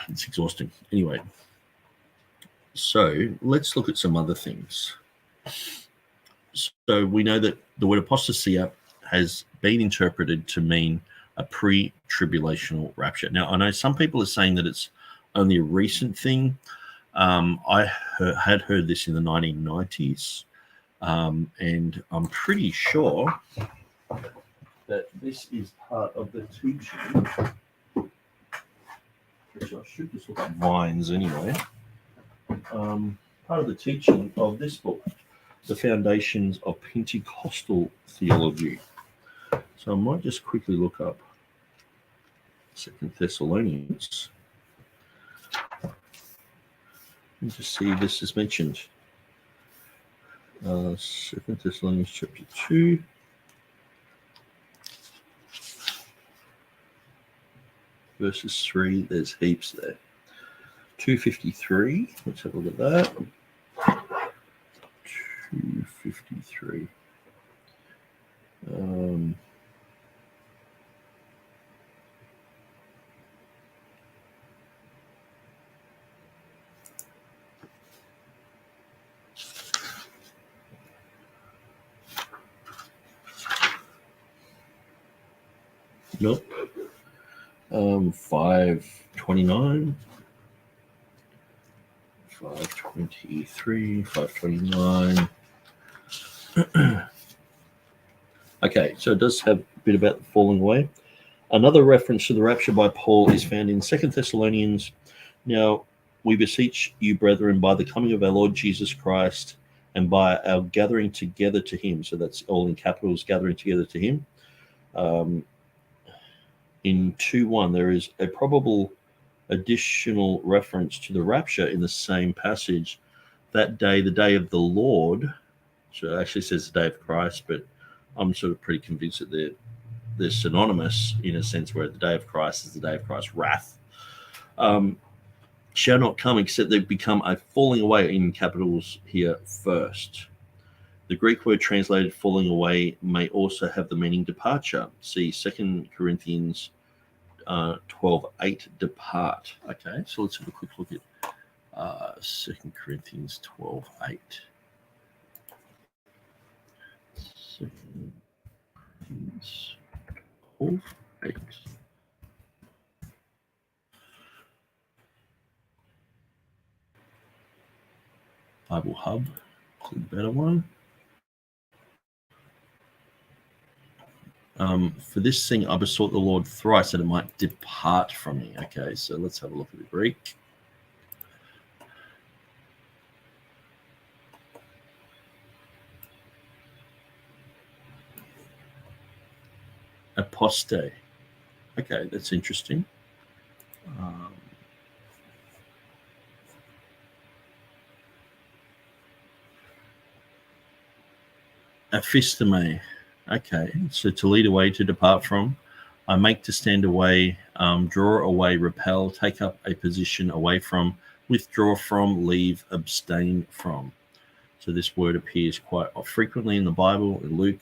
Speaker 1: It's exhausting. Anyway, so let's look at some other things. So we know that the word apostasia has been interpreted to mean a pre-tribulational rapture. Now, I know some people are saying that it's only a recent thing. I had heard this in the 1990s, and I'm pretty sure that this is part of the teaching. Actually, I should just look up Vines anyway. Part of the teaching of this book, The Foundations of Pentecostal Theology. So I might just quickly look up 2 Thessalonians and just see if this is mentioned. 2 Thessalonians chapter 2. Verses 3, there's heaps there. 253, let's have a look at that. 253. Nope. 529, 523, 529. Okay, so it does have a bit about the falling away. Another reference to the rapture by Paul is found in 2 Thessalonians. Now, we beseech you, brethren, by the coming of our Lord Jesus Christ and by our gathering together to him. So that's all in capitals, gathering together to him. In 2:1, there is a probable additional reference to the rapture in the same passage. That day, the day of the Lord, so it actually says the day of Christ, but I'm sort of pretty convinced that they're synonymous in a sense, where the day of Christ is the day of Christ's wrath, shall not come except they become a falling away, in capitals here, first. The Greek word translated falling away may also have the meaning departure. See 2 Corinthians 12:8, depart. Okay, so let's have a quick look at 2 Corinthians 12:8. 2 Corinthians 12:8. Bible Hub, the better one. For this thing I besought the Lord thrice that it might depart from me. Okay, so let's have a look at the Greek. Aposte. Okay, that's interesting. Aphistome. Okay, so to lead away, to depart from. I make to stand away, draw away, repel, take up a position away from, withdraw from, leave, abstain from. So this word appears quite frequently in the Bible. In Luke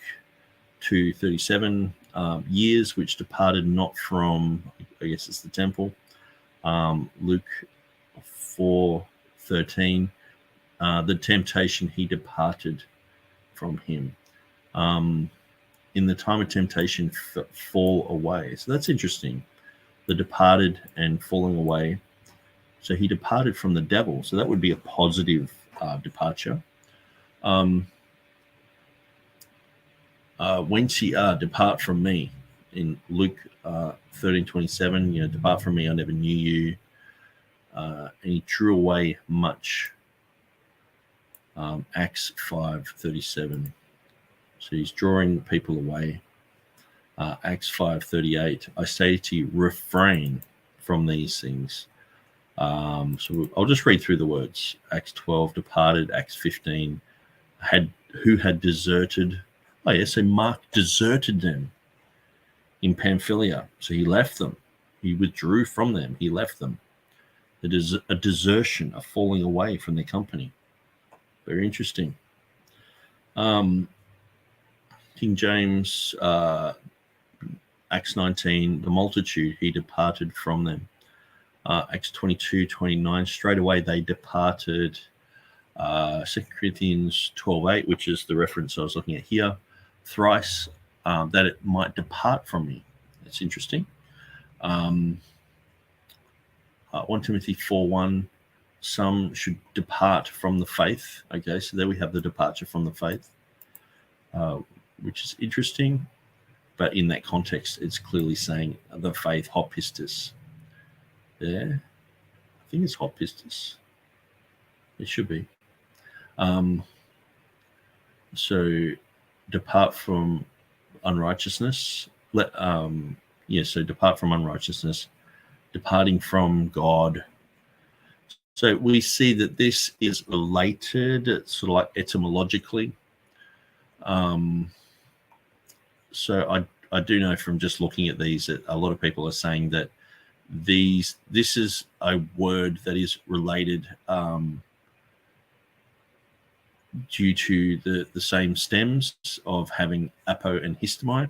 Speaker 1: 2:37, years which departed not from, I guess it's the temple. Luke 4:13, the temptation he departed from him. In the time of temptation, fall away. So that's interesting. The departed and falling away. So he departed from the devil. So that would be a positive departure. Whence ye are, depart from me. In Luke 13:27, depart from me, I never knew you. And he drew away much. Acts 5:37. So he's drawing people away. Acts 5:38. I say to you, refrain from these things. So I'll just read through the words. Acts 12, departed. Acts 15, who had deserted. Oh yes, so Mark deserted them in Pamphylia. So he left them. He withdrew from them. He left them. It is a desertion, a falling away from their company. Very interesting. King James, Acts 19, the multitude, he departed from them. Acts 22:29, straight away they departed. 2 Corinthians 12:8, which is the reference I was looking at here, thrice, that it might depart from me. That's interesting. 1 Timothy 4:1, some should depart from the faith. Okay, so there we have the departure from the faith, which is interesting. But in that context, it's clearly saying the faith, hot pistis. There, I think it's hot pistis. It should be. So depart from unrighteousness. So depart from unrighteousness, departing from God. So we see that this is related, sort of like etymologically. So I do know from just looking at these that a lot of people are saying that this is a word that is related due to the same stems of having apo and histemi,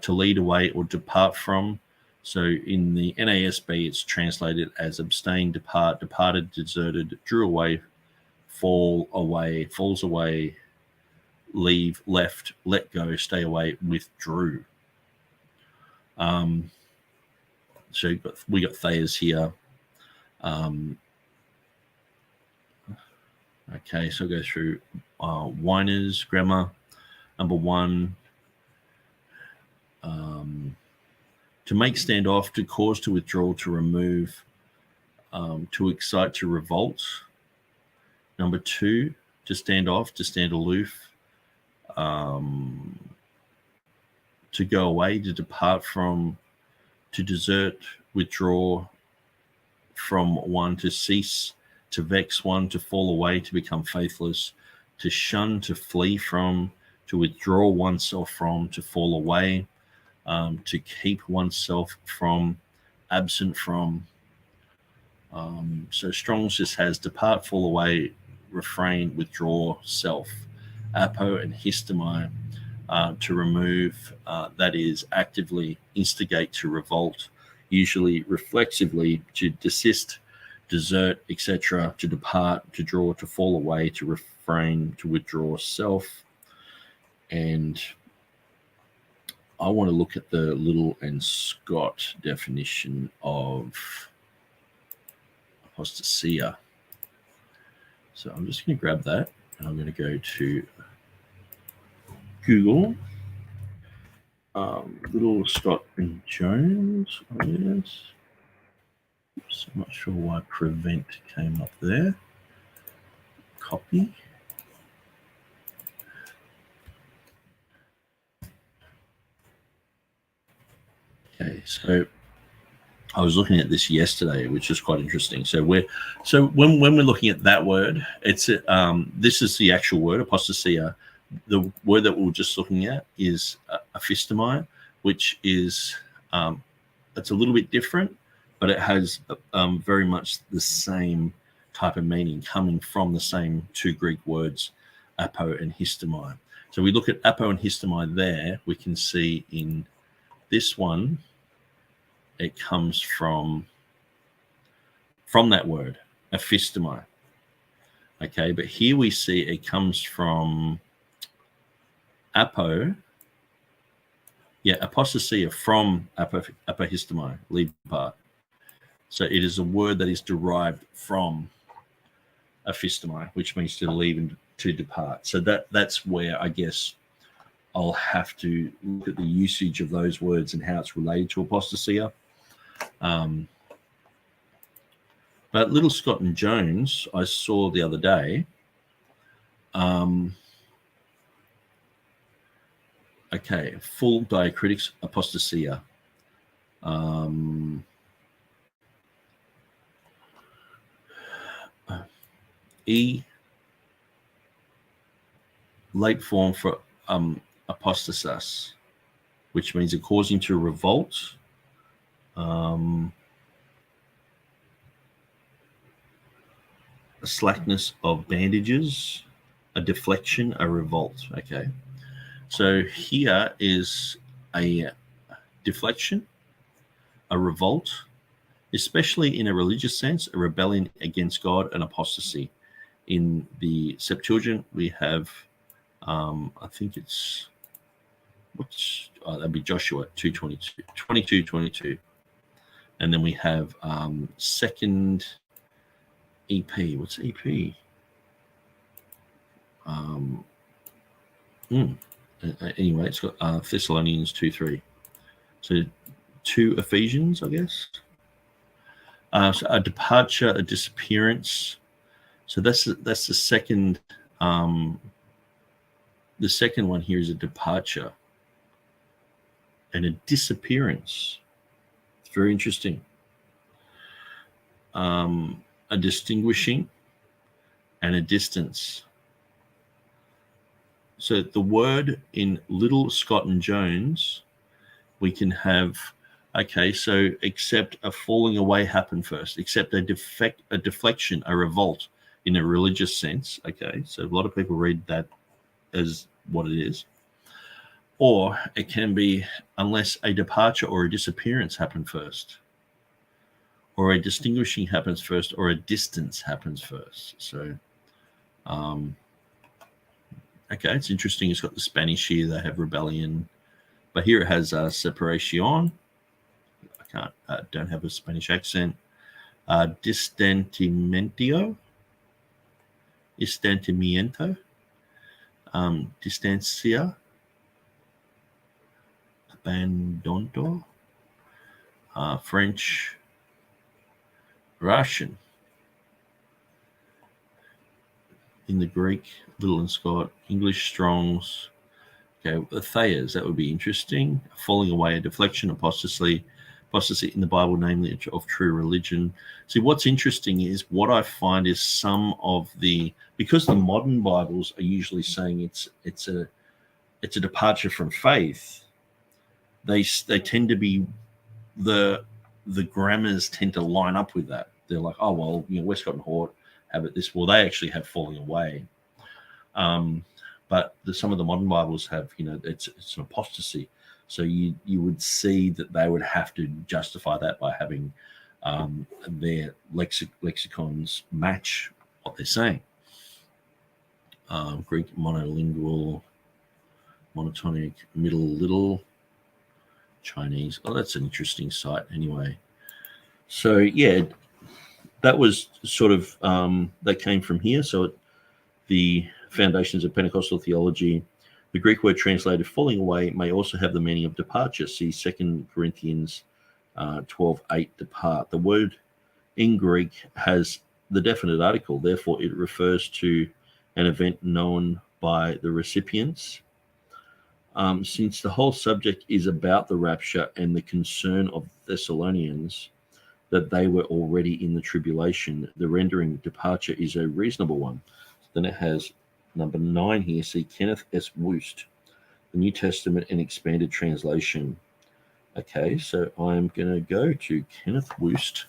Speaker 1: to lead away or depart from. So in the NASB, it's translated as abstain, depart, departed, deserted, drew away, fall away, falls away, leave, left, let go, stay away, withdrew. So we got Thayers here. Okay, so I'll go through Weiner's grammar. Number one, to make, stand off, to cause, to withdraw, to remove, to excite, to revolt. Number two, to stand off, to stand aloof, to go away, to depart from, to desert, withdraw, from one, to cease, to vex one, to fall away, to become faithless, to shun, to flee from, to withdraw oneself from, to fall away, to keep oneself from, absent from. So Strong's just has depart, fall away, refrain, withdraw, self. Apo and histemi, to remove, that is actively instigate to revolt, usually reflexively to desist, desert, etc., to depart, to draw, to fall away, to refrain, to withdraw, self. And I want to look at the Little and Scott definition of ἀποστασία. So I'm just going to grab that, and I'm going to go to Google. Little, Scott, and Jones. Oh, yes. Oops, I'm not sure why prevent came up there. Copy. Okay, so I was looking at this yesterday, which is quite interesting. So when we're looking at that word, it's this is the actual word, ἀποστασία. The word that we were just looking at is ἀφίστημαι, which is it's a little bit different, but it has very much the same type of meaning, coming from the same two Greek words, apo and histemi. So we look at apo and histemi there, we can see in this one, it comes from that word, ἀφίστημαι. Okay, but here we see it comes from apo, ἀποστασία, from ἀποhistemi, leave part. So it is a word that is derived from ἀφίστημαι, which means to leave and to depart. So that's where I guess I'll have to look at the usage of those words and how it's related to ἀποστασία. But Little, Scott, and Jones, I saw the other day. Okay, full diacritics, ἀποστασία. E, late form for ἀποστασίας, which means it causing to revolt. A slackness of bandages, a deflection, a revolt. Okay, so here is a deflection, a revolt, especially in a religious sense, a rebellion against God, and apostasy. In the Septuagint, we have, I think it's, that'd be Joshua 22:22. And then we have second EP. What's EP? Anyway, it's got Thessalonians 2:3. So 2 Ephesians, I guess. So a departure, a disappearance. So that's the second. The second one here is a departure and a disappearance. It's very interesting. A distinguishing and a distance. So the word in Little, Scott, and Jones, we can have, okay, so except a falling away happened first, except a deflection, a revolt in a religious sense. Okay, so a lot of people read that as what it is. Or it can be unless a departure or a disappearance happened first, or a distinguishing happens first, or a distance happens first. So, okay, it's interesting. It's got the Spanish here. They have rebellion, but here it has separación. I don't have a Spanish accent. Distentimiento, distancia, abandono, French, Russian. In the Greek, Little and Scott, English, Strong's. Okay, Thayers, that would be interesting. Falling away, a deflection, apostasy, apostasy in the Bible, namely of true religion. See, what's interesting is what I find is some of because the modern Bibles are usually saying it's a departure from faith. They tend to be the grammars tend to line up with that. They're like, oh well, Westcott and Hort have it this. Well, they actually have falling away. But some of the modern Bibles have, it's an apostasy. So you would see that they would have to justify that by having their lexicons match what they're saying. Greek monolingual, monotonic, middle little, Chinese. Oh, that's an interesting site anyway. So yeah, that was sort of that came from here. So the foundations of Pentecostal theology. The Greek word translated falling away may also have the meaning of departure. See 2 Corinthians 12:8, depart. The word in Greek has the definite article. Therefore, it refers to an event known by the recipients. Since the whole subject is about the rapture and the concern of Thessalonians that they were already in the tribulation, the rendering departure is a reasonable one. Then it has number 9 here. See Kenneth S. Woost, the New Testament and Expanded Translation. Okay, so I'm going to go to Kenneth Woost.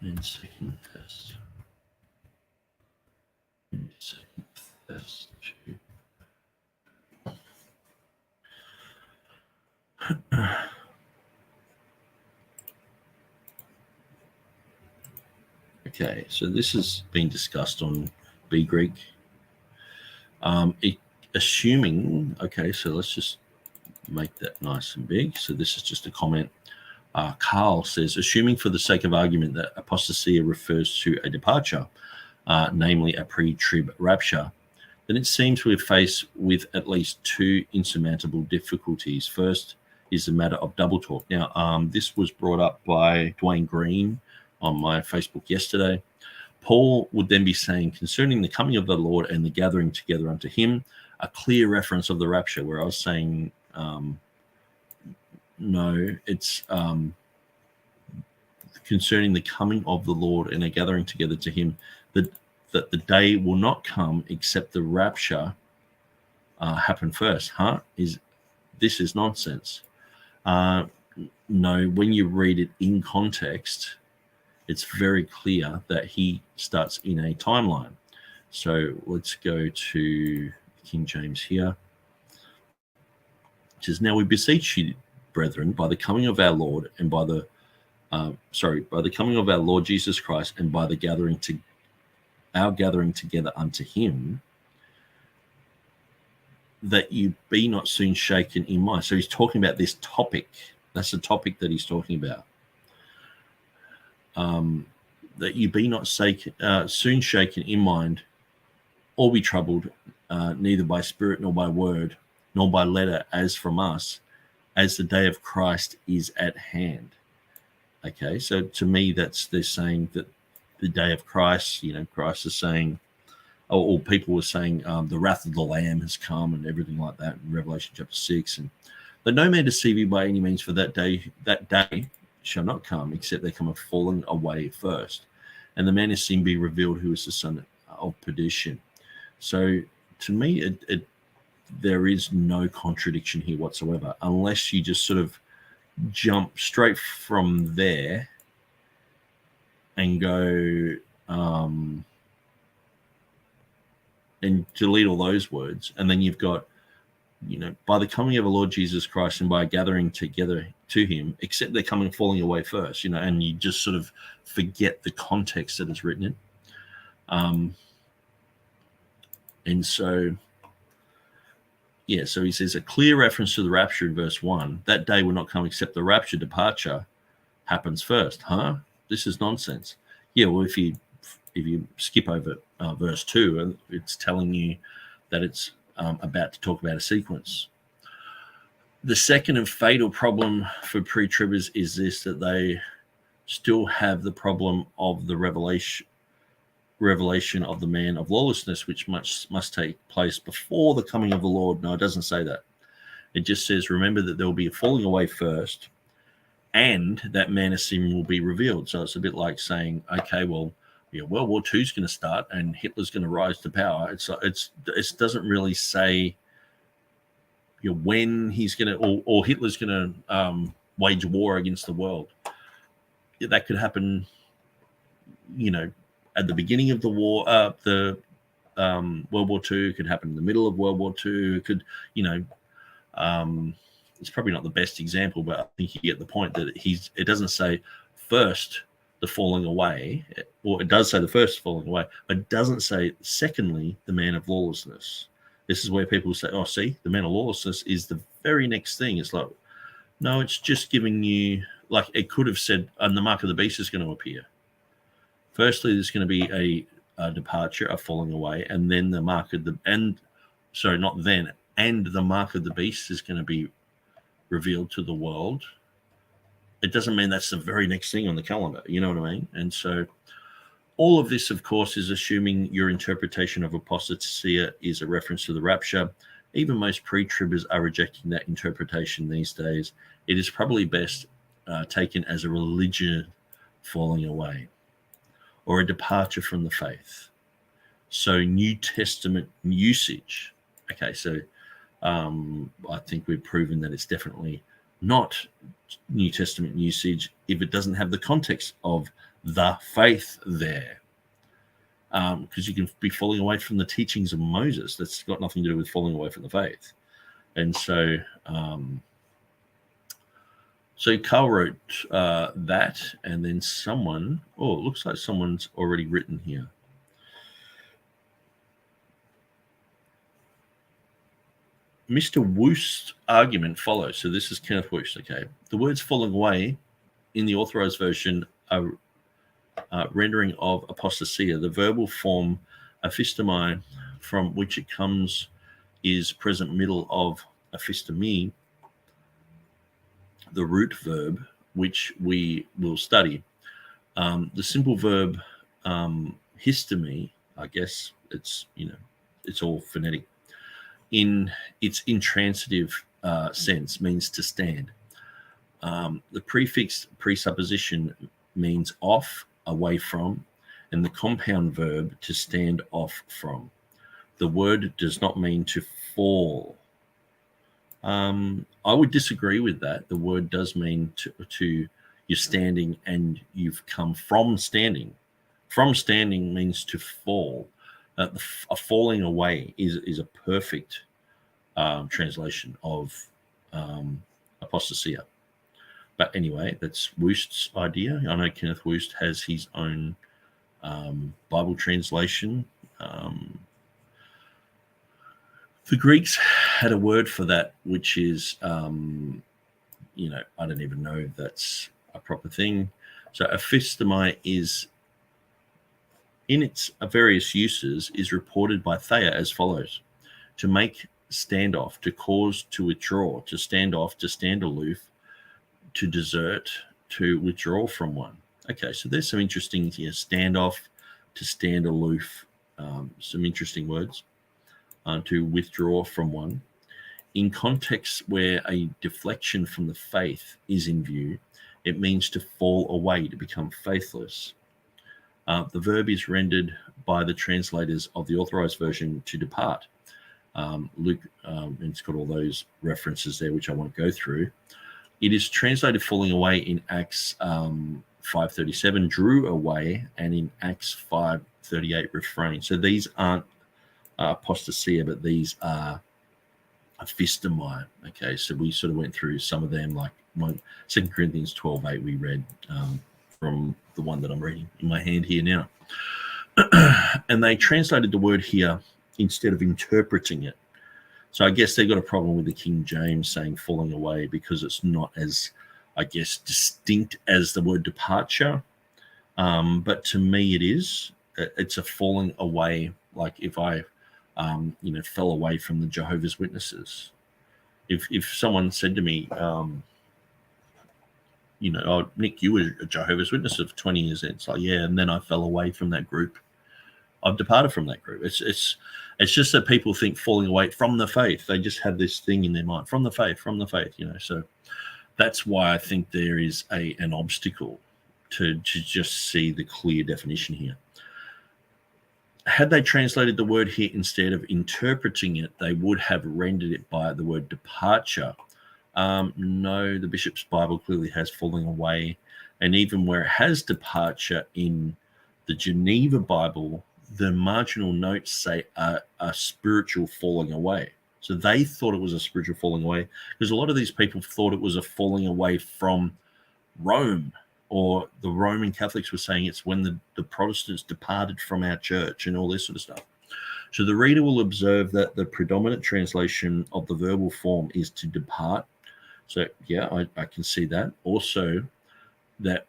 Speaker 1: And second test. And second test. Okay, so this has been discussed on B Greek. Assuming, okay, so let's just make that nice and big. So this is just a comment. Carl says, assuming for the sake of argument that apostasia refers to a departure, namely a pre-trib rapture, then it seems we're faced with at least 2 insurmountable difficulties. First is the matter of double talk. Now, this was brought up by Dwayne Green on my Facebook yesterday. Paul would then be saying, concerning the coming of the Lord and the gathering together unto him, a clear reference of the rapture, where I was saying, no, it's concerning the coming of the Lord and a gathering together to him, that the day will not come except the rapture happen first. This is nonsense. No, when you read it in context, it's very clear that he starts in a timeline. So let's go to King James here. It says, now we beseech you, brethren, by the coming of our Lord and by the coming of our Lord Jesus Christ and by the gathering together unto him, that you be not soon shaken in mind. So he's talking about this topic. That's the topic that he's talking about. That you be not soon shaken in mind, or be troubled, neither by spirit nor by word, nor by letter as from us, as the day of Christ is at hand. Okay, so to me, they're saying that the day of Christ, Christ is saying, or people were saying, the wrath of the Lamb has come and everything like that in Revelation chapter 6. And that no man deceive you by any means, for that day shall not come, except they come have fallen away first. And the man is seen be revealed, who is the son of perdition. So to me, there is no contradiction here whatsoever, unless you just sort of jump straight from there and go and delete all those words. And then you've got, by the coming of the Lord Jesus Christ and by gathering together to him, except they're coming falling away first, and you just sort of forget the context that it's written in. And so, yeah, so he says a clear reference to the rapture in verse 1. That day will not come except the rapture departure happens first. This is nonsense. Yeah, well, if you skip over verse 2, it's telling you that it's about to talk about a sequence. The second and fatal problem for pre-tribbers is this, that they still have the problem of the revelation revelation of the man of lawlessness, which must take place before the coming of the Lord. No, it doesn't say that. It just says, remember that there will be a falling away first, and that man of sin will be revealed. So it's a bit like saying, okay, well, World War II is going to start and Hitler's going to rise to power. It doesn't really say when he's going to, or Hitler's going to wage war against the world. That could happen, at the beginning of the war, World War II. It could happen in the middle of World War II. It could, it's probably not the best example, but I think you get the point that it doesn't say first the falling away, or it does say the first falling away, but it doesn't say secondly the man of lawlessness. This is where people say, oh, see, the man of lawlessness is the very next thing. It's like, no, it's just giving you, like it could have said, and the mark of the beast is going to appear. Firstly, there's going to be a departure, a falling away, and then the mark of the, and the mark of the beast is going to be revealed to the world. It doesn't mean that's the very next thing on the calendar. You know what I mean? And so all of this, of course, is assuming your interpretation of apostasia is a reference to the rapture. Even most pre-tribbers are rejecting that interpretation these days. It is probably best taken as a religion falling away or a departure from the faith. So New Testament usage. Okay, so I think we've proven that it's definitely not New Testament usage if it doesn't have the context of the faith there. Because you can be falling away from the teachings of Moses. That's got nothing to do with falling away from the faith. And so Carl wrote that, and then someone, it looks like someone's already written here. Mr. Woost's argument follows. So this is Kenneth Woost, okay? The words falling away in the authorized version are rendering of apostasia. The verbal form ἀποστασία, from which it comes, is present middle of ἀποστομē, the root verb, which we will study. The simple verb histemi, I guess it's all phonetic. In its intransitive sense, means to stand. The prefix presupposition means off, away from, and the compound verb to stand off from. The word does not mean to fall. I would disagree with that. The word does mean to you're standing and you've come from standing. From standing means to fall. A falling away is a perfect translation of apostasia. But anyway, that's Woost's idea. I know Kenneth Woost has his own Bible translation. The Greeks had a word for that, which is, I don't even know if that's a proper thing. So ἀποστομē is, in its various uses, is reported by Thayer as follows: to make stand off, to cause to withdraw, to stand off, to stand aloof, to desert, to withdraw from one. Okay, so there's some interesting here. Stand off, to stand aloof, some interesting words. To withdraw from one. In contexts where a deflection from the faith is in view, it means to fall away, to become faithless. The verb is rendered by the translators of the authorized version to depart. Luke, and it's got all those references there, which I won't go through. It is translated falling away in Acts 5:37, drew away, and in Acts 5:38, refrain. So these aren't apostasia, but these are ἀποστομē. Okay, so we sort of went through some of them, like 2 Corinthians 12:8 we read from the one that I'm reading in my hand here now. And they translated the word here instead of interpreting it. So I guess they got a problem with the King James saying falling away because it's not as, I guess, distinct as the word departure. But to me it is. It's a falling away, like if I fell away from the Jehovah's Witnesses. If someone said to me, Nick, you were a Jehovah's Witness for 20 years. It's like, yeah, and then I fell away from that group. I've departed from that group. It's just that people think falling away from the faith. They just have this thing in their mind, from the faith, So that's why I think there is an obstacle to just see the clear definition here. Had they translated the word here instead of interpreting it, they would have rendered it by the word departure. No, the Bishop's Bible clearly has falling away. And even where it has departure in the Geneva Bible, the marginal notes say a spiritual falling away. So they thought it was a spiritual falling away, because a lot of these people thought it was a falling away from Rome, or the Roman Catholics were saying it's when the Protestants departed from our church and all this sort of stuff. So the reader will observe that the predominant translation of the verbal form is to depart. So yeah, I can see that. Also, that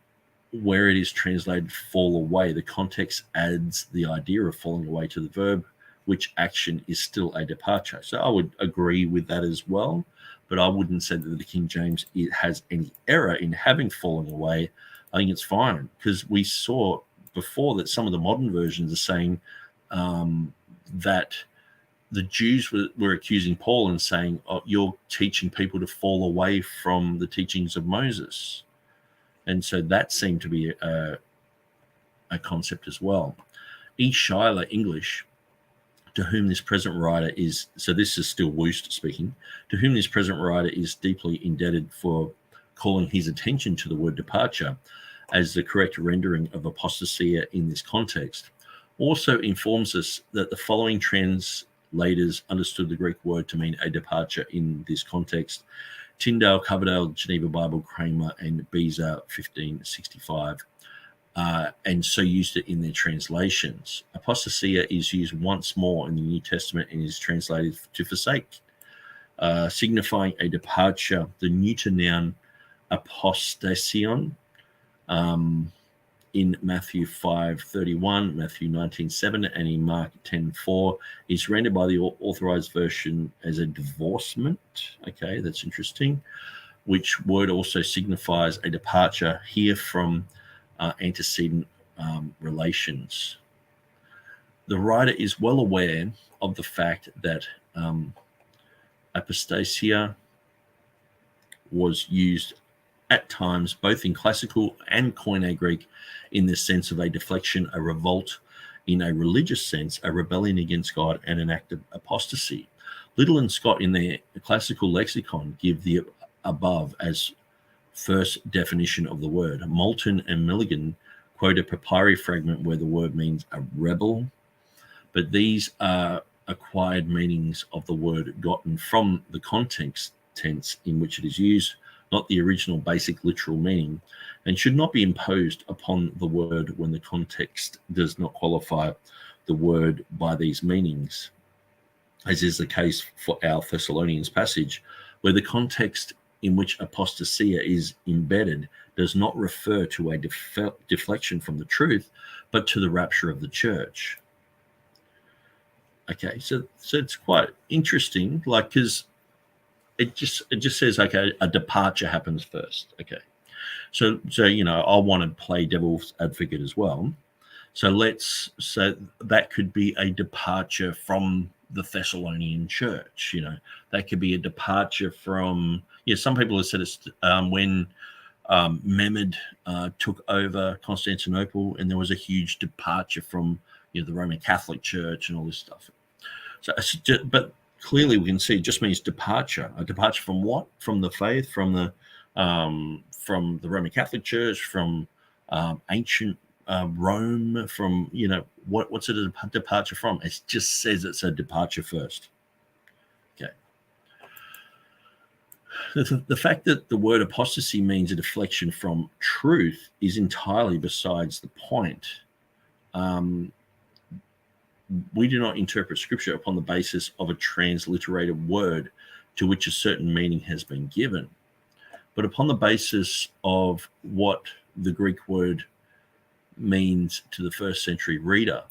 Speaker 1: where it is translated fall away, the context adds the idea of falling away to the verb, which action is still a departure. So I would agree with that as well, but I wouldn't say that the King James has any error in having fallen away. I think it's fine, because we saw before that some of the modern versions are saying that the Jews were accusing Paul and saying, oh, you're teaching people to fall away from the teachings of Moses. And so that seemed to be a concept as well. E. Schuyler, English, to whom this present writer is, so this is still Woost speaking, to whom this present writer is deeply indebted for calling his attention to the word departure as the correct rendering of apostasia in this context, also informs us that the following translators understood the Greek word to mean a departure in this context: Tyndale, Coverdale, Geneva Bible, Kramer, and Beza, 1565, and so used it in their translations. Apostasia is used once more in the New Testament and is translated to forsake, signifying a departure. The neuter noun apostasion in Matthew 5:31, Matthew 19:7, and in Mark 10:4 is rendered by the authorized version as a divorcement. Okay, that's interesting. Which word also signifies a departure here from antecedent relations. The writer is well aware of the fact that apostasia was used at times, both in classical and Koine Greek, in the sense of a deflection, a revolt, in a religious sense, a rebellion against God, and an act of apostasy. Liddell and Scott, in their classical lexicon, give the above as first definition of the word. Moulton and Milligan quote a papyri fragment where the word means a rebel, but these are acquired meanings of the word gotten from the context tense in which it is used, not the original basic literal meaning, and should not be imposed upon the word when the context does not qualify the word by these meanings, as is the case for our Thessalonians passage, where the context in which apostasia is embedded does not refer to a deflection from the truth, but to the rapture of the church. Okay, so it's quite interesting, like, because it just says, okay, a departure happens first. Okay, so I want to play devil's advocate as well. So that could be a departure from the Thessalonian church. That could be a departure from, some people have said it's when Mehmed took over Constantinople, and there was a huge departure from the Roman Catholic Church and all this stuff. So, but clearly we can see it just means departure. A departure from what? From the faith, from the Roman Catholic Church, from ancient Rome, from what's it a departure from? It just says it's a departure first. Okay. The fact that the word apostasy means a deflection from truth is entirely besides the point. We do not interpret scripture upon the basis of a transliterated word to which a certain meaning has been given, but upon the basis of what the Greek word means to the first century reader.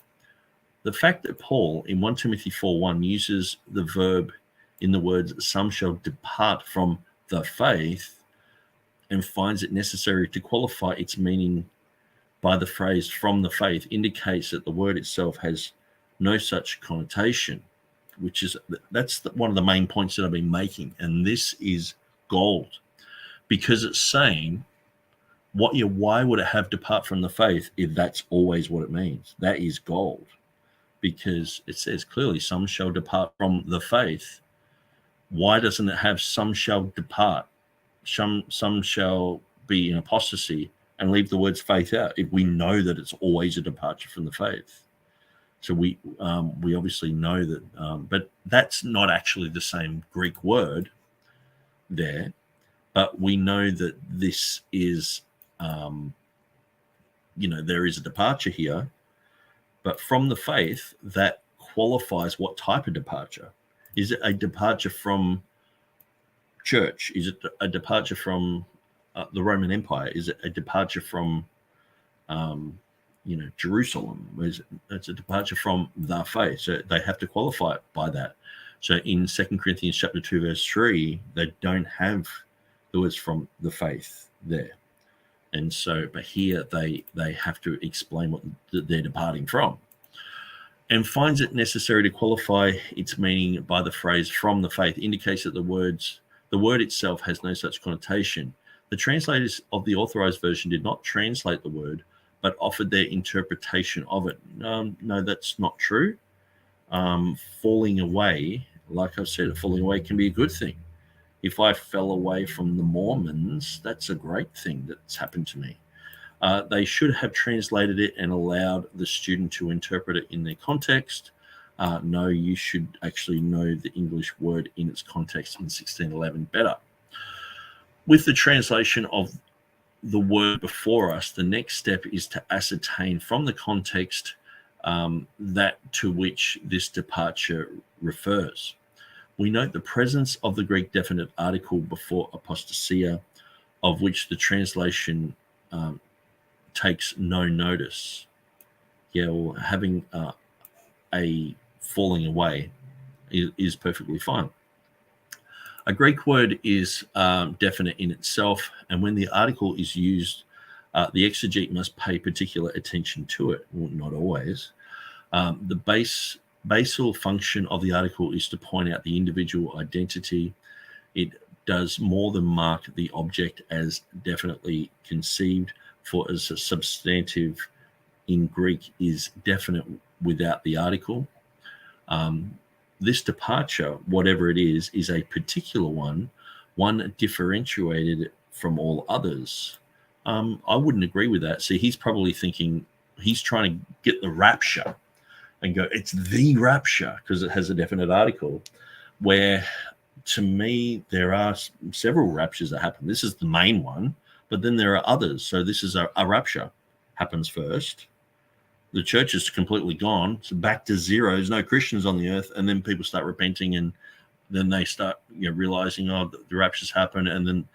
Speaker 1: The fact that Paul in 1 Timothy 4:1 uses the verb in the words, some shall depart from the faith, and finds it necessary to qualify its meaning by the phrase "from the faith" indicates that the word itself has no such connotation, which is one of the main points that I've been making, and this is gold, because it's saying why would it have "depart from the faith" if that's always what it means? That is gold, because it says clearly some shall depart from the faith. Why doesn't it have some shall depart, some shall be in apostasy, and leave the words faith out if we know that it's always a departure from the faith? So we obviously know that, but that's not actually the same Greek word there. But we know that this is, there is a departure here. But from the faith, that qualifies what type of departure. Is it a departure from church? Is it a departure from the Roman Empire? Is it a departure from Jerusalem? It's a departure from the faith. So they have to qualify it by that. So in 2 Corinthians chapter 2, verse 3, they don't have the words "from the faith" there. And so, but here they have to explain what they're departing from. And finds it necessary to qualify its meaning by the phrase "from the faith" indicates that the word itself has no such connotation. The translators of the Authorized Version did not translate the word, but offered their interpretation of it. No, that's not true. Falling away, like I said, falling away can be a good thing. If I fell away from the Mormons, that's a great thing that's happened to me. They should have translated it and allowed the student to interpret it in their context. No, you should actually know the English word in its context in 1611 better. With the translation of the word before us, the next step is to ascertain from the context that to which this departure refers. We note the presence of the Greek definite article before ἀποστασία, of which the translation takes no notice. Well, having a falling away is perfectly fine. A Greek word is definite in itself, and when the article is used, the exegete must pay particular attention to it. Well, not always. The basal function of the article is to point out the individual identity. It does more than mark the object as definitely conceived, for as a substantive in Greek is definite without the article. This departure, whatever it is a particular one differentiated from all others. I wouldn't agree with that. See, he's probably thinking he's trying to get the rapture and go, it's the rapture because it has a definite article, where to me there are several raptures that happen. This is the main one, but then there are others. So this is a rapture happens first. The church is completely gone. So back to zero. There's no Christians on the earth. And then people start repenting, and then they start realizing, the raptures happen. And then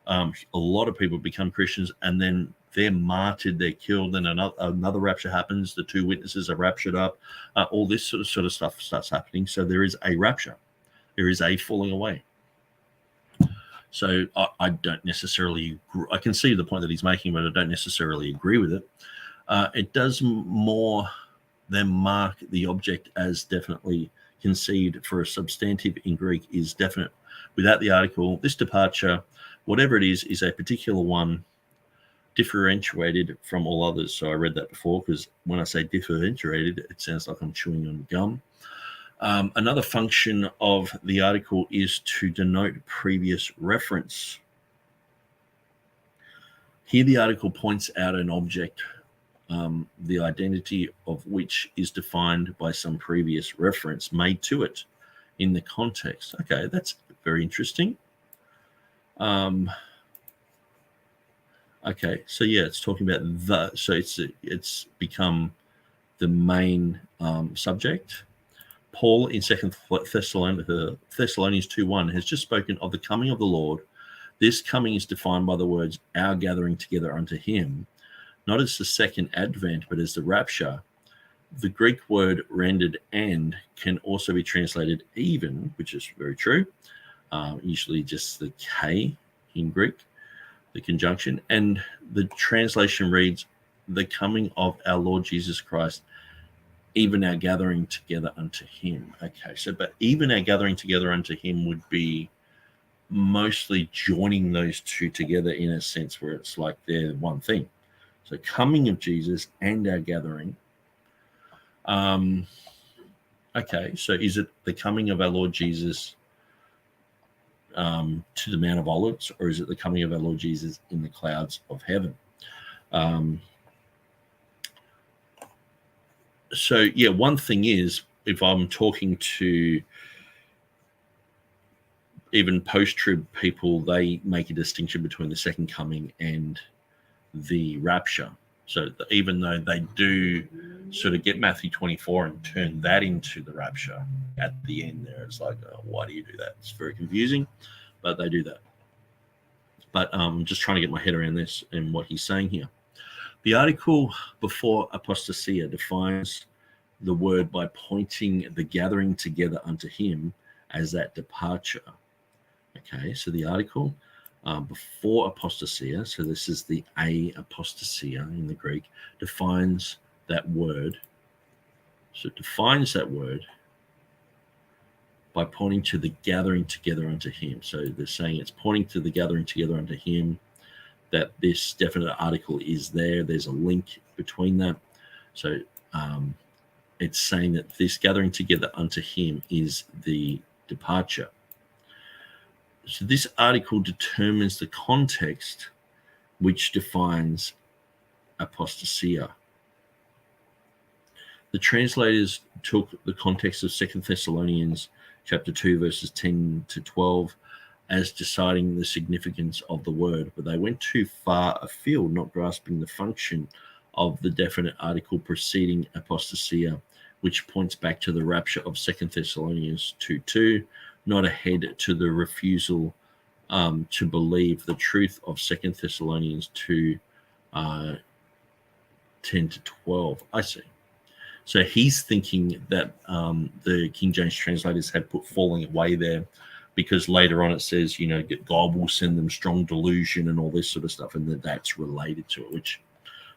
Speaker 1: a lot of people become Christians, and then they're martyred, they're killed, and another rapture happens. The two witnesses are raptured up. All this sort of stuff starts happening. So there is a rapture. There is a falling away. So I don't necessarily, I can see the point that he's making, but I don't necessarily agree with it. It does more than mark the object as definitely conceived, for a substantive in Greek is definite without the article. This departure, whatever it is a particular one differentiated from all others. So I read that before, because when I say differentiated, it sounds like I'm chewing on gum. Another function of the article is to denote previous reference. Here the article points out an object, the identity of which is defined by some previous reference made to it in the context. Okay, that's very interesting. Okay, so yeah, it's talking about so it's become the main subject. Paul in 2 Thessalonians 2:1 has just spoken of the coming of the Lord. This coming is defined by the words "our gathering together unto him," not as the second advent, but as the rapture. The Greek word rendered "and" can also be translated "even," which is very true. Usually just the K in Greek, the conjunction, and the translation reads, the coming of our Lord Jesus Christ, even our gathering together unto him. Okay, so but even our gathering together unto him would be mostly joining those two together in a sense where it's like they're one thing. So coming of Jesus and our gathering. Okay, so is it the coming of our Lord Jesus to the Mount of Olives, or is it the coming of our Lord Jesus in the clouds of heaven? So yeah, one thing is, if I'm talking to even post-trib people, they make a distinction between the second coming and the rapture. So even though they do sort of get Matthew 24 and turn that into the rapture at the end there, it's like, oh, why do you do that? It's very confusing, but they do that. But I'm just trying to get my head around this and what he's saying here. The article before ἀποστασία defines the word by pointing the gathering together unto him as that departure. Okay, so the article before ἀποστασία, so this is the ἀποστασία in the Greek, defines that word. So it defines that word by pointing to the gathering together unto him. So they're saying it's pointing to the gathering together unto him, that this definite article is there. There's a link between that. So it's saying that this gathering together unto him is the departure. So this article determines the context which defines ἀποστασία. The translators took the context of 2 Thessalonians chapter 2, verses 10 to 12 as deciding the significance of the word, but they went too far afield, not grasping the function of the definite article preceding ἀποστασία, which points back to the rapture of 2 Thessalonians 2:2, not ahead to the refusal to believe the truth of 2 Thessalonians 2, 10 to 12. I see. So he's thinking that the King James translators had put falling away there because later on it says, you know, God will send them strong delusion and all this sort of stuff, and that that's related to it, which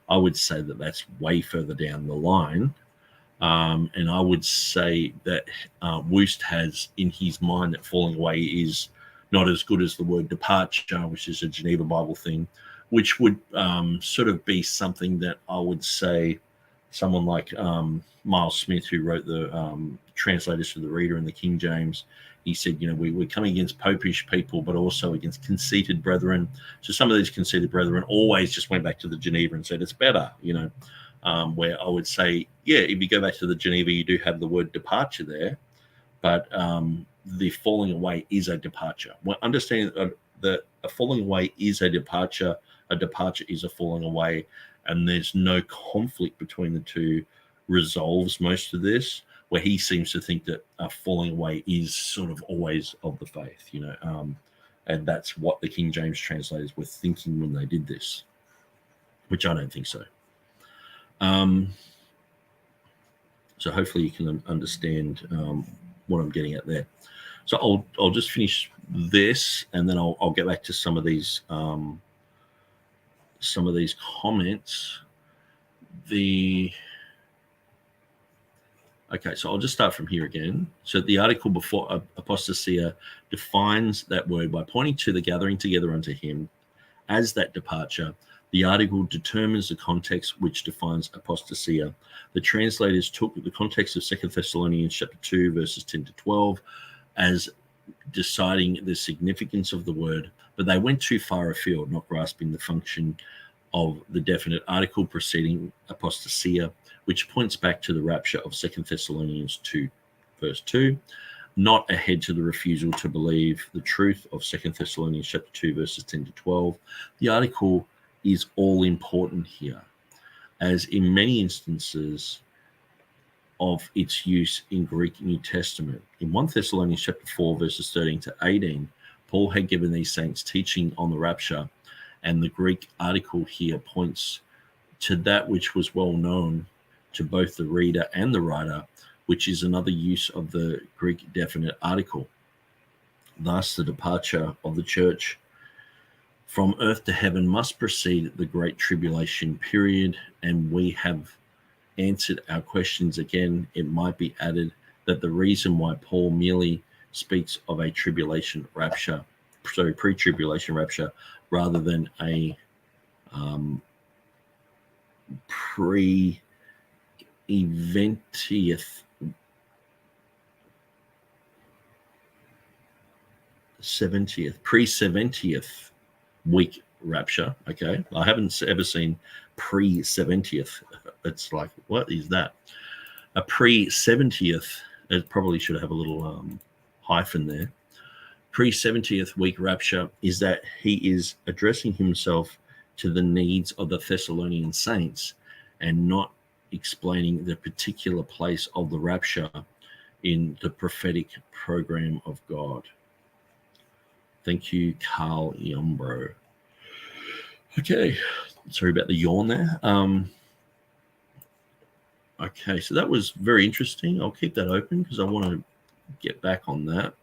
Speaker 1: I would say that that's way further down the line. And I would say that Woost has in his mind that falling away is not as good as the word departure, which is a Geneva Bible thing, which would sort of be something that I would say someone like Miles Smith, who wrote the translators for the Reader in the King James, he said, you know, we're coming against popish people, but also against conceited brethren. So some of these conceited brethren always just went back to the Geneva and said it's better, you know. Where I would say, yeah, if you go back to the Geneva, you do have the word departure there, but the falling away is a departure. Well, understand that a falling away is a departure is a falling away, and there's no conflict between the two resolves most of this, where he seems to think that a falling away is sort of always of the faith, you know, and that's what the King James translators were thinking when they did this, which I don't think so. So hopefully you can understand what I'm getting at there. So I'll just finish this, and then I'll get back to some of these comments. Okay, so I'll just start from here again. So the article before ἀποστασία defines that word by pointing to the gathering together unto him as that departure. The article determines the context which defines ἀποστασία. The translators took the context of 2 Thessalonians chapter 2, verses 10 to 12 as deciding the significance of the word, but they went too far afield, not grasping the function of the definite article preceding ἀποστασία, which points back to the rapture of 2 Thessalonians 2, verse 2, not ahead to the refusal to believe the truth of 2 Thessalonians chapter 2, verses 10 to 12. The article is all important here, as in many instances of its use in Greek New Testament. In 1 Thessalonians chapter 4, verses 13 to 18, Paul had given these saints teaching on the rapture, and the Greek article here points to that which was well known to both the reader and the writer, which is another use of the Greek definite article. Thus, the departure of the church from earth to heaven must precede the great tribulation period, and we have answered our questions again. It might be added that the reason why Paul merely speaks of a pre-tribulation rapture, rather than a pre-70th week rapture. Okay, I haven't ever seen pre-70th. It's like, what is that? A pre-70th, it probably should have a little hyphen there. Pre-70th week rapture is that he is addressing himself to the needs of the Thessalonian saints and not explaining the particular place of the rapture in the prophetic program of God. Thank you, Carl Yombro. Okay, sorry about the yawn there. Okay, so that was very interesting. I'll keep that open because I want to get back on that.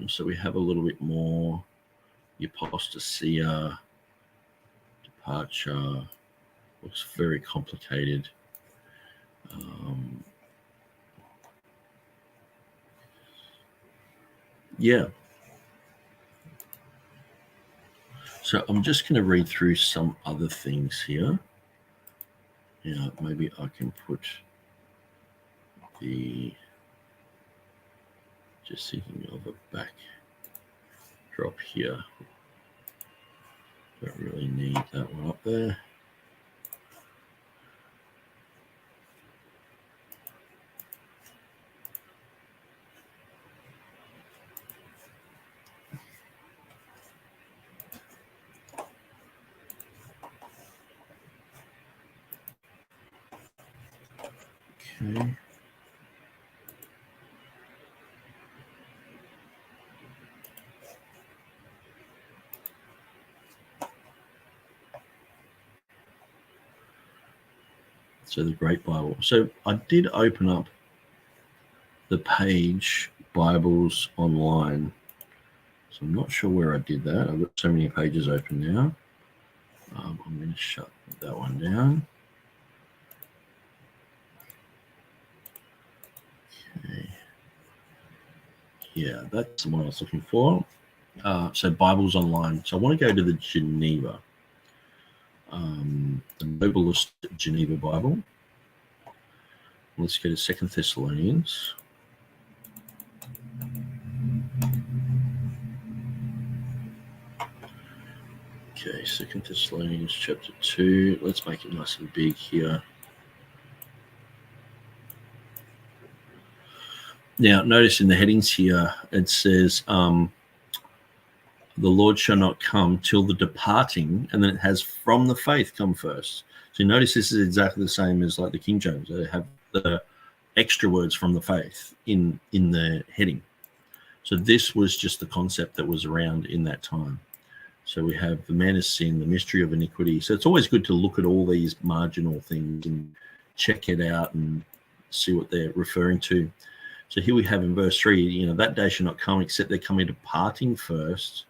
Speaker 1: So we have a little bit more ἀποστασία, departure. Looks very complicated. Yeah. So I'm just going to read through some other things here. Yeah, maybe I can put the, just thinking of a backdrop here. Don't really need that one up there. Okay. So the Great Bible. So I did open up the page Bibles Online. So I'm not sure where I did that. I've got so many pages open now. I'm going to shut that one down. Okay. Yeah, that's the one I was looking for. So Bibles Online. So I want to go to the Geneva, the Noblest Geneva Bible. Let's go to 2 Thessalonians. Okay, 2 Thessalonians chapter 2. Let's make it nice and big here. Now, notice in the headings here, it says, the Lord shall not come till the departing, and then it has from the faith come first. So you notice this is exactly the same as like the King James. They have the extra words from the faith in the heading. So this was just the concept that was around in that time. So we have the man of sin, the mystery of iniquity. So it's always good to look at all these marginal things and check it out and see what they're referring to. So here we have in verse 3, that day shall not come except there come a departing first,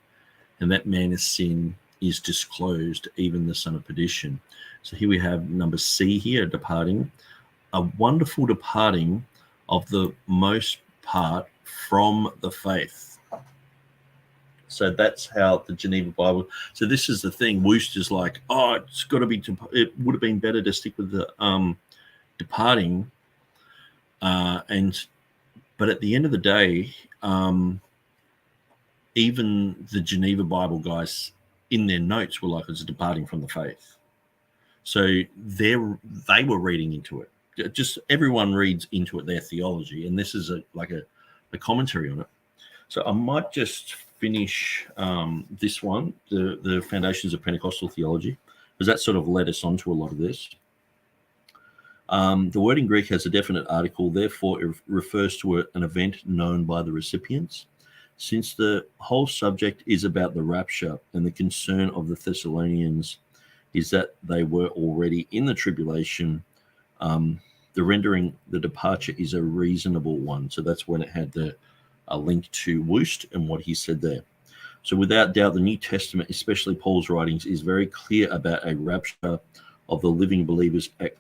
Speaker 1: and that man of sin is disclosed, even the son of perdition. So here we have number C here, departing, a wonderful departing of the most part from the faith. So that's how the Geneva Bible. So this is the thing. Woost is like, it's got to be. It would have been better to stick with the departing, but at the end of the day, even the Geneva Bible guys in their notes were like, it's departing from the faith. So they were reading into it. Just everyone reads into it their theology, and this is a commentary on it. So I might just finish this one, the Foundations of Pentecostal Theology, because that sort of led us on to a lot of this. The word in Greek has a definite article, therefore it refers to an event known by the recipients. Since the whole subject is about the rapture, and the concern of the Thessalonians is that they were already in the tribulation, the rendering the departure is a reasonable one. So that's when it had a link to Woost and what he said there. So without doubt, the New Testament, especially Paul's writings, is very clear about a rapture of the living believers at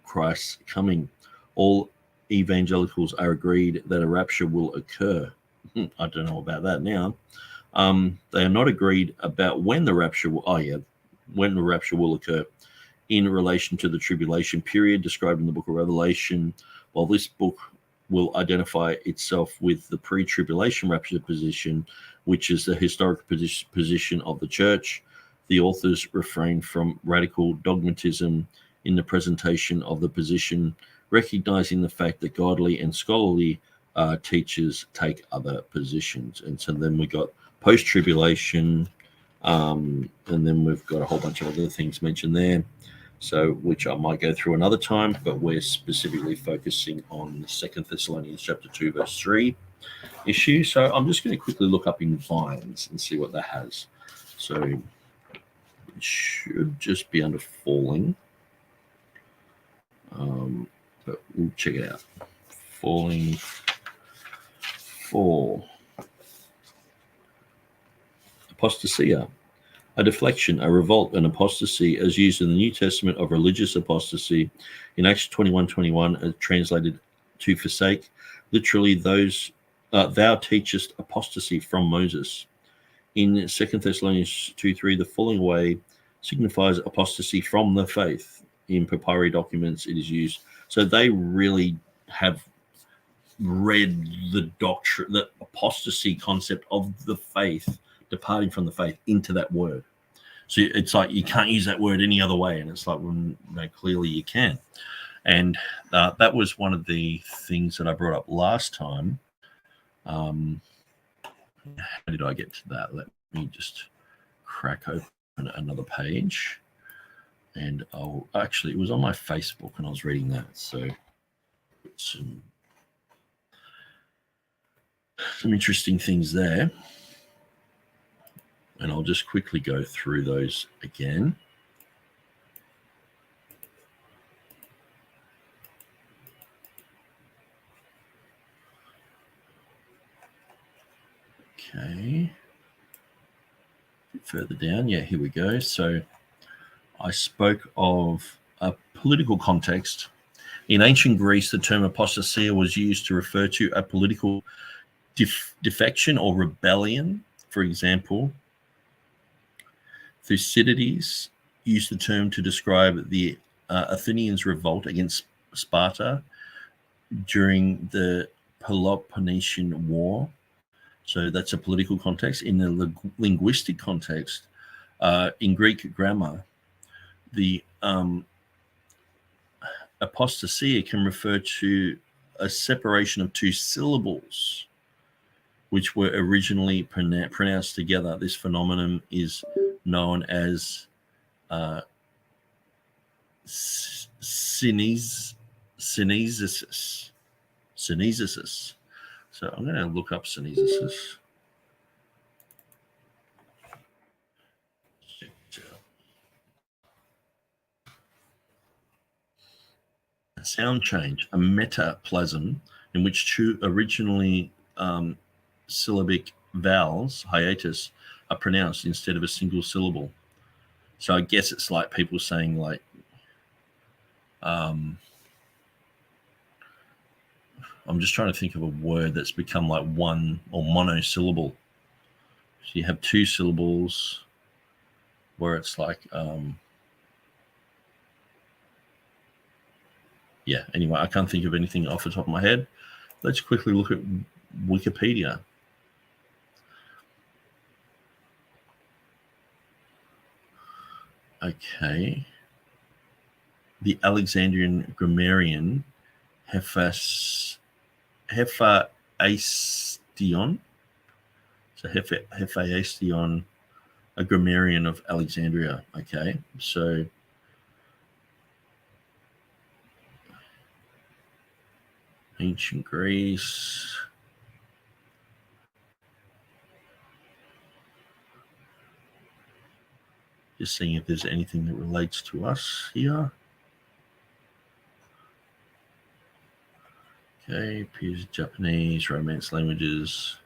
Speaker 1: Christ's coming. All evangelicals are agreed that a rapture will occur. I don't know about that now. They are not agreed about when the rapture will, when the rapture will occur in relation to the tribulation period described in the book of Revelation. While this book will identify itself with the pre-tribulation rapture position, which is the historic position of the church, the authors refrain from radical dogmatism in the presentation of the position, recognizing the fact that godly and scholarly teachers take other positions. And so then we got post-tribulation, and then we've got a whole bunch of other things mentioned there, so which I might go through another time, but we're specifically focusing on the 2 Thessalonians chapter 2, verse 3 issue. So I'm just going to quickly look up in Vines and see what that has. So it should just be under falling, but we'll check it out. Falling, fall. Apostasia, a deflection, a revolt, an apostasy, as used in the New Testament of religious apostasy. In Acts 21:21, translated to forsake, literally those, thou teachest apostasy from Moses. In 2 Thessalonians 2:3, the falling away signifies apostasy from the faith. In papyri documents, it is used. So they really have read the doctrine, the apostasy concept of the faith, departing from the faith, into that word. So it's like you can't use that word any other way. And it's like, well, no, clearly you can. And that was one of the things that I brought up last time. How did I get to that? Let me just crack open another page. And actually, it was on my Facebook and I was reading that. So some interesting things there. And I'll just quickly go through those again. Okay. A bit further down. Yeah, here we go. So I spoke of a political context. In ancient Greece, the term apostasia was used to refer to a political defection or rebellion. For example, Thucydides used the term to describe the Athenians' revolt against Sparta during the Peloponnesian War. So that's a political context. In the linguistic context, in Greek grammar, the apostasia can refer to a separation of two syllables which were originally pronounced together. This phenomenon is known as synesis. Synesis. So I'm going to look up synesis. A sound change, a metaplasm in which two originally syllabic vowels, hiatus, are pronounced instead of a single syllable. So I guess it's like people saying like, I'm just trying to think of a word that's become like one or monosyllable. So you have two syllables where it's like, yeah, anyway, I can't think of anything off the top of my head. Let's quickly look at Wikipedia. Okay. The Alexandrian grammarian Hephaestion, so Hephaestion, a grammarian of Alexandria. Okay, so ancient Greece. Just seeing if there's anything that relates to us here. Okay, appears Japanese, Romance languages.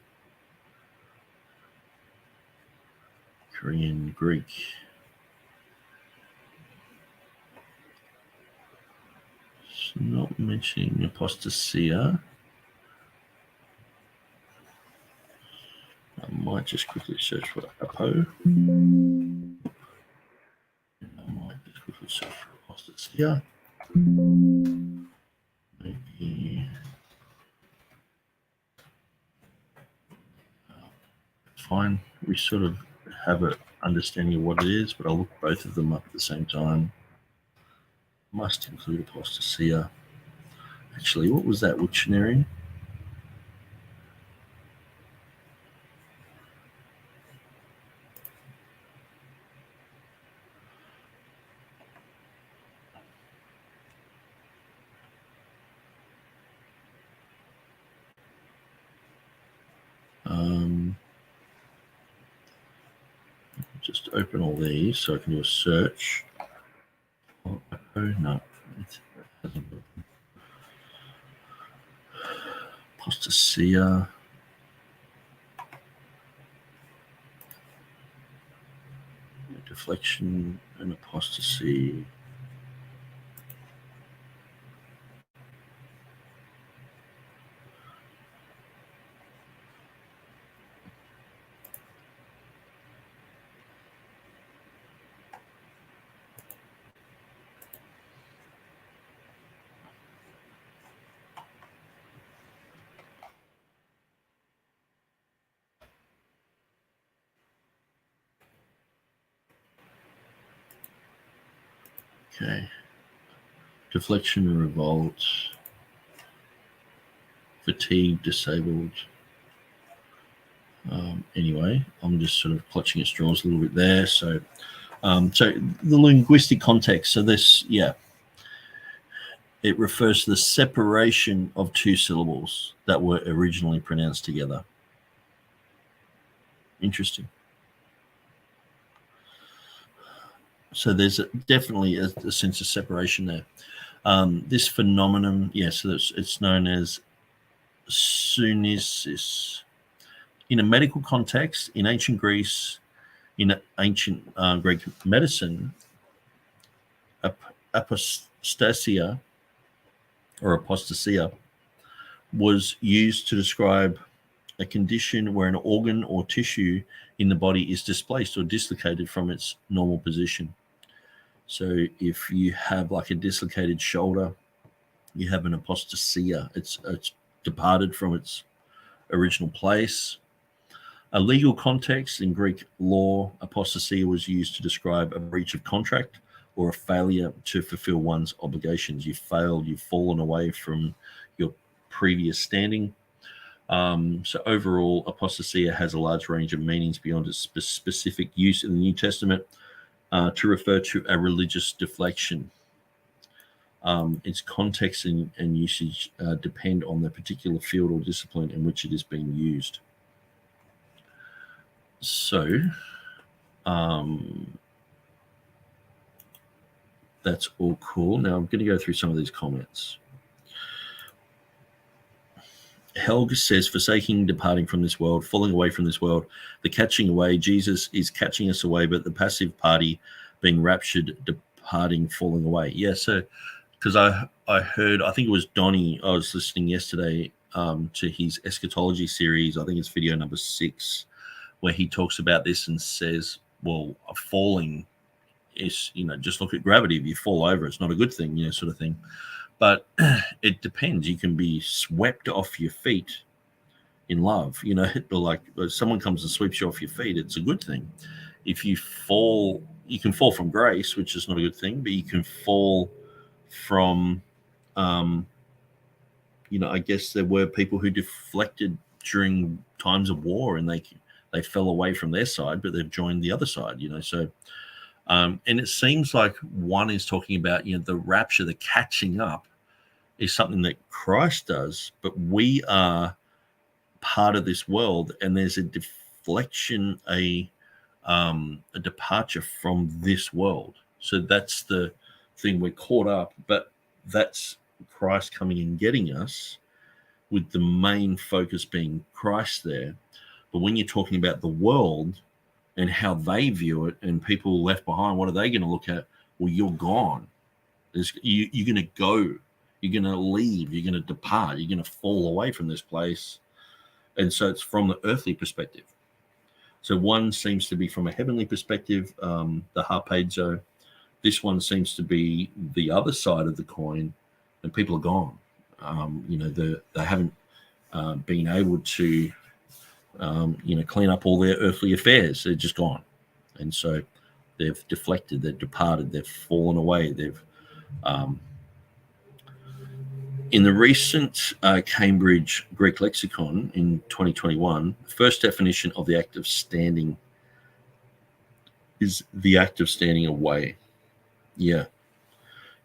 Speaker 1: Korean Greek. It's not mentioning apostasia. I might just quickly search for apo. I might just quickly search for apostasia. Maybe. Fine. We sort of have an understanding of what it is, but I'll look both of them up at the same time. Must include apostasia. Actually, what was that Wiktionary? Just open all these so I can do a search. Oh, no. It hasn't opened. Apostasia. Deflection and apostasy. Okay. Deflection and revolt. Fatigue, disabled. Anyway, I'm just sort of clutching at straws a little bit there. So the linguistic context. So this, it refers to the separation of two syllables that were originally pronounced together. Interesting. So there's definitely a sense of separation there. This phenomenon, so it's known as sunesis. In a medical context, in ancient Greece, in ancient Greek medicine, ἀποστασία or apostasia was used to describe a condition where an organ or tissue in the body is displaced or dislocated from its normal position. So if you have like a dislocated shoulder, you have an apostasia. It's departed from its original place. A legal context in Greek law, apostasia was used to describe a breach of contract or a failure to fulfill one's obligations. You failed, you've fallen away from your previous standing. So overall, apostasia has a large range of meanings beyond its specific use in the New Testament to refer to a religious deflection. Its context and usage depend on the particular field or discipline in which it is being used. So that's all cool. Now I'm going to go through some of these comments. Helg says, forsaking, departing from this world, falling away from this world, the catching away. Jesus is catching us away, but the passive party being raptured, departing, falling away. Yeah, so because I heard, I think it was Donnie, I was listening yesterday to his eschatology series. I think it's video number 6, where he talks about this and says, well, a falling is, just look at gravity. If you fall over, it's not a good thing, sort of thing. But it depends. You can be swept off your feet in love, like if someone comes and sweeps you off your feet, it's a good thing. If you fall, you can fall from grace, which is not a good thing, but you can fall from, I guess there were people who deflected during times of war and they fell away from their side, but they've joined the other side, so and it seems like one is talking about, the rapture, the catching up is something that Christ does, but we are part of this world, and there's a deflection, a departure from this world. So that's the thing, we're caught up, but that's Christ coming and getting us, with the main focus being Christ there. But when you're talking about the world, and how they view it, and people left behind, what are they going to look at? Well, you're gone. You're going to go. You're going to leave. You're going to depart. You're going to fall away from this place. And so it's from the earthly perspective. So one seems to be from a heavenly perspective, the harpazo. This one seems to be the other side of the coin, and people are gone. They haven't been able to, clean up all their earthly affairs. They're just gone. And so they've deflected, they've departed, they've fallen away. In the recent Cambridge Greek Lexicon in 2021, the first definition of the act of standing is the act of standing away. Yeah.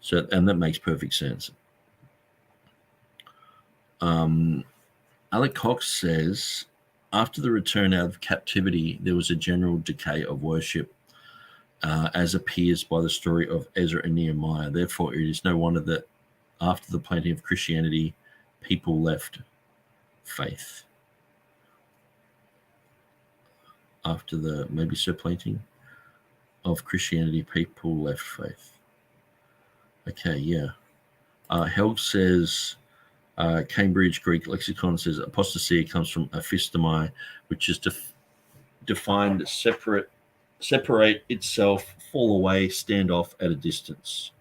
Speaker 1: So, and that makes perfect sense. Alec Cox says, after the return out of captivity, there was a general decay of worship, as appears by the story of Ezra and Nehemiah. Therefore, it is no wonder that after the planting of Christianity, people left faith. After the planting of Christianity, people left faith. Okay, yeah. Helg says, Cambridge Greek Lexicon says apostasia comes from aphistemi, which is defined separate itself, fall away, stand off at a distance.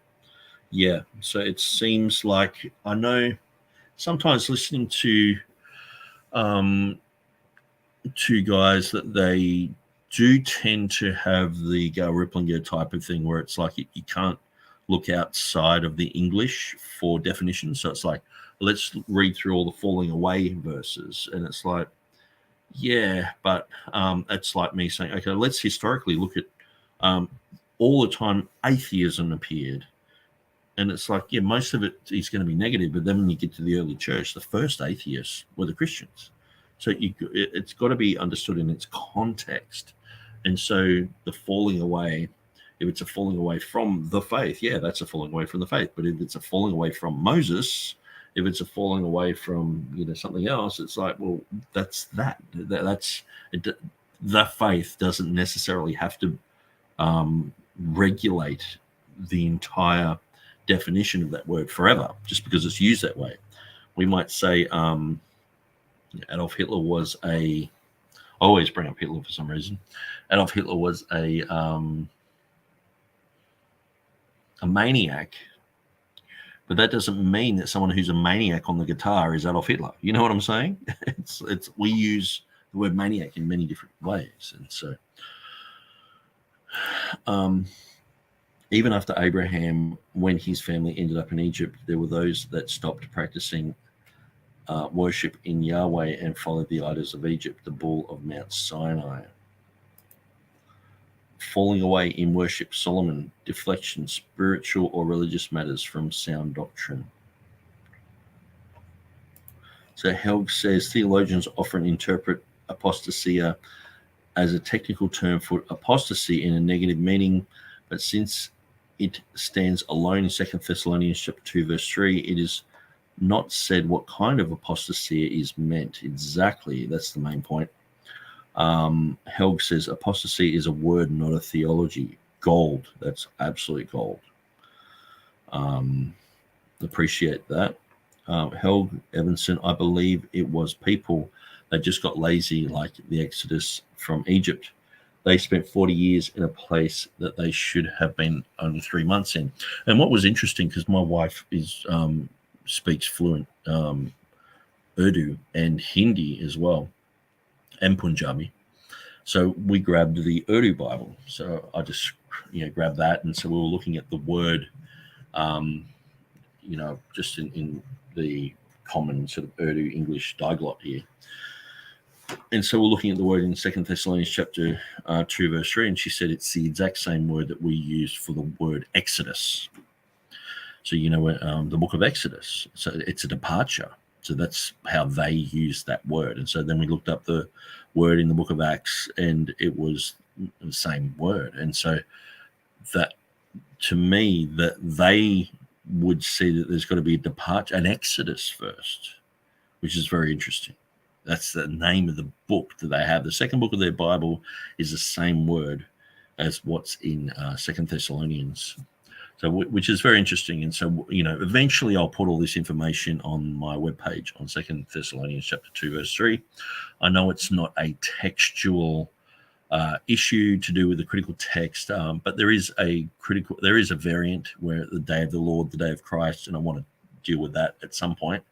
Speaker 1: Yeah, so it seems like, I know sometimes listening to guys that they do tend to have the Gail Ripplinger type of thing where it's like you can't look outside of the English for definitions. So it's like, let's read through all the falling away verses. And it's like, yeah, but it's like me saying, okay, let's historically look at all the time atheism appeared. And it's like, yeah, most of it is going to be negative. But then when you get to the early church, the first atheists were the Christians. So it's got to be understood in its context. And so the falling away, if it's a falling away from the faith, yeah, that's a falling away from the faith. But if it's a falling away from Moses, if it's a falling away from something else, it's like, well, that's that. That's it. The faith doesn't necessarily have to regulate the entire definition of that word forever just because it's used that way. We might say Adolf Hitler was I always bring up Hitler for some reason. Adolf Hitler was a maniac, but that doesn't mean that someone who's a maniac on the guitar is Adolf Hitler. You know what I'm saying? It's we use the word maniac in many different ways, and so even after Abraham, when his family ended up in Egypt, there were those that stopped practicing worship in Yahweh and followed the idols of Egypt, the bull of Mount Sinai. Falling away in worship, Solomon, deflection, spiritual or religious matters from sound doctrine. So Helg says theologians often interpret apostasia as a technical term for apostasy in a negative meaning, but since it stands alone in 2 Thessalonians chapter 2, verse 3, it is not said what kind of apostasia is meant. Exactly, that's the main point. Helg says apostasy is a word, not a theology. Gold, that's absolute gold. Appreciate that. Helg Evanson, I believe it was people that just got lazy, like the Exodus from Egypt. They spent 40 years in a place that they should have been only 3 months in. And what was interesting, because my wife speaks fluent Urdu and Hindi as well, and Punjabi. So we grabbed the Urdu Bible. So I just grabbed that, and so we were looking at the word, just in the common sort of Urdu English diglot here. And so we're looking at the word in 2 Thessalonians chapter 2, verse 3, and she said it's the exact same word that we used for the word Exodus. So, the book of Exodus. So it's a departure. So that's how they use that word. And so then we looked up the word in the book of Acts, and it was the same word. And so that, to me, that they would see that there's got to be a departure, an exodus first, which is very interesting. That's the name of the book that they have. The second book of their Bible is the same word as what's in Second Thessalonians. So, which is very interesting. And so, eventually I'll put all this information on my webpage on Second Thessalonians chapter 2, verse 3. I know it's not a textual issue to do with the critical text, but there is a variant where the day of the Lord, the day of Christ, and I want to deal with that at some point.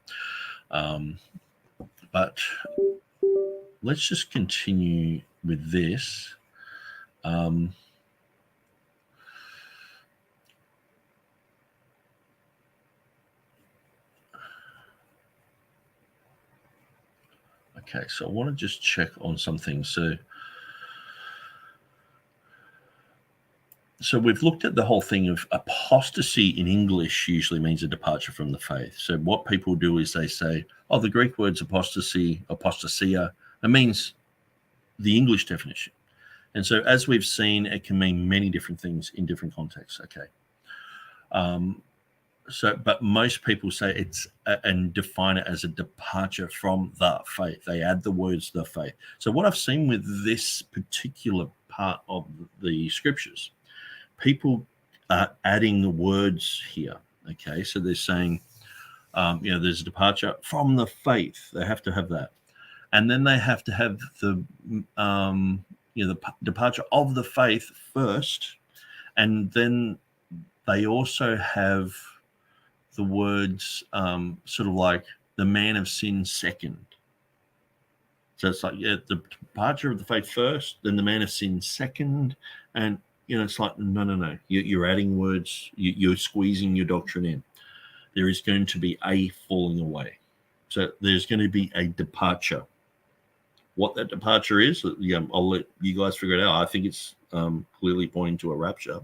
Speaker 1: But let's just continue with this. Okay, so I want to just check on some things. So we've looked at the whole thing of apostasy in English usually means a departure from the faith. So what people do is they say, oh, the Greek word's apostasy, ἀποστασία. It means the English definition. And so as we've seen, it can mean many different things in different contexts. Okay. But most people say it's and define it as a departure from the faith. They add the words the faith. So what I've seen with this particular part of the scriptures, people are adding the words here. Okay, so they're saying, there's a departure from the faith. They have to have that, and then they have to have the departure of the faith first, and then they also have the words sort of like the man of sin second. So it's like, the departure of the faith first, then the man of sin second, and it's like, no. You're adding words. You're squeezing your doctrine in. There is going to be a falling away. So there's going to be a departure. What that departure is, I'll let you guys figure it out. I think it's clearly pointing to a rapture.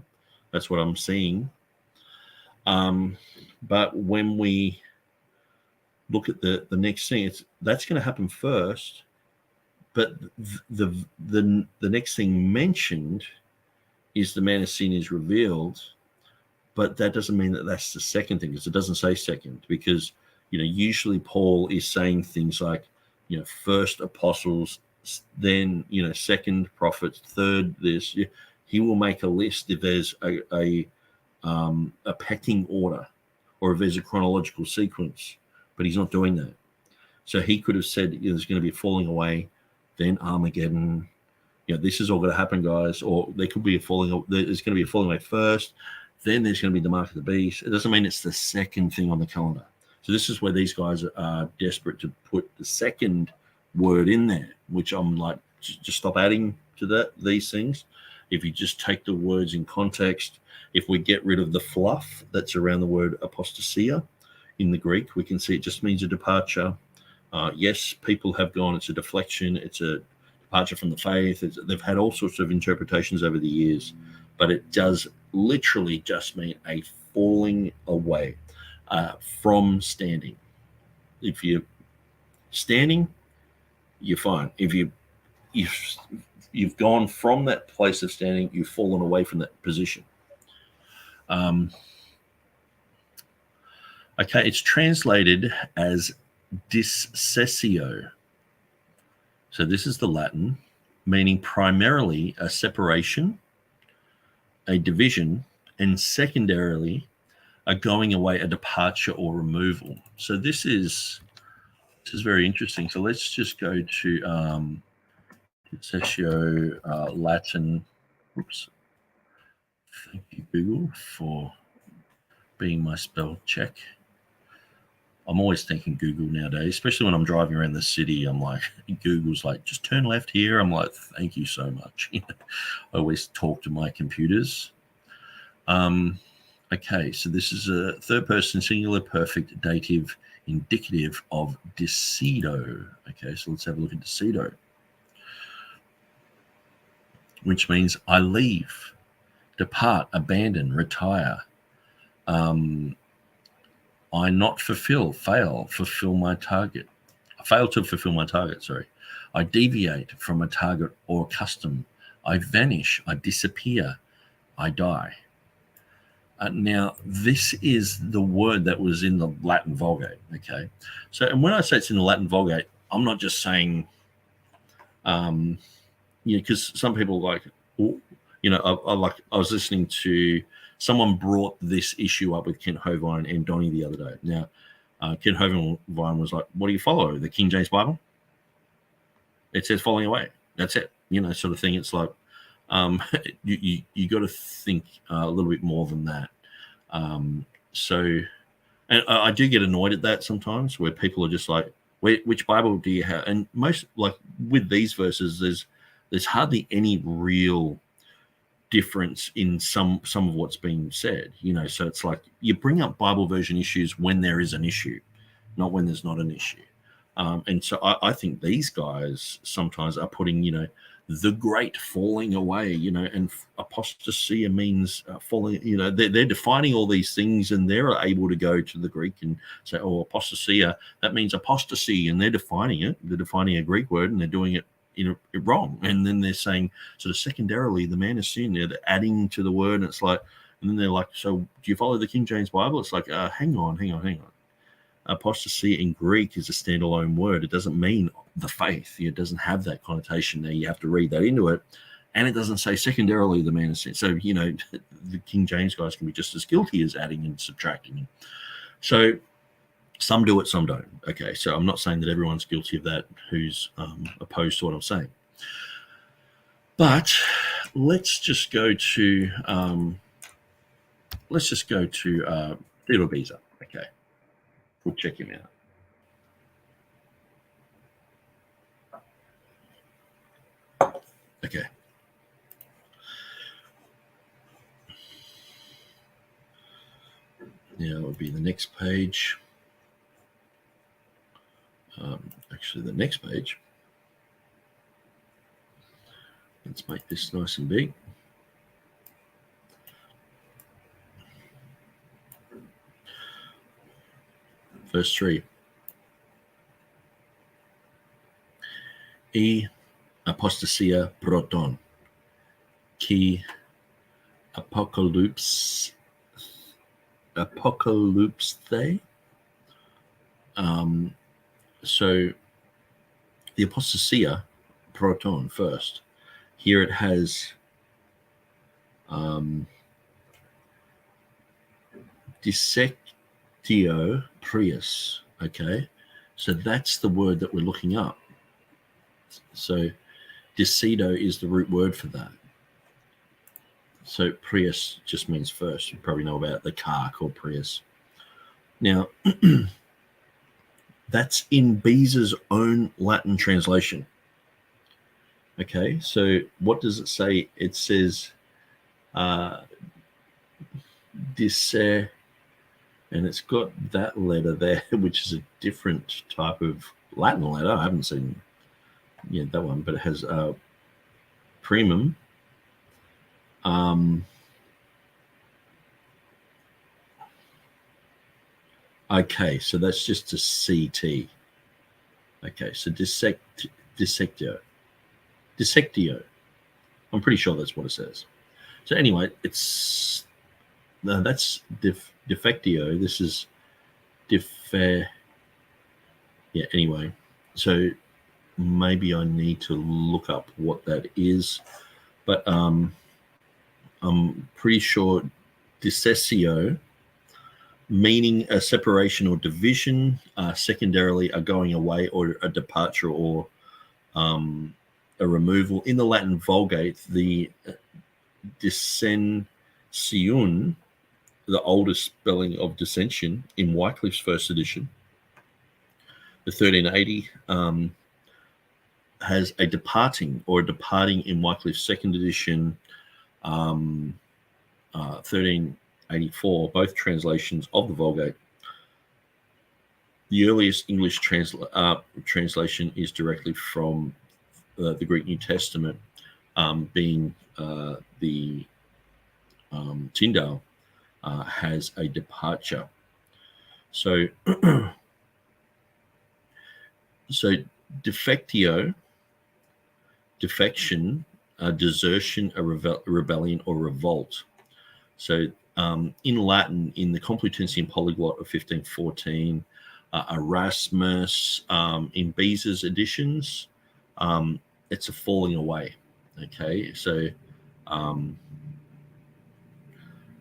Speaker 1: That's what I'm seeing. But when we look at the next thing, that's going to happen first. But the next thing mentioned is the man of sin is revealed, but that doesn't mean that that's the second thing, because it doesn't say second, because usually Paul is saying things like first apostles, then second prophets, third this. He will make a list if there's a pecking order or if there's a chronological sequence, but he's not doing that. So he could have said there's going to be a falling away, then Armageddon. This is all going to happen, guys. Or there could be there's going to be a falling away first, then there's going to be the mark of the beast. It doesn't mean it's the second thing on the calendar. So this is where these guys are desperate to put the second word in there, which I'm like, just stop adding to these things. If you just take the words in context, if we get rid of the fluff that's around the word ἀποστασία in the Greek, we can see it just means a departure. Yes, people have gone, it's a deflection, it's a departure from the faith. They've had all sorts of interpretations over the years, but it does literally just mean a falling away from standing. If you're standing, you're fine. If you've gone from that place of standing, you've fallen away from that position. Okay, it's translated as discessio. So this is the Latin, meaning primarily a separation, a division, and secondarily a going away, a departure or removal. So this is very interesting. So let's just go to discessio Latin. Oops. Thank you, Google, for being my spell check. I'm always thanking Google nowadays, especially when I'm driving around the city. I'm like, Google's like, just turn left here. I'm like, thank you so much. I always talk to my computers. Okay, so this is a third person singular perfect dative indicative of decido. Okay, so let's have a look at decido, which means I leave, depart, abandon, retire. I not fulfill my target. I fail to fulfill my target, sorry. I deviate from a target or custom. I vanish, I disappear, I die. Now, this is the word that was in the Latin Vulgate, okay? So, and when I say it's in the Latin Vulgate, I'm not just saying, because some people like, I was listening to someone brought this issue up with Kent Hovind and Donnie the other day. Now, Kent Hovind was like, "What do you follow? The King James Bible? It says falling away. That's it." Sort of thing. It's like, you got to think a little bit more than that. And I do get annoyed at that sometimes, where people are just like, which Bible do you have? And most, like with these verses, there's hardly any real difference in some of what's being said. So it's like you bring up Bible version issues when there is an issue, not when there's not an issue. And so I think these guys sometimes are putting, the great falling away, and apostasia means falling, they're defining all these things, and they're able to go to the Greek and say, oh, apostasia, that means apostasy, and they're defining it. They're defining a Greek word, and they're doing it wrong. And then they're saying, sort of secondarily, the man is sin. They're adding to the word, and it's like, and then they're like, so do you follow the King James Bible? It's like, hang on. Apostasy in Greek is a standalone word. It doesn't mean the faith. It doesn't have that connotation there. You have to read that into it. And it doesn't say secondarily the man is sin. So, the King James guys can be just as guilty as adding and subtracting. So some do it, some don't. Okay, so I'm not saying that everyone's guilty of that who's opposed to what I'm saying. But let's just go to Theodore Beza. Okay. We'll check him out. Okay. Now it would be the next page. Actually, the next page. Let's make this nice and big. Verse 3. E ἀποστασία πρώτον, ki apocalypse. So the apostasia proton first. Here it has dissectio prius. Okay, so that's the word that we're looking up. So discedo is the root word for that. So prius just means first. You probably know about the car called Prius. Now, that's in Beza's own Latin translation. Okay, so what does it say? It says disse, and it's got that letter there, which is a different type of Latin letter. I haven't seen that one, but it has primum. Okay, so that's just a CT. Okay, so dissectio. I'm pretty sure that's what it says. So anyway, that's defectio. This is yeah, anyway. So maybe I need to look up what that is. But I'm pretty sure dissessio, meaning a separation or division, secondarily a going away or a departure or a removal. In the Latin Vulgate, the dissensiun, the oldest spelling of dissension in Wycliffe's first edition, the 1380, has a departing or a departing in Wycliffe's second edition, 1384, both translations of the Vulgate. The earliest English translation is directly from the Greek New Testament, being the Tyndale has a departure. So, defectio, defection, desertion, a rebellion or revolt. So in Latin, in the Complutensian Polyglot of 1514, Erasmus, in Beza's editions, it's a falling away. Okay, so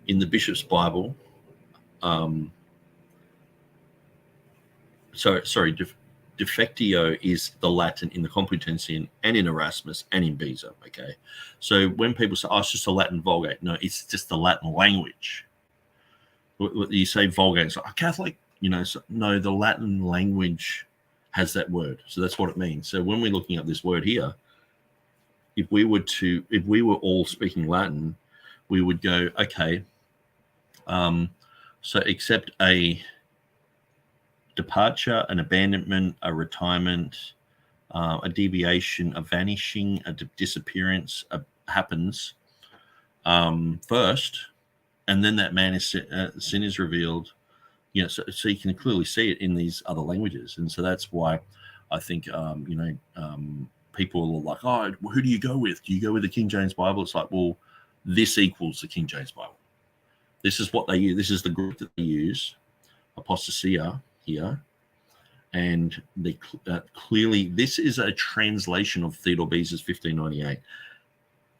Speaker 1: in the Bishop's Bible, defectio is the Latin in the Complutensian and in Erasmus and in Beza. Okay, so when people say, "Oh, it's just a Latin Vulgate," no, it's just the Latin language. You say Vulgate, it's like, oh, Catholic, so, no, the Latin language has that word, so that's what it means. So when we're looking at this word here, if we were all speaking Latin, we would go, okay, so except a departure, an abandonment, a retirement, a deviation, a vanishing, a disappearance happens first, and then that man is sin is revealed. So you can clearly see it in these other languages, and so that's why I think people are like, "Oh, who do you go with? Do you go with the King James Bible?" It's like, well, this equals the King James Bible. This is what they use. This is the group that they use, ἀποστασία here, and they clearly this is a translation of Theodore Beza's 1598.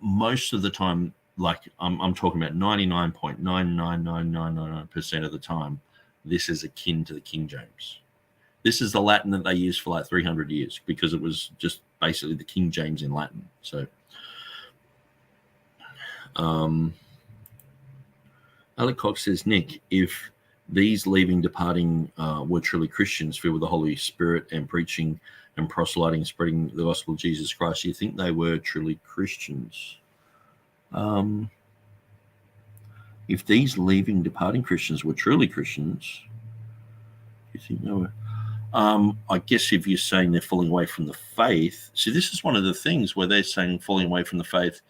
Speaker 1: Most of the time, like I'm talking about 99.99999% of the time, this is akin to the King James. This is the Latin that they used for like 300 years because it was just basically the King James in Latin. So, Alec Cox says, Nick, if these leaving, departing were truly Christians filled with the Holy Spirit and preaching and proselyting and spreading the gospel of Jesus Christ, do you think they were truly Christians? If these leaving, departing Christians were truly Christians, do you think they were? I guess if you're saying they're falling away from the faith, see, this is one of the things where they're saying falling away from the faith.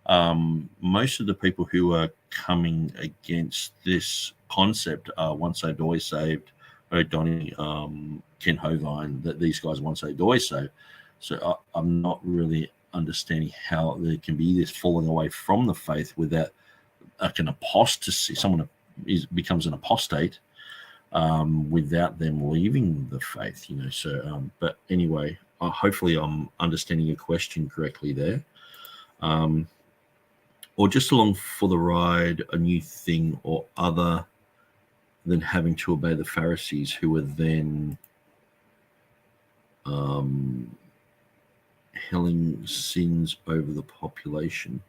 Speaker 1: Most of the people who are coming against this concept are once saved, always saved. O'Donnell, Ken Hovine, that these guys are once saved, always saved. So I'm not really understanding how there can be this falling away from the faith without like an apostasy. Someone becomes an apostate without them leaving the faith, So, but anyway, hopefully I'm understanding your question correctly there. Or just along for the ride, a new thing or other than having to obey the Pharisees, who were then helling sins over the population.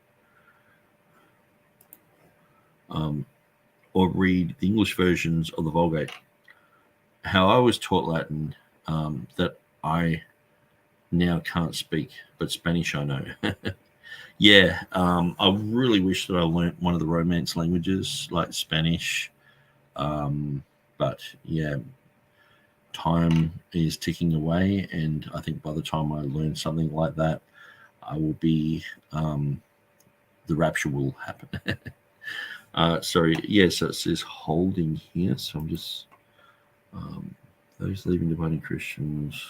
Speaker 1: Or read the English versions of the Vulgate. How I was taught Latin, that I now can't speak, but Spanish I know. Yeah, I really wish that I learnt one of the Romance languages like Spanish. But yeah, time is ticking away, and I think by the time I learn something like that, I will be, the rapture will happen. Sorry, so it says holding here, so I'm just, those leaving, departing Christians,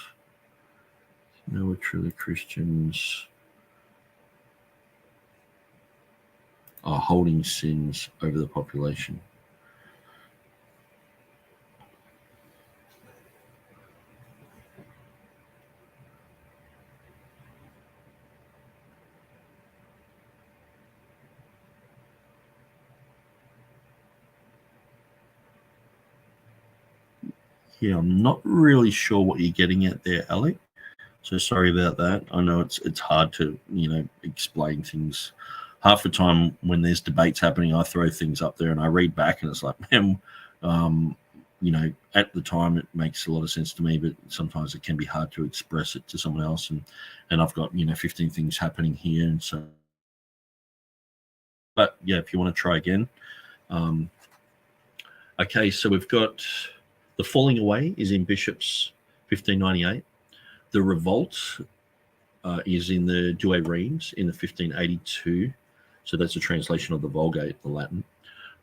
Speaker 1: we're truly Christians, are holding sins over the population. Yeah, I'm not really sure what you're getting at there, Alec. So sorry about that. I know it's hard to explain things. Half the time when there's debates happening, I throw things up there and I read back, and it's like, man, at the time it makes a lot of sense to me, but sometimes it can be hard to express it to someone else. And I've got 15 things happening here, and so. But yeah, if you want to try again. Okay, so we've got the falling away is in Bishop's 1598. The revolt is in the Douay Rheims in the 1582. So that's a translation of the Vulgate, the Latin.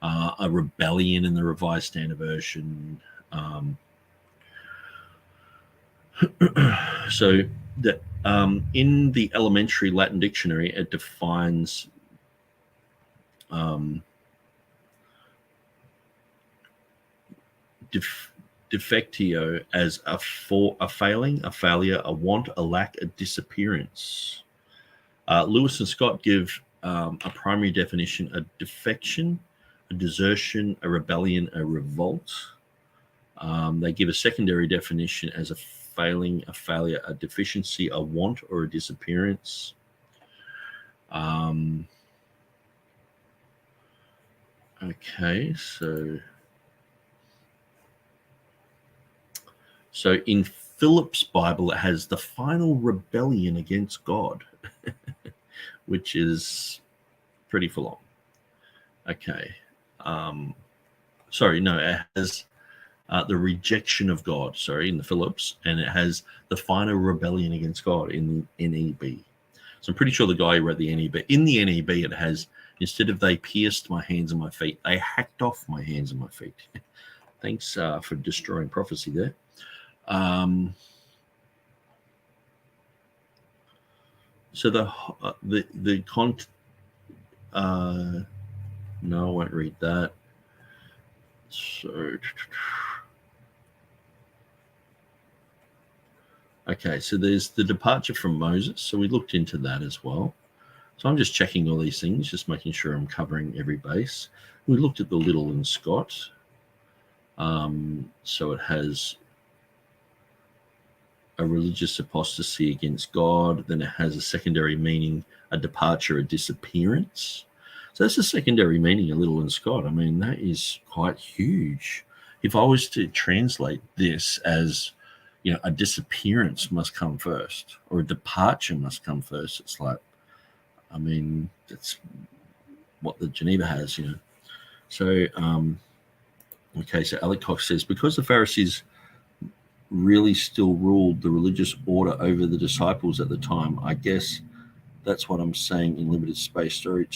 Speaker 1: A rebellion in the Revised Standard Version. So that in the elementary Latin dictionary, it defines defectio as a failing, a failure, a want, a lack, a disappearance. Lewis and Scott give a primary definition: a defection, a desertion, a rebellion, a revolt. They give a secondary definition as a failing, a failure, a deficiency, a want, or a disappearance. Okay, so in Philip's Bible, it has the final rebellion against God, which is pretty full on. Okay. It has the rejection of God, in the Phillips, and it has the final rebellion against God in the NEB. So I'm pretty sure the guy who wrote the NEB, in the NEB, it has, instead of they pierced my hands and my feet, they hacked off my hands and my feet. Thanks for destroying prophecy there. So no, I won't read that. So, okay, so there's the departure from Moses. So we looked into that as well. So I'm just checking all these things, just making sure I'm covering every base. We looked at the Little and Scott. So it has a religious apostasy against God. Then it has a secondary meaning, a departure, a disappearance. So that's a secondary meaning, a Little and Scott. I mean, that is quite huge. If I was to translate this as, a disappearance must come first, or a departure must come first, it's like, I mean, that's what the Geneva has, So, okay, so Alec Cox says, because the Pharisees really still ruled the religious order over the disciples at the time, I guess that's what I'm saying in limited space. Sorry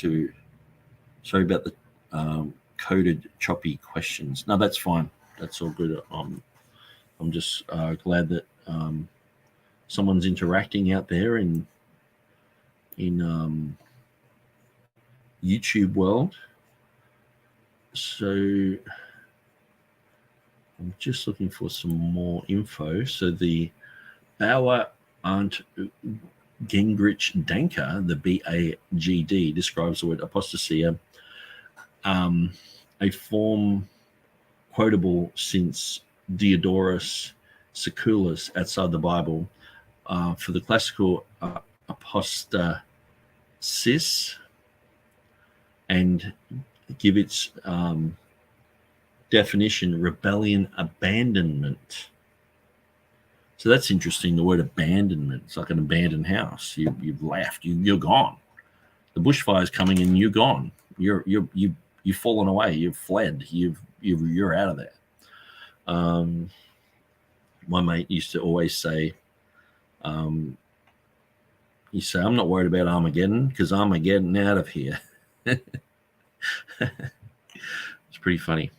Speaker 1: about the coded choppy questions. No, that's fine. That's all good. I'm just glad that someone's interacting out there in YouTube world. So I'm just looking for some more info. So the Bauer Aunt Gingrich Danker, the BAGD, describes the word apostasia, a form quotable since Diodorus Siculus outside the Bible. For the classical apostasis, and give its definition: rebellion, abandonment. So that's interesting. The word abandonment. It's like an abandoned house. You've left. You're gone. The bushfire's coming and you're gone. You've fallen away. You've fled. You're out of there. My mate used to always say, I'm not worried about Armageddon because I'm getting out of here. It's pretty funny.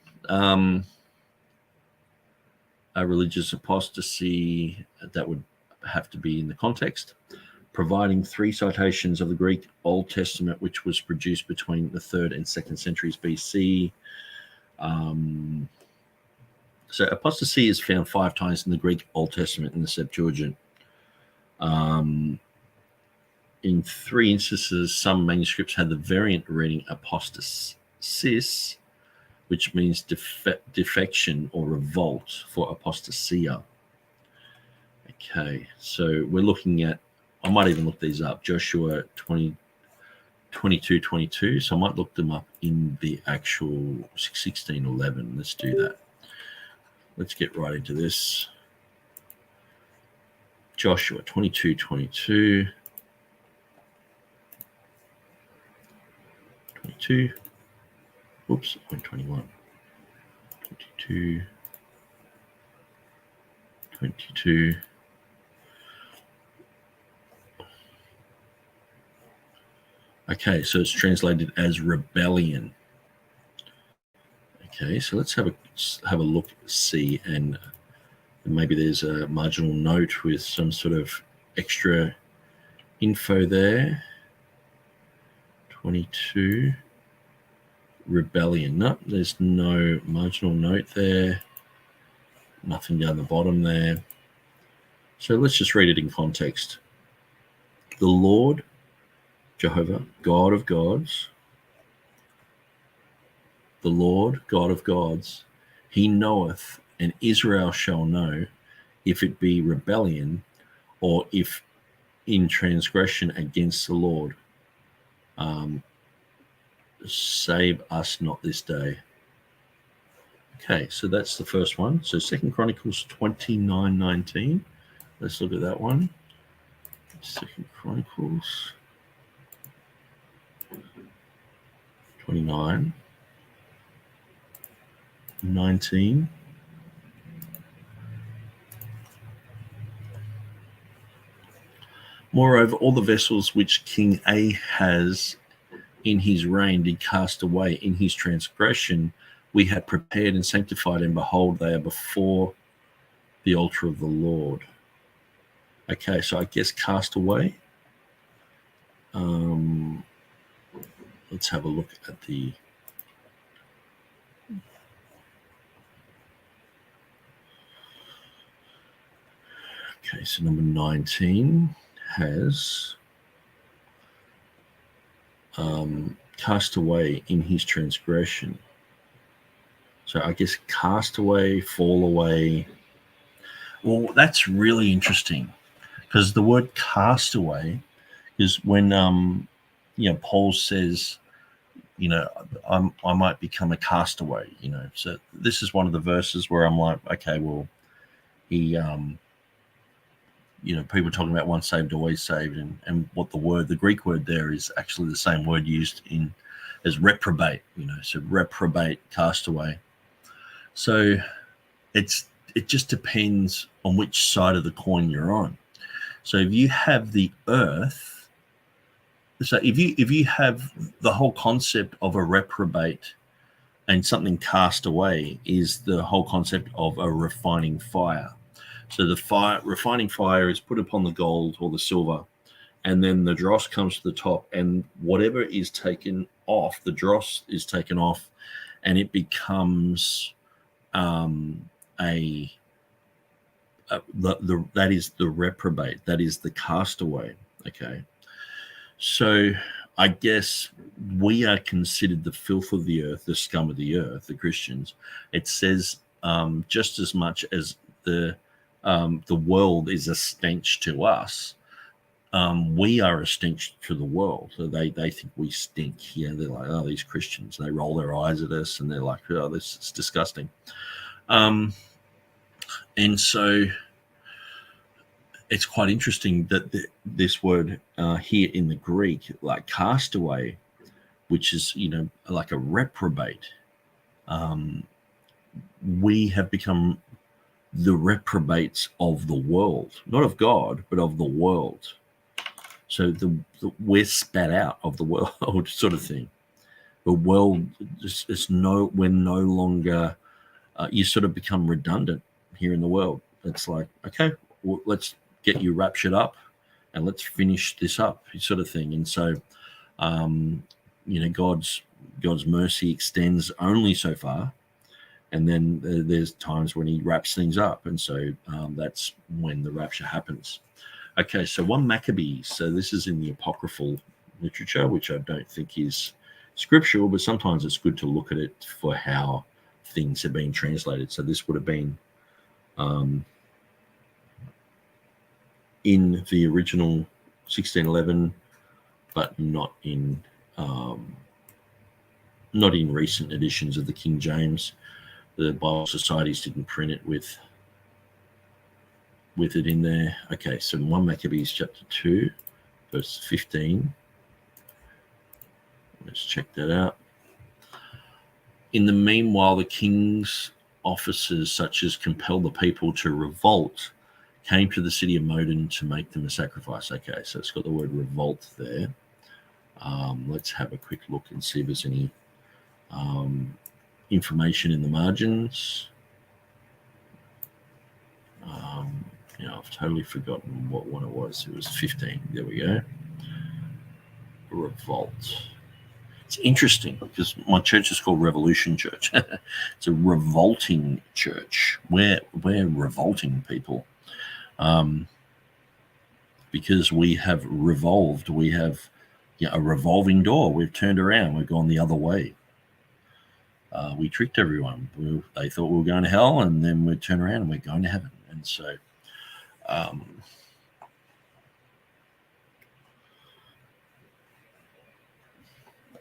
Speaker 1: A religious apostasy, that would have to be in the context, providing 3 citations of the Greek Old Testament, which was produced between the 3rd and 2nd centuries BC. So apostasy is found 5 times in the Greek Old Testament in the Septuagint. In 3 instances, some manuscripts had the variant reading apostasis, which means defection or revolt, for apostasia. Okay, so we're looking at, I might even look these up, Joshua 22:22. So I might look them up in the actual 16:11. Let's do that. Let's get right into this. Joshua 22:22. 22. Oops, 21. 22. Okay, so it's translated as rebellion. Okay, so let's have a look, see, and maybe there's a marginal note with some sort of extra info there. 22. Rebellion. No, there's no marginal note there. Nothing down the bottom there. So let's just read it in context. The Lord, Jehovah, God of gods, the Lord, God of gods, he knoweth, and Israel shall know, if it be rebellion, or if in transgression against the Lord. Save us not this day. Okay, so that's the first one. So 2 Chronicles 29:19. Let's look at that one. 2 Chronicles 29:19. Moreover, all the vessels which King Ahaz in his reign did cast away in his transgression, we had prepared and sanctified, and behold, they are before the altar of the Lord. Okay, so I guess cast away. Let's have a look at the... Okay, so number 19 has cast away in his transgression. So I guess cast away, fall away. Well, that's really interesting, because the word cast away is when Paul says, I might become a castaway, So this is one of the verses where I'm like, okay, well, he people talking about once saved, always saved, and what the Greek word there is actually the same word used as reprobate, so reprobate, castaway. So it just depends on which side of the coin you're on. So if you have the earth, so if you have the whole concept of a reprobate and something cast away is the whole concept of a refining fire. So the refining fire is put upon the gold or the silver, and then the dross comes to the top, and whatever is taken off, the dross is taken off, and it becomes that is the reprobate, that is the castaway. Okay, so I guess we are considered the filth of the earth, the scum of the earth, the Christians. It says just as much as the world is a stench to us, we are a stench to the world. So they think we stink. They're like, oh, these Christians. They roll their eyes at us, and they're like, oh, this is disgusting. And so it's quite interesting that this word here in the Greek, like castaway, which is, like a reprobate, we have become the reprobates of the world, not of God, but of the world. So we're spat out of the world, sort of thing. The world we're no longer. You sort of become redundant here in the world. It's like, okay, well, let's get you raptured up, and let's finish this up, sort of thing. And so, God's mercy extends only so far. And then there's times when he wraps things up. And so that's when the rapture happens. Okay, so 1 Maccabees. So this is in the apocryphal literature, which I don't think is scriptural, but sometimes it's good to look at it for how things have been translated. So this would have been in the original 1611, but not in recent editions of the King James. The Bible Societies didn't print it with it in there. Okay, so 1 Maccabees chapter 2, verse 15. Let's check that out. In the meanwhile, the king's officers, such as compel the people to revolt, came to the city of Modin to make them a sacrifice. Okay, so it's got the word revolt there. Let's have a quick look and see if there's any information in the margins. I've totally forgotten what one it was. It was 15. There we go. Revolt. It's interesting because my church is called Revolution Church. It's a revolting church. We're revolting people, because we have revolved. We have a revolving door. We've turned around. We've gone the other way. We tricked everyone. They thought we were going to hell, and then we turn around and we're going to heaven. And so,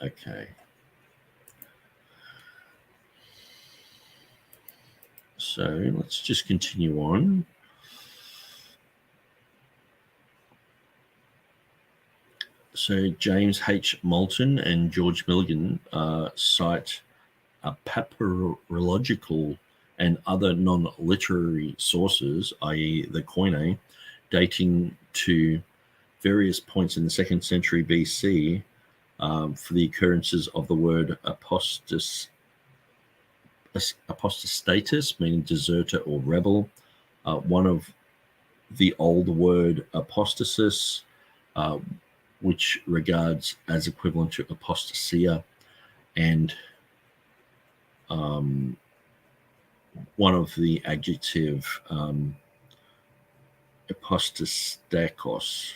Speaker 1: okay. So let's just continue on. So James H. Moulton and George Milligan cite papyrological and other non-literary sources, i.e. the Koine, dating to various points in the 2nd century BC for the occurrences of the word apostastatus, meaning deserter or rebel. One of the old word apostasis, which regards as equivalent to apostasia, and one of the adjective apostatikos.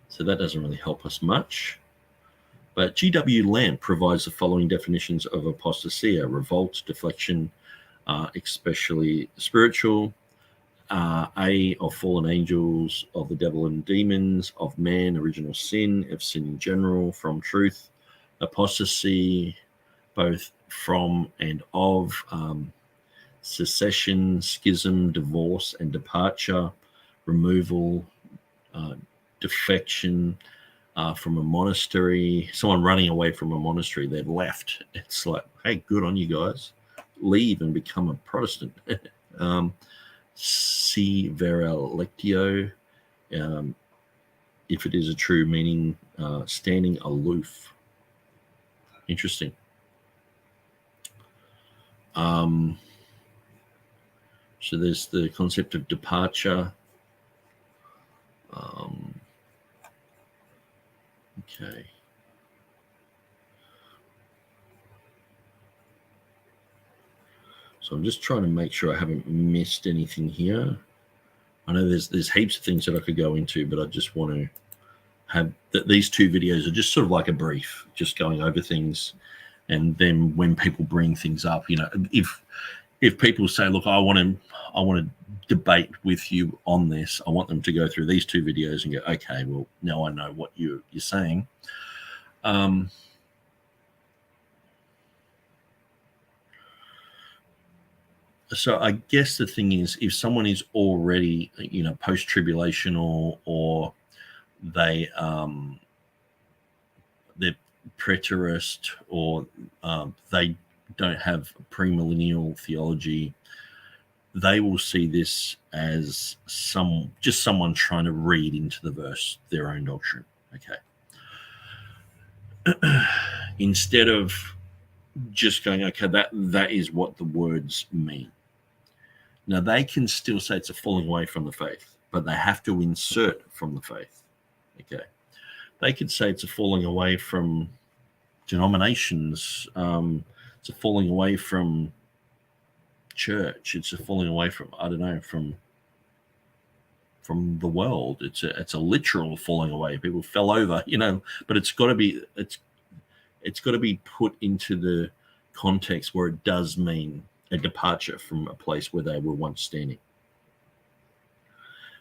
Speaker 1: So that doesn't really help us much. But G.W. Lamb provides the following definitions of apostasia: revolt, deflection, especially spiritual, of fallen angels, of the devil and demons, of man, original sin, of sin in general, from truth, apostasy, both from and of, secession, schism, divorce and departure, removal, defection from a monastery, someone running away from a monastery. They've left. It's like, hey, good on you guys. Leave and become a Protestant. Si vera lectio, if it is a true meaning, standing aloof. Interesting. So there's the concept of departure. Okay. So I'm just trying to make sure I haven't missed anything here. I know there's heaps of things that I could go into, but I just want to have these 2 videos are just sort of like a brief, just going over things. And then when people bring things up, if people say, look, I want to debate with you on this, I want them to go through these 2 videos and go, okay, well, now I know what you're saying. So I guess the thing is, if someone is already, post-tribulation or they're preterist, or they don't have premillennial theology, they will see this as someone trying to read into the verse their own doctrine. Okay. Instead of just going, okay, that is what the words mean. Now, they can still say it's a falling away from the faith, but they have to insert from the faith. Okay. They could say it's a falling away from denominations. It's a falling away from church. It's a falling away from, I don't know, from the world. It's a literal falling away. People fell over, but it's got to be put into the context where it does mean a departure from a place where they were once standing.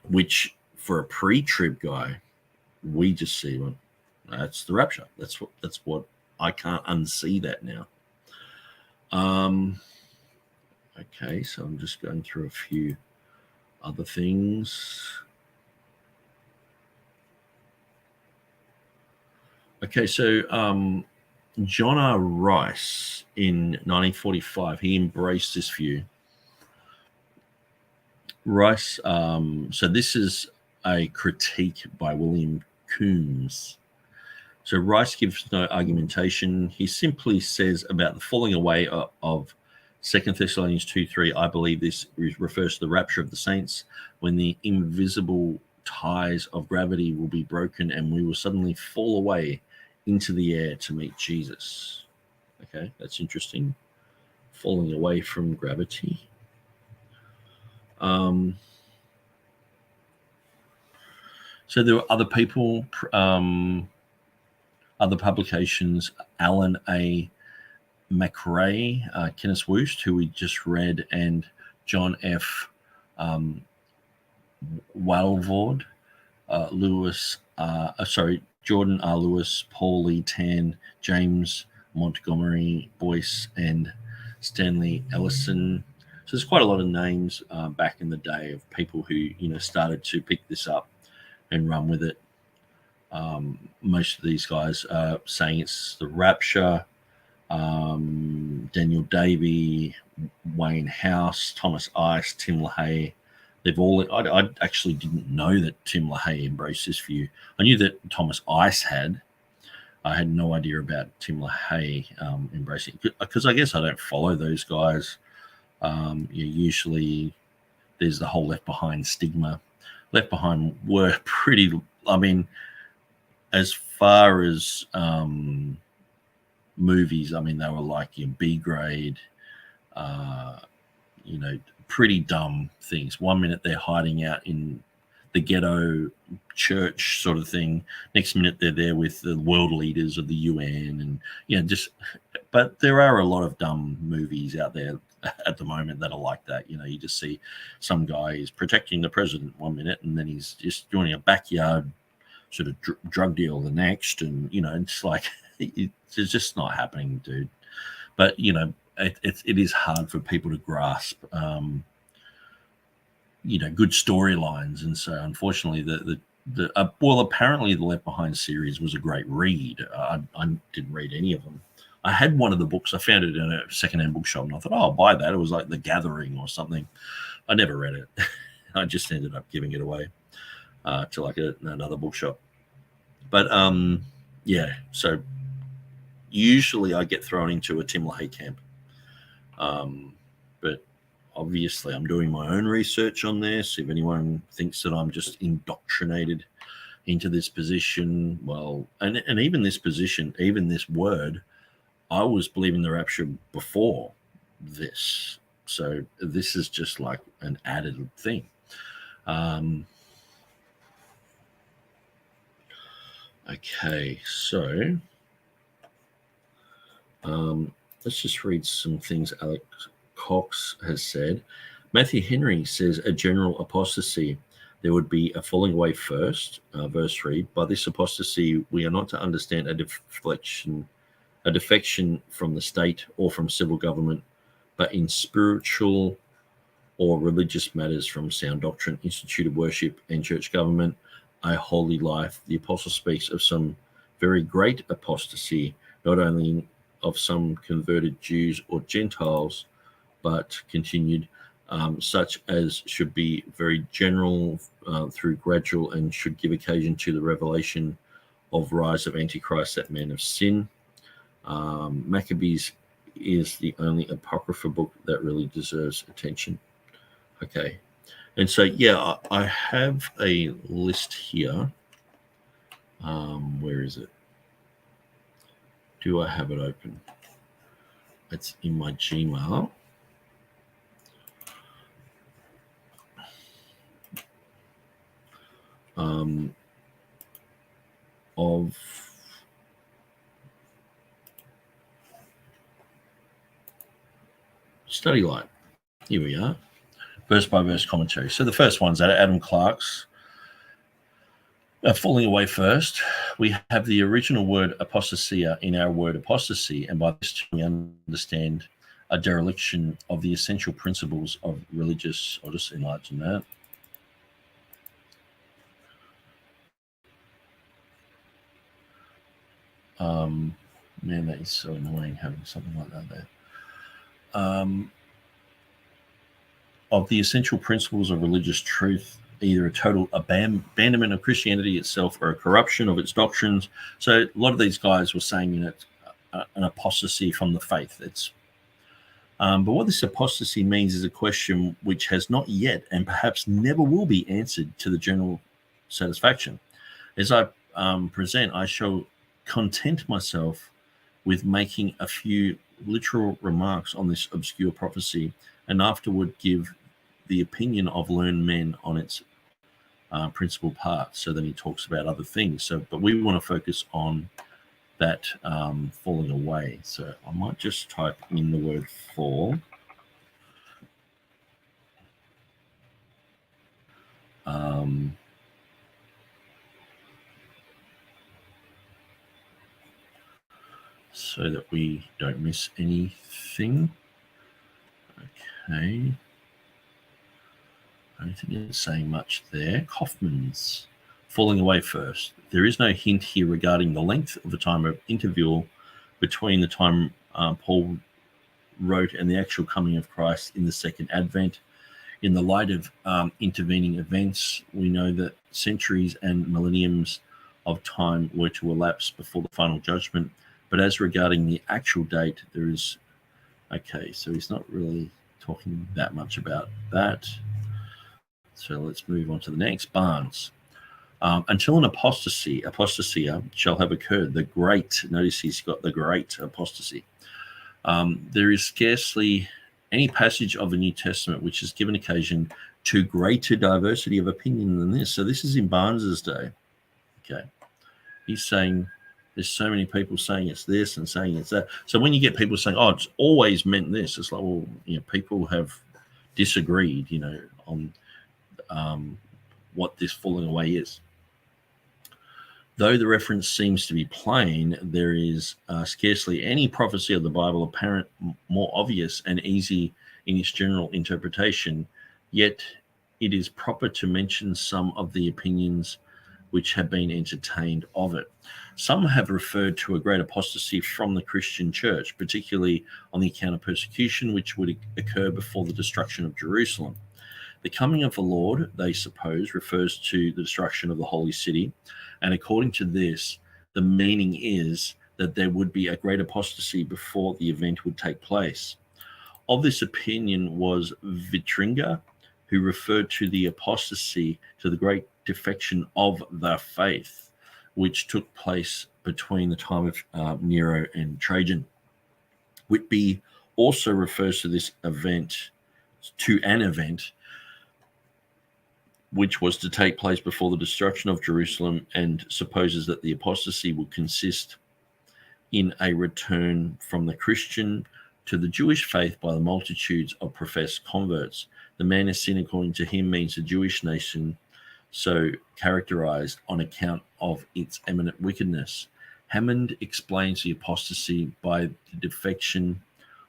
Speaker 1: Which, for a pre-trib guy, we just see, well, that's the rapture. That's what I can't unsee that now. Okay, so I'm just going through a few other things. Okay, so John R. Rice in 1945, he embraced this view. Rice, so this is a critique by William Coombs. So Rice gives no argumentation. He simply says about the falling away of 2 Thessalonians 2:3, I believe this refers to the rapture of the saints, when the invisible ties of gravity will be broken and we will suddenly fall away into the air to meet Jesus. Okay, that's interesting. Falling away from gravity. So there were other people, other publications. Alan A. McRae, Kenneth Woost, who we just read, and John F. Walvord, Jordan R. Lewis, Paul Lee Tan, James Montgomery Boyce, and Stanley Ellison. So there's quite a lot of names back in the day of people who started to pick this up and run with it. Most of these guys are saying it's the rapture. Daniel Davey, Wayne House, Thomas Ice, Tim LaHaye. They've all. I actually didn't know that Tim LaHaye embraced this view. I knew that Thomas Ice had. I had no idea about Tim LaHaye embracing it, because I guess I don't follow those guys. Usually there's the whole Left Behind stigma. Left Behind were pretty. I mean, as far as movies, I mean, they were like your B grade, pretty dumb things. One minute they're hiding out in the ghetto church sort of thing. Next minute they're there with the world leaders of the UN, and but there are a lot of dumb movies out there at the moment that are like that. You just see some guy is protecting the president one minute, and then he's just doing a backyard sort of drug deal the next, and it's like it's just not happening, dude. But it is hard for people to grasp good storylines, and so unfortunately apparently the Left Behind series was a great read. I didn't read any of them. I had one of the books. I found it in a secondhand bookshop, and I thought, I'll buy that. It was like The Gathering or something. I never read it. I just ended up giving it away to like another bookshop. But so usually I get thrown into a Tim LaHaye camp. But obviously I'm doing my own research on this. If anyone thinks that I'm just indoctrinated into this position, well, and even this position, even this word, I was believing the rapture before this. So this is just like an added thing. Okay, so let's just read some things Alex Cox has said. Matthew Henry says a general apostasy. There would be a falling away first, verse 3. By this apostasy, we are not to understand a defection from the state or from civil government, but in spiritual or religious matters from sound doctrine, instituted worship, and church government, a holy life. The apostle speaks of some very great apostasy, not only of some converted Jews or Gentiles, but continued, such as should be very general through gradual, and should give occasion to the revelation of rise of Antichrist, that man of sin. Maccabees is the only apocrypha book that really deserves attention. Okay. And so, I have a list here. Where is it? Do I have it open? It's in my Gmail. Of Study Light. Here we are. Verse by verse commentary. So the first one's Adam Clark's falling away first. We have the original word apostasia in our word apostasy, and by this we understand a dereliction of the essential principles of religious. I'll just enlarge that. Man, that is so annoying having something like that there. Of the essential principles of religious truth, either a total abandonment of Christianity itself or a corruption of its doctrines. So a lot of these guys were saying, an apostasy from the faith. It's But what this apostasy means is a question which has not yet and perhaps never will be answered to the general satisfaction. As I present, I shall content myself with making a few literal remarks on this obscure prophecy, and afterward give the opinion of learned men on its principal parts. So then he talks about other things. But we want to focus on that falling away. So I might just type in the word fall. So that we don't miss anything. Okay. I don't think it's saying much there. Kaufman's falling away first. There is no hint here regarding the length of the time of interval between the time Paul wrote and the actual coming of Christ in the second advent. In the light of intervening events, we know that centuries and millenniums of time were to elapse before the final judgment. But as regarding the actual date, there is... Okay, so he's not really talking that much about that. So let's move on to the next. Barnes. Until an apostasia shall have occurred, the great, notice he's got the great apostasy. There is scarcely any passage of the New Testament which has given occasion to greater diversity of opinion than this. So this is in Barnes's day. Okay. He's saying there's so many people saying it's this and saying it's that. So when you get people saying, oh, it's always meant this, it's like, well, people have disagreed, on what this falling away is. Though the reference seems to be plain, there is scarcely any prophecy of the Bible apparent more obvious and easy in its general interpretation, yet it is proper to mention some of the opinions which have been entertained of it. Some have referred to a great apostasy from the Christian church, particularly on the account of persecution which would occur before the destruction of Jerusalem. The coming of the Lord, they suppose, refers to the destruction of the holy city, and according to this, the meaning is that there would be a great apostasy before the event would take place. Of this opinion was Vitringa, who referred to the apostasy to the great defection of the faith, which took place between the time of Nero and Trajan. Whitby also refers to this event, to an event which was to take place before the destruction of Jerusalem, and supposes that the apostasy would consist in a return from the Christian to the Jewish faith by the multitudes of professed converts. The man of sin, according to him, means the Jewish nation, so characterized on account of its eminent wickedness. Hammond explains the apostasy by the defection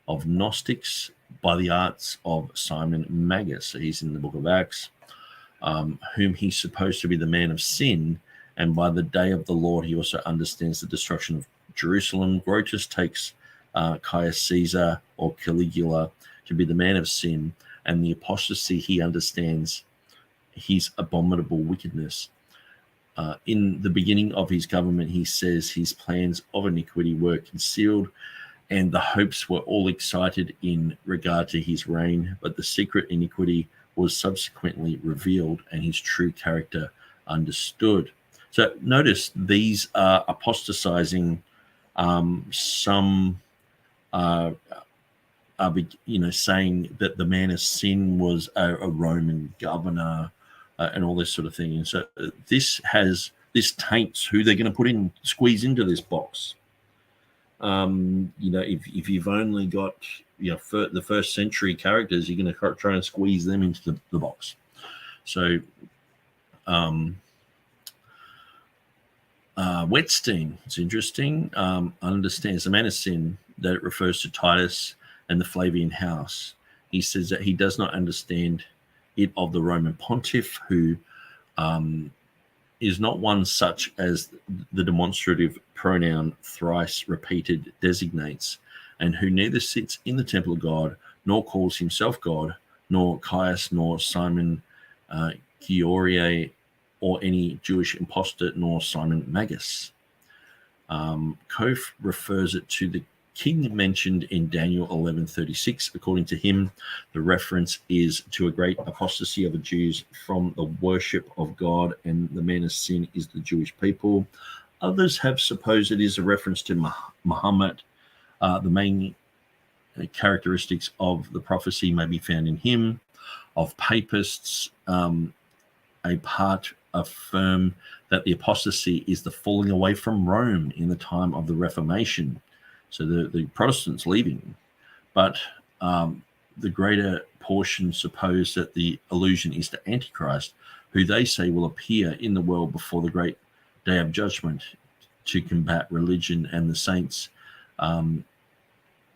Speaker 1: of Gnostics by the arts of Simon Magus. So he's in the book of Acts. Whom he supposed to be the man of sin, and by the day of the Lord he also understands the destruction of Jerusalem. Grotius takes Caius Caesar or Caligula to be the man of sin, and the apostasy he understands his abominable wickedness. In the beginning of his government, he says his plans of iniquity were concealed, and the hopes were all excited in regard to his reign, but the secret iniquity was subsequently revealed and his true character understood. So notice these are apostatizing. Some are saying that the man of sin was a Roman governor and all this sort of thing. And so this taints who they're going to squeeze into this box. If you've only got the first century characters, you're going to try and squeeze them into the box. So Wetstein, it's interesting, understands the man of sin, that it refers to Titus and the Flavian house. He says that he does not understand it of the Roman pontiff, who is not one such as the demonstrative pronoun thrice repeated designates, and who neither sits in the temple of God, nor calls himself God, nor Caius, nor Simon Giorie, or any Jewish impostor, nor Simon Magus. Kof refers it to the king mentioned in Daniel 11:36. According to him, the reference is to a great apostasy of the Jews from the worship of God, and the man of sin is the Jewish people. Others have supposed it is a reference to Muhammad. The main characteristics of the prophecy may be found in him. Of papists, a part affirm that the apostasy is the falling away from Rome in the time of the Reformation. So the Protestants leaving. But the greater portion suppose that the allusion is to Antichrist, who they say will appear in the world before the great day of judgment to combat religion and the saints.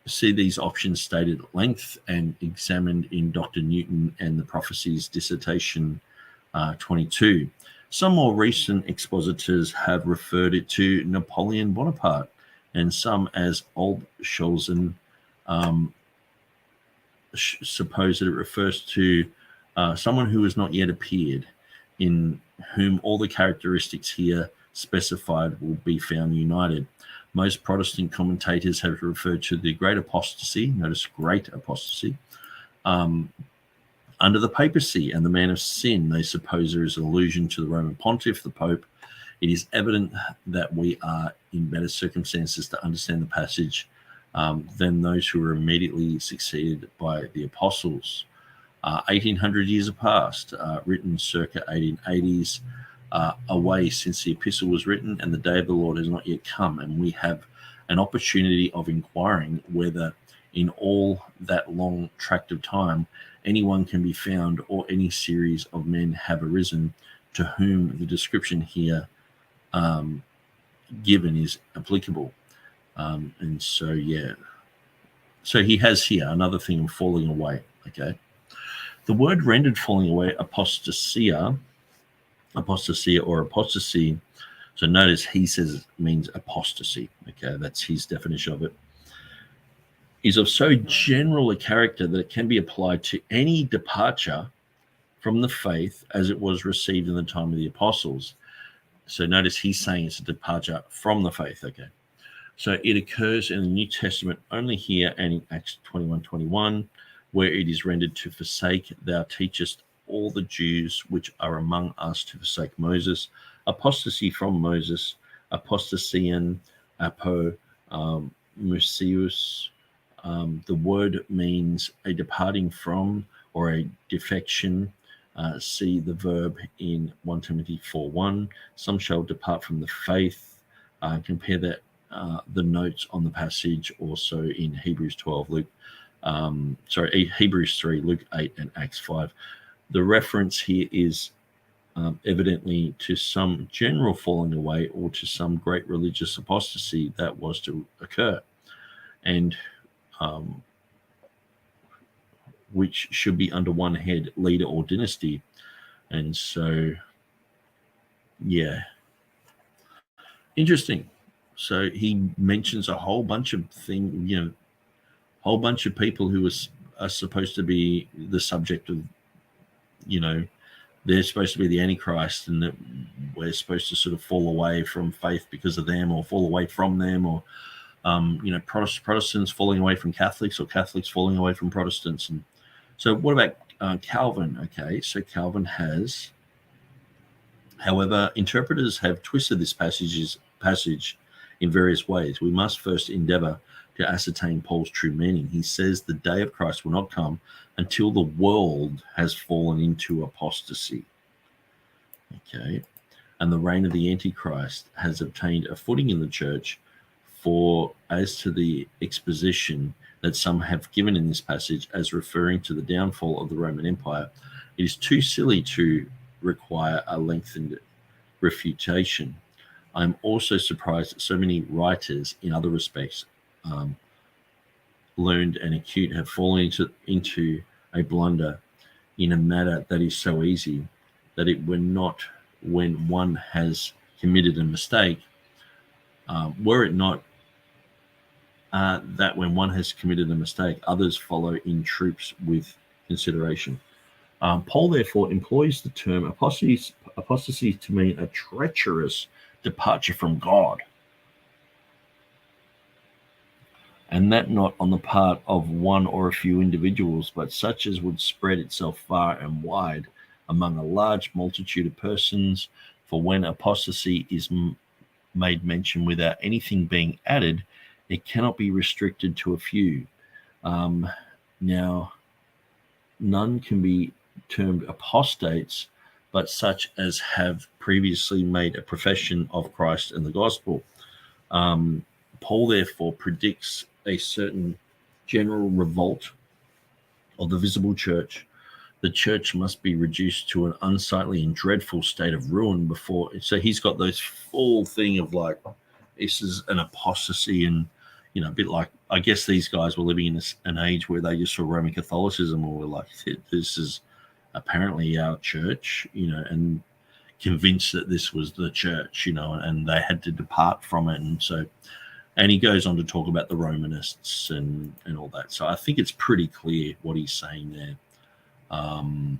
Speaker 1: See these options stated at length and examined in Dr. Newton and the Prophecies dissertation 22. Some more recent expositors have referred it to Napoleon Bonaparte, and some, as Old-Scholzen, suppose that it refers to someone who has not yet appeared, in whom all the characteristics here specified will be found united. Most Protestant commentators have referred to the great apostasy, notice great apostasy, under the papacy and the man of sin. They suppose there is an allusion to the Roman pontiff, the Pope. It is evident that we are in better circumstances to understand the passage than those who were immediately succeeded by the apostles. 1800 years have passed, written circa 1880s, away since the epistle was written, and the day of the Lord has not yet come, and we have an opportunity of inquiring whether in all that long tract of time anyone can be found, or any series of men have arisen to whom the description here given is applicable. And so, yeah. So he has here another thing of falling away, okay? The word rendered falling away, ἀποστασία or apostasy. So notice he says it means apostasy, okay? That's his definition of it. Is of so general a character that it can be applied to any departure from the faith as it was received in the time of the apostles. So notice he's saying it's a departure from the faith, okay? So it occurs in the New Testament only here and in Acts 21:21, where it is rendered to forsake. Thou teachest all the Jews which are among us to forsake Moses. Apostasy from Moses, apostasian, museus. The word means a departing from or a defection. See the verb in 1 Timothy 4:1. Some shall depart from the faith. Compare that the notes on the passage also in Hebrews 12, Hebrews 3, Luke 8, and Acts 5. The reference here is evidently to some general falling away or to some great religious apostasy that was to occur, and which should be under one head, leader or dynasty. And so, yeah, interesting. So he mentions a whole bunch of things, whole bunch of people who are supposed to be the subject of, they're supposed to be the Antichrist, and that we're supposed to sort of fall away from faith because of them, or fall away from them, or Protestants falling away from Catholics, or Catholics falling away from Protestants. And so what about Calvin? Okay, so Calvin has, however, interpreters have twisted this passage in various ways. We must first endeavor to ascertain Paul's true meaning. He says the day of Christ will not come until the world has fallen into apostasy. Okay, and the reign of the Antichrist has obtained a footing in the church. For as to the exposition that some have given in this passage as referring to the downfall of the Roman Empire, it is too silly to require a lengthened refutation. I'm also surprised that so many writers in other respects, learned and acute, have fallen into a blunder in a matter that is so easy, that it were not when one has committed a mistake, were it not that when one has committed a mistake, others follow in troops with consideration. Paul therefore employs the term apostasy to mean a treacherous departure from God. and that not on the part of one or a few individuals, but such as would spread itself far and wide among a large multitude of persons. For when apostasy is made mention without anything being added, it cannot be restricted to a few. Now, none can be termed apostates, but such as have previously made a profession of Christ and the gospel. Paul therefore predicts a certain general revolt of the visible church. The church must be reduced to an unsightly and dreadful state of ruin before. So he's got those full thing of like, this is an apostasy, and a bit like, I guess these guys were living in an age where they just saw Roman Catholicism and were like, this is apparently our church, and convinced that this was the church, and they had to depart from it. And he goes on to talk about the Romanists and all that. So I think it's pretty clear what he's saying there. And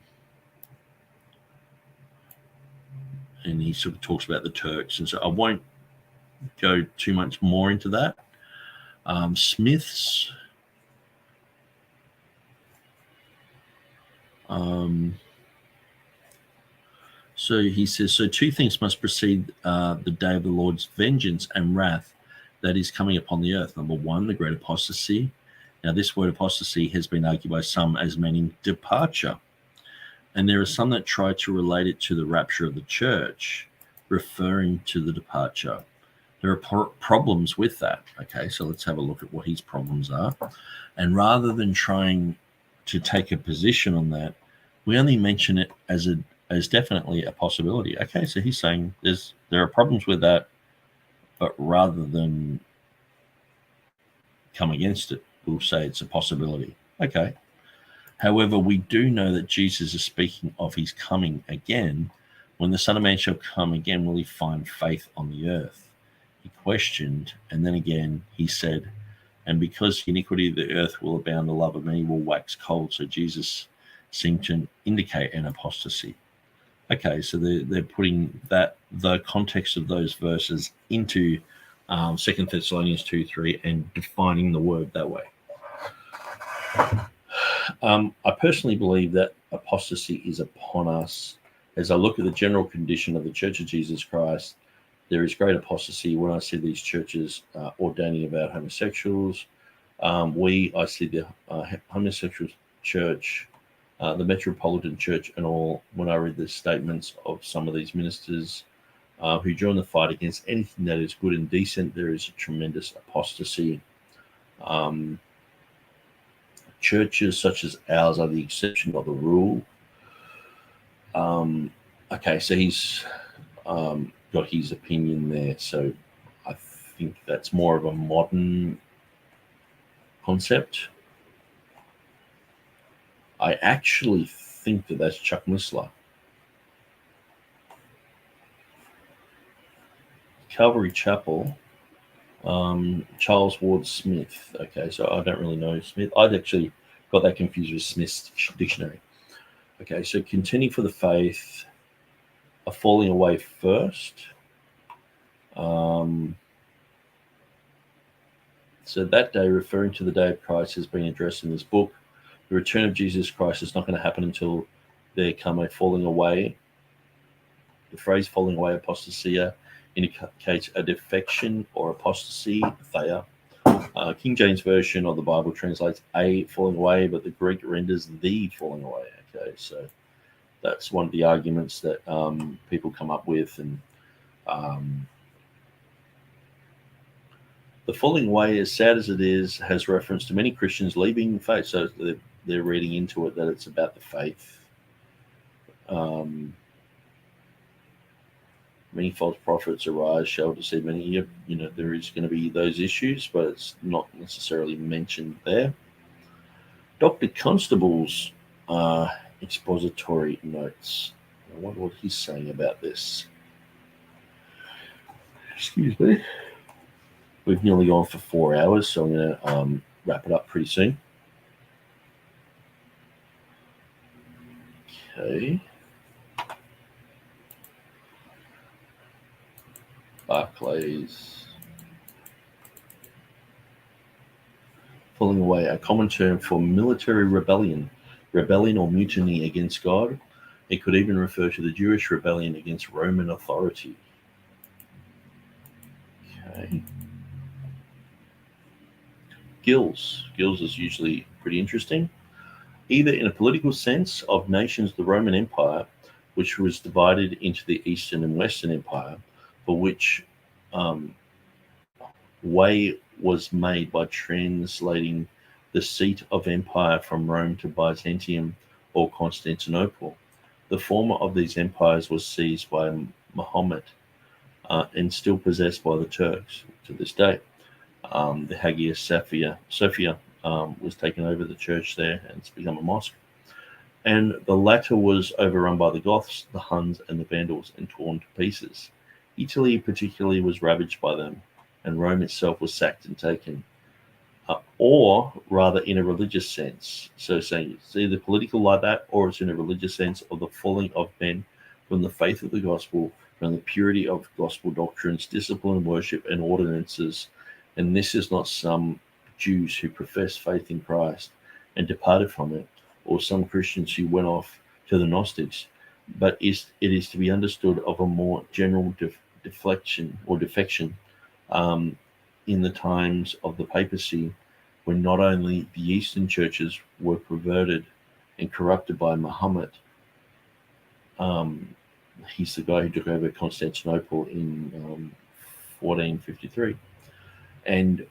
Speaker 1: he sort of talks about the Turks, and so I won't go too much more into that. Smith's so he says, so two things must precede the day of the Lord's vengeance and wrath that is coming upon the earth. Number one, the great apostasy. Now, this word apostasy has been argued by some as meaning departure. And there are some that try to relate it to the rapture of the church, referring to the departure. There are problems with that. Okay, so let's have a look at what his problems are. And rather than trying to take a position on that, we only mention it as definitely a possibility. Okay, so he's saying there are problems with that, but rather than come against it, we'll say it's a possibility. Okay. However, we do know that Jesus is speaking of his coming again. When the Son of Man shall come again, will he find faith on the earth? He questioned, and then again he said, and because the iniquity of the earth will abound, the love of many will wax cold. So Jesus seemed to indicate an apostasy. Okay, so they're putting the context of those verses into 2 Thessalonians 2:3 and defining the word that way. I personally believe that apostasy is upon us. As I look at the general condition of the Church of Jesus Christ, there is great apostasy when I see these churches ordaining about homosexuals. I see the homosexual church, the Metropolitan Church and all, when I read the statements of some of these ministers who join the fight against anything that is good and decent, there is a tremendous apostasy. Churches such as ours are the exception, not the rule. Okay, so he's got his opinion there. So I think that's more of a modern concept. I actually think that that's Chuck Missler. Calvary Chapel, Charles Ward Smith. Okay, so I don't really know Smith. I'd actually got that confused with Smith's dictionary. Okay, so contending for the faith, a falling away first. So that day, referring to the day of Christ, has been addressed in this book. The return of Jesus Christ is not going to happen until there come a falling away. The phrase falling away, apostasia, indicates a defection or apostasy, theia. King James Version of the Bible translates a falling away, but the Greek renders the falling away. Okay, so that's one of the arguments that people come up with. And the falling away, as sad as it is, has reference to many Christians leaving faith. So they're reading into it that it's about the faith. Many false prophets arise, shall deceive many. There is going to be those issues, but it's not necessarily mentioned there. Dr. Constable's expository notes. I wonder what he's saying about this. Excuse me. We've nearly gone for 4 hours, so I'm going to wrap it up pretty soon. Okay. Barclays. pulling away, a common term for military rebellion or mutiny against God. It could even refer to the Jewish rebellion against Roman authority. Okay. Guilds. Guilds is usually pretty interesting. Either in a political sense of nations, the Roman Empire, which was divided into the Eastern and Western Empire, for which way was made by translating the seat of empire from Rome to Byzantium or Constantinople. The former of these empires was seized by Muhammad and still possessed by the Turks to this day. The Hagia Sophia was taken over the church there, and it's become a mosque. And the latter was overrun by the Goths, the Huns, and the Vandals, and torn to pieces. Italy particularly was ravaged by them, and Rome itself was sacked and taken, or rather in a religious sense. So saying it's either political like that, or it's in a religious sense of the falling of men from the faith of the gospel, from the purity of gospel doctrines, discipline, worship, and ordinances. And this is not some Jews who profess faith in Christ and departed from it, or some Christians who went off to the Gnostics, but it is to be understood of a more general defection in the times of the papacy, when not only the Eastern churches were perverted and corrupted by Muhammad. He's the guy who took over Constantinople in 1453 and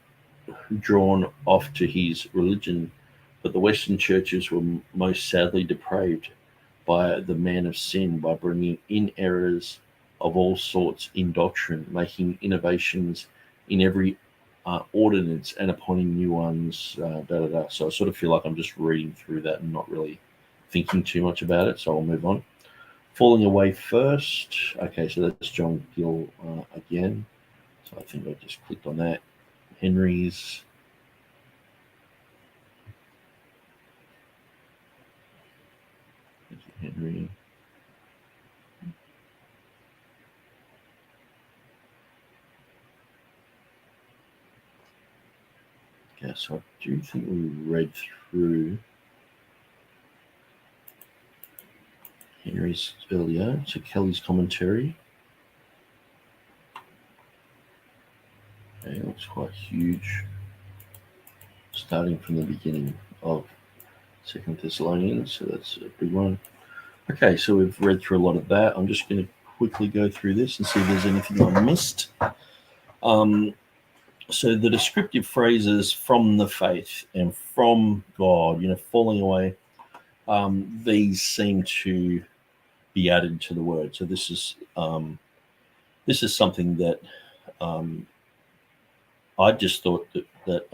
Speaker 1: drawn off to his religion, but the Western churches were most sadly depraved by the man of sin, by bringing in errors of all sorts in doctrine, making innovations in every ordinance and appointing new ones. So I sort of feel like I'm just reading through that and not really thinking too much about it, so I'll move on. Falling away first. Okay, so that's John Gill again. So I think I just clicked on that. Henry's. Henry. Yeah, so I do think we read through Henry's earlier. So Kelly's commentary. Okay, it looks quite huge. Starting from the beginning of 2 Thessalonians, so that's a big one. Okay, so we've read through a lot of that. I'm just going to quickly go through this and see if there's anything I missed. So the descriptive phrases from the faith and from God, falling away, these seem to be added to the word. So this is something that I just thought that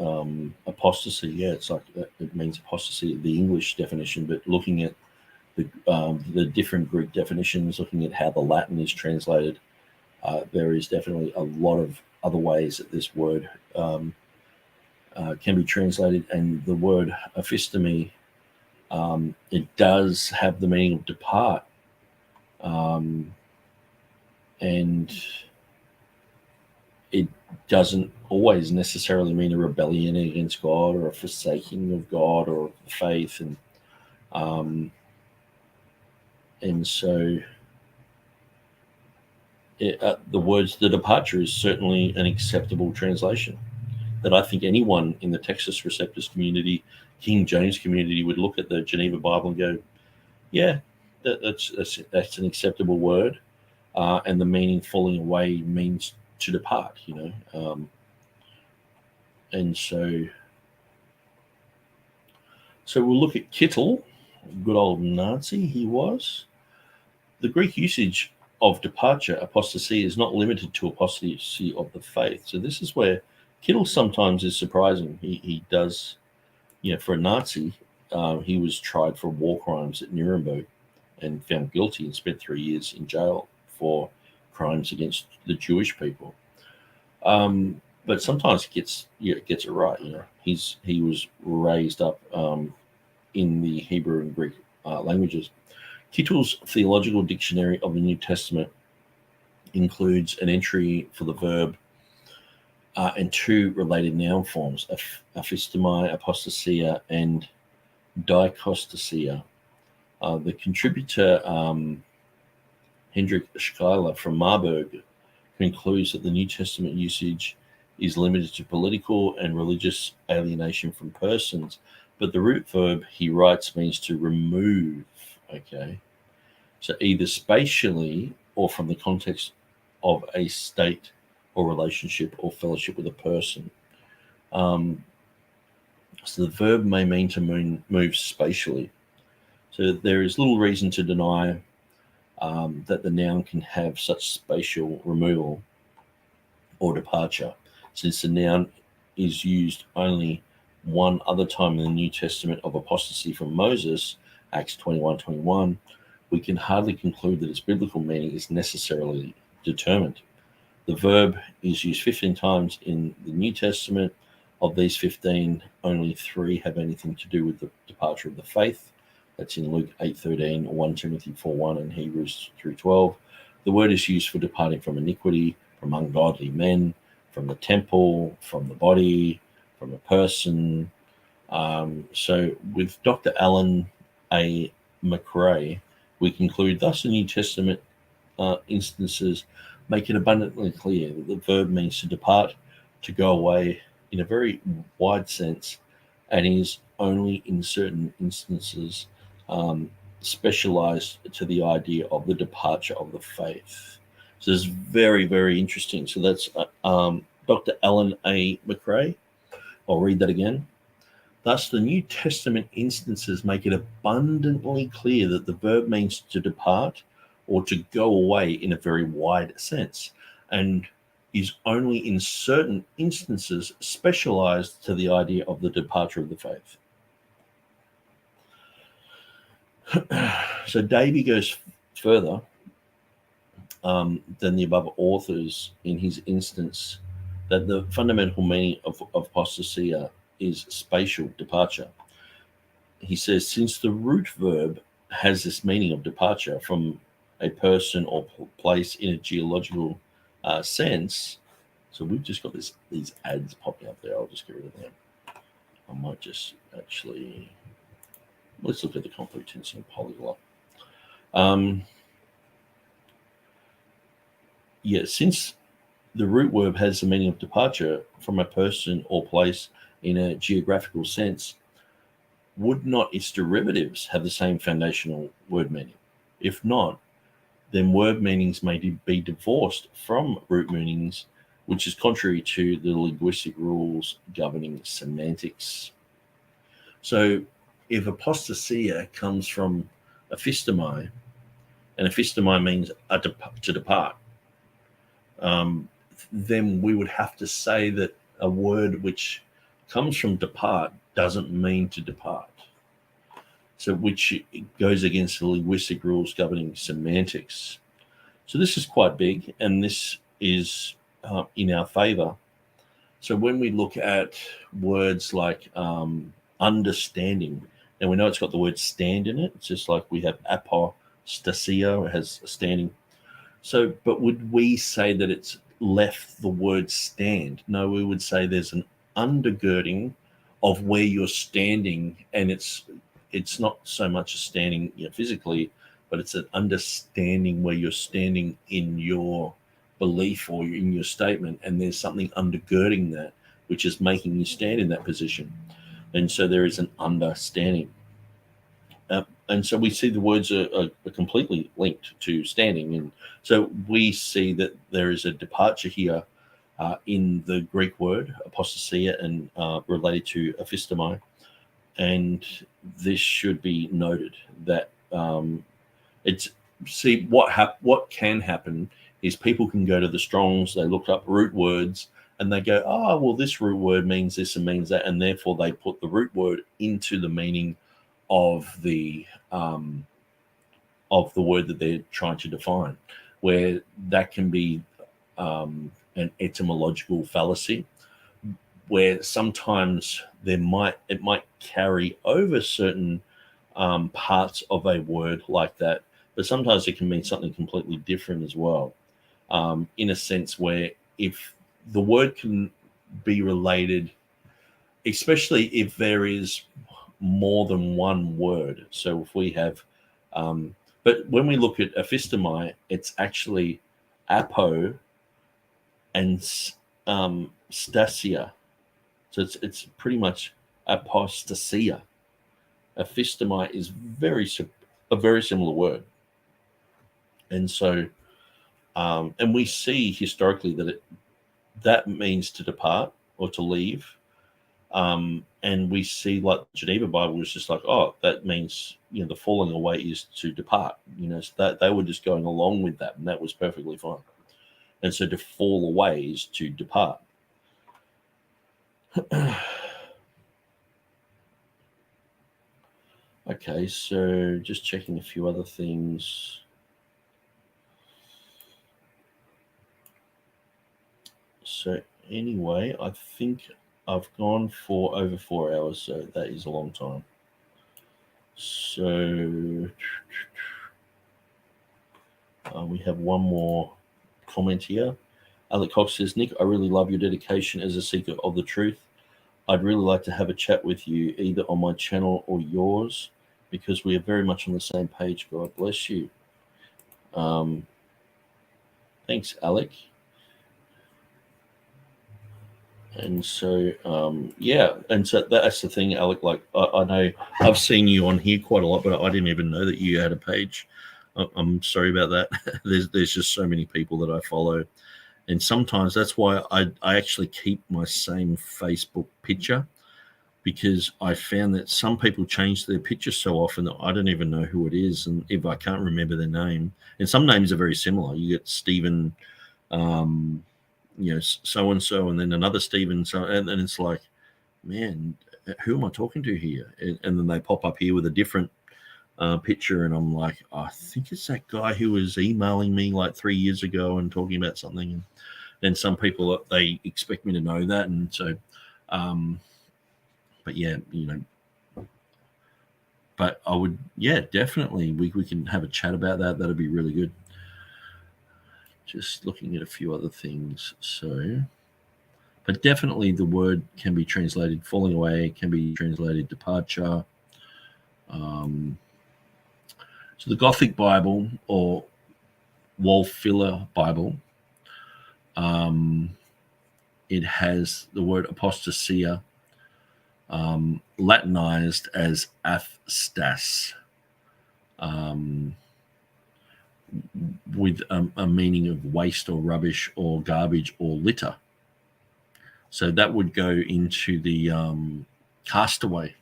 Speaker 1: apostasy, it's like it means apostasy, the English definition, but looking at the different Greek definitions, looking at how the Latin is translated, there is definitely a lot of other ways that this word can be translated. And the word aphistemi, it does have the meaning of depart, and it doesn't always necessarily mean a rebellion against God or a forsaking of God or faith, and so the words "the departure" is certainly an acceptable translation that I think anyone in the Textus Receptus community, King James community, would look at the Geneva Bible and go, yeah, that's an acceptable word, and the meaning falling away means to depart, and so we'll look at Kittel, good old Nazi he was. The Greek usage of departure, apostasy, is not limited to apostasy of the faith. So this is where Kittel sometimes is surprising. He does, for a Nazi, he was tried for war crimes at Nuremberg and found guilty and spent 3 years in jail for crimes against the Jewish people. But sometimes he gets it right. He was raised up in the Hebrew and Greek languages. Kittel's Theological Dictionary of the New Testament includes an entry for the verb and two related noun forms, ἀποστασία, ἀποστασία, and dichostasia. The contributor Hendrik Schuyler from Marburg concludes that the New Testament usage is limited to political and religious alienation from persons, but the root verb, he writes, means to remove, okay? So either spatially or from the context of a state or relationship or fellowship with a person. So the verb may mean to move spatially. So there is little reason to deny that the noun can have such spatial removal or departure, since the noun is used only one other time in the New Testament of apostasy from Moses, Acts 21:21, we can hardly conclude that its biblical meaning is necessarily determined. The verb is used 15 times in the New Testament. Of these 15, only 3 have anything to do with the departure of the faith. That's in Luke 8:13, 1 Timothy 4:1, and Hebrews 3:12. The word is used for departing from iniquity, from ungodly men, from the temple, from the body, from a person. So with Dr. Alan A. McRae, we conclude, thus the New Testament instances make it abundantly clear that the verb means to depart, to go away in a very wide sense, and is only in certain instances specialized to the idea of the departure of the faith. So it's very, very interesting. So that's Dr. Alan A. McRae. I'll read that again. Thus, the New Testament instances make it abundantly clear that the verb means to depart or to go away in a very wide sense, and is only in certain instances specialized to the idea of the departure of the faith. So Davy goes further than the above authors in his instance that the fundamental meaning of apostasia is spatial departure. He says, since the root verb has this meaning of departure from a person or place in a geological sense. So we've just got these ads popping up there. I'll just get rid of them. I might just actually, let's look at the complete tense and polyglot. Since the root verb has the meaning of departure from a person or place in a geographical sense, would not its derivatives have the same foundational word meaning? If not, then word meanings may be divorced from root meanings, which is contrary to the linguistic rules governing semantics. So if apostasia comes from ἀποστασία, and ἀποστασία means to depart, then we would have to say that a word which comes from depart doesn't mean to depart. So which goes against the linguistic rules governing semantics. So this is quite big, and this is in our favor. So when we look at words like understanding, and we know it's got the word stand in it, it's just like we have ἀποστασία, it has a standing. So, but would we say that it's left the word stand? No, we would say there's an undergirding of where you're standing, and it's not so much a standing physically, but it's an understanding where you're standing in your belief or in your statement, and there's something undergirding that, which is making you stand in that position. And so there is an understanding. And so we see the words are completely linked to standing. And so we see that there is a departure here in the Greek word, apostasia, and related to ἀποστασία. And this should be noted that what can happen is people can go to the Strongs, they look up root words, and they go, oh, well, this root word means this and means that, and therefore they put the root word into the meaning of the word that they're trying to define, where that can be an etymological fallacy, where sometimes it might carry over certain parts of a word like that, but sometimes it can mean something completely different as well, in a sense where if the word can be related, especially if there is more than one word. So if we have, but when we look at epistemi, it's actually apo and stasia. So it's pretty much apostasia. Epistemi is a very similar word, and so and we see historically that means to depart or to leave. And we see like the Geneva Bible is just like, oh, that means, the falling away is to depart. So that they were just going along with that, and that was perfectly fine. And so to fall away is to depart. Okay, so just checking a few other things. So anyway, I think I've gone for over 4 hours, so that is a long time. So we have one more comment here. Alec Cox says, Nick, I really love your dedication as a seeker of the truth. I'd really like to have a chat with you either on my channel or yours, because we are very much on the same page. God bless you. Thanks, Alec. And so, and so that's the thing, Alec. Like, I know I've seen you on here quite a lot, but I didn't even know that you had a page. I'm sorry about that. There's just so many people that I follow. And sometimes that's why I actually keep my same Facebook picture, because I found that some people change their picture so often that I don't even know who it is, and if I can't remember their name. And some names are very similar. You get Stephen, so-and-so, and then another Stephen, and it's like, man, who am I talking to here? And then they pop up here with a different picture, and I'm like, I think it's that guy who was emailing me like 3 years ago and talking about something. And then some people, they expect me to know that, and so but yeah, but I would, definitely we can have a chat about that. That'd be really good. Just looking at a few other things. So, but definitely the word can be translated falling away, can be translated departure. So the Gothic Bible or Wallfiller Bible, it has the word apostasia Latinized as aphstas, with a meaning of waste or rubbish or garbage or litter. So that would go into the castaway.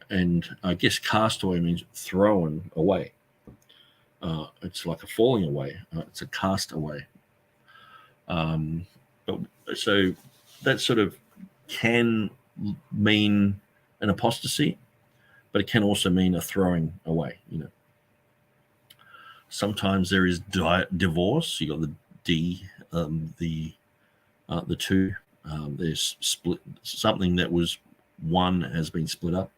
Speaker 1: And I guess castaway means thrown away. It's like a falling away. It's a castaway. So that sort of can mean an apostasy, but it can also mean a throwing away. Sometimes there is divorce. You got the D, the two. There's split. Something that was one has been split up.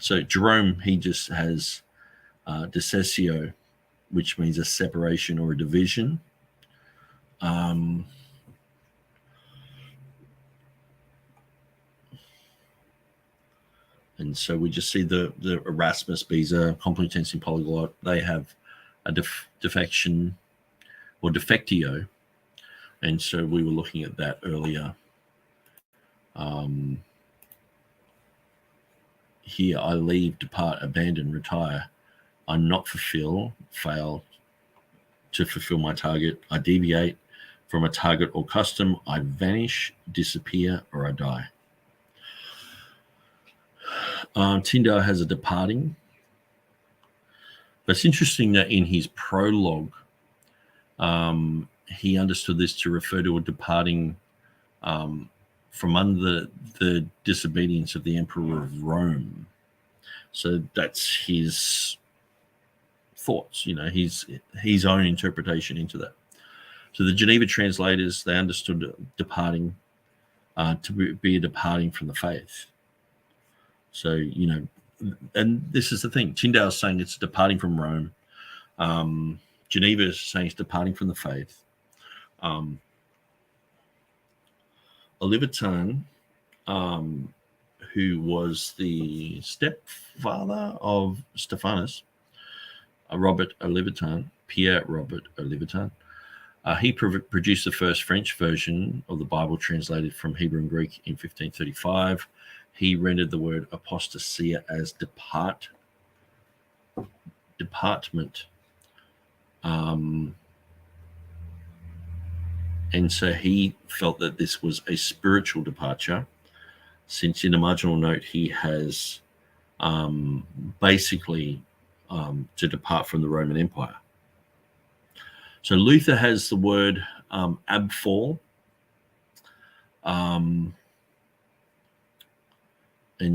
Speaker 1: So Jerome, he just has dissessio, which means a separation or a division. And so we just see the Erasmus, Beza, Complutensian Polyglot, they have a defection or defectio. And so we were looking at that earlier. Here, I leave, depart, abandon, retire. I not fail to fulfill my target. I deviate from a target or custom. I vanish, disappear, or I die. Tyndale has a departing. But it's interesting that in his prologue, he understood this to refer to a departing from under the disobedience of the Emperor of Rome. So that's his thoughts, his own interpretation into that. So the Geneva translators, they understood departing to be a departing from the faith. So, and this is the thing. Tyndale's saying it's departing from Rome. Geneva is saying it's departing from the faith. Olivetan, who was the stepfather of Stephanus, Robert Olivetan, Pierre Robert Olivetan. He produced the first French version of the Bible translated from Hebrew and Greek in 1535. He rendered the word apostasia as department. And so he felt that this was a spiritual departure, since in a marginal note he has basically to depart from the Roman Empire. So Luther has the word abfall, and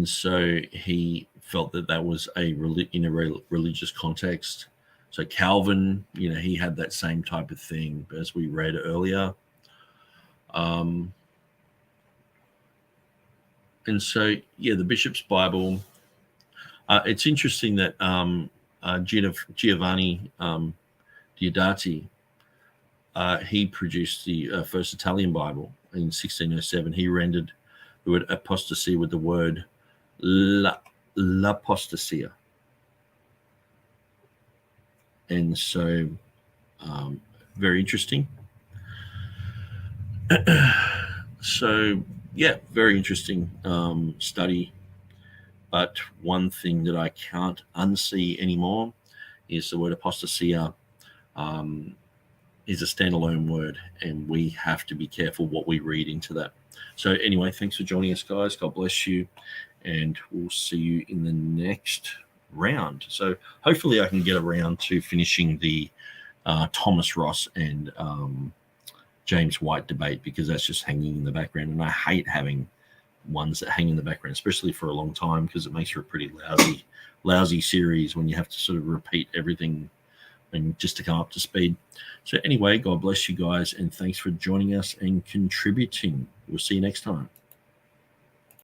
Speaker 1: so he felt that that was in a religious context. So Calvin, he had that same type of thing as we read earlier. And so, the Bishop's Bible. It's interesting that Giovanni Diodati, he produced the first Italian Bible in 1607. He rendered the word apostasy with the word l'Apostasia. And so, very interesting. So, very interesting study. But one thing that I can't unsee anymore is the word apostasia is a standalone word, and we have to be careful what we read into that. So anyway, thanks for joining us, guys. God bless you, and we'll see you in the next round. So hopefully I can get around to finishing the Thomas Ross and James White debate, because that's just hanging in the background, and I hate having ones that hang in the background, especially for a long time, because it makes for a pretty lousy series when you have to sort of repeat everything and just to come up to speed. So anyway, God bless you guys, and thanks for joining us and contributing. We'll see you next time.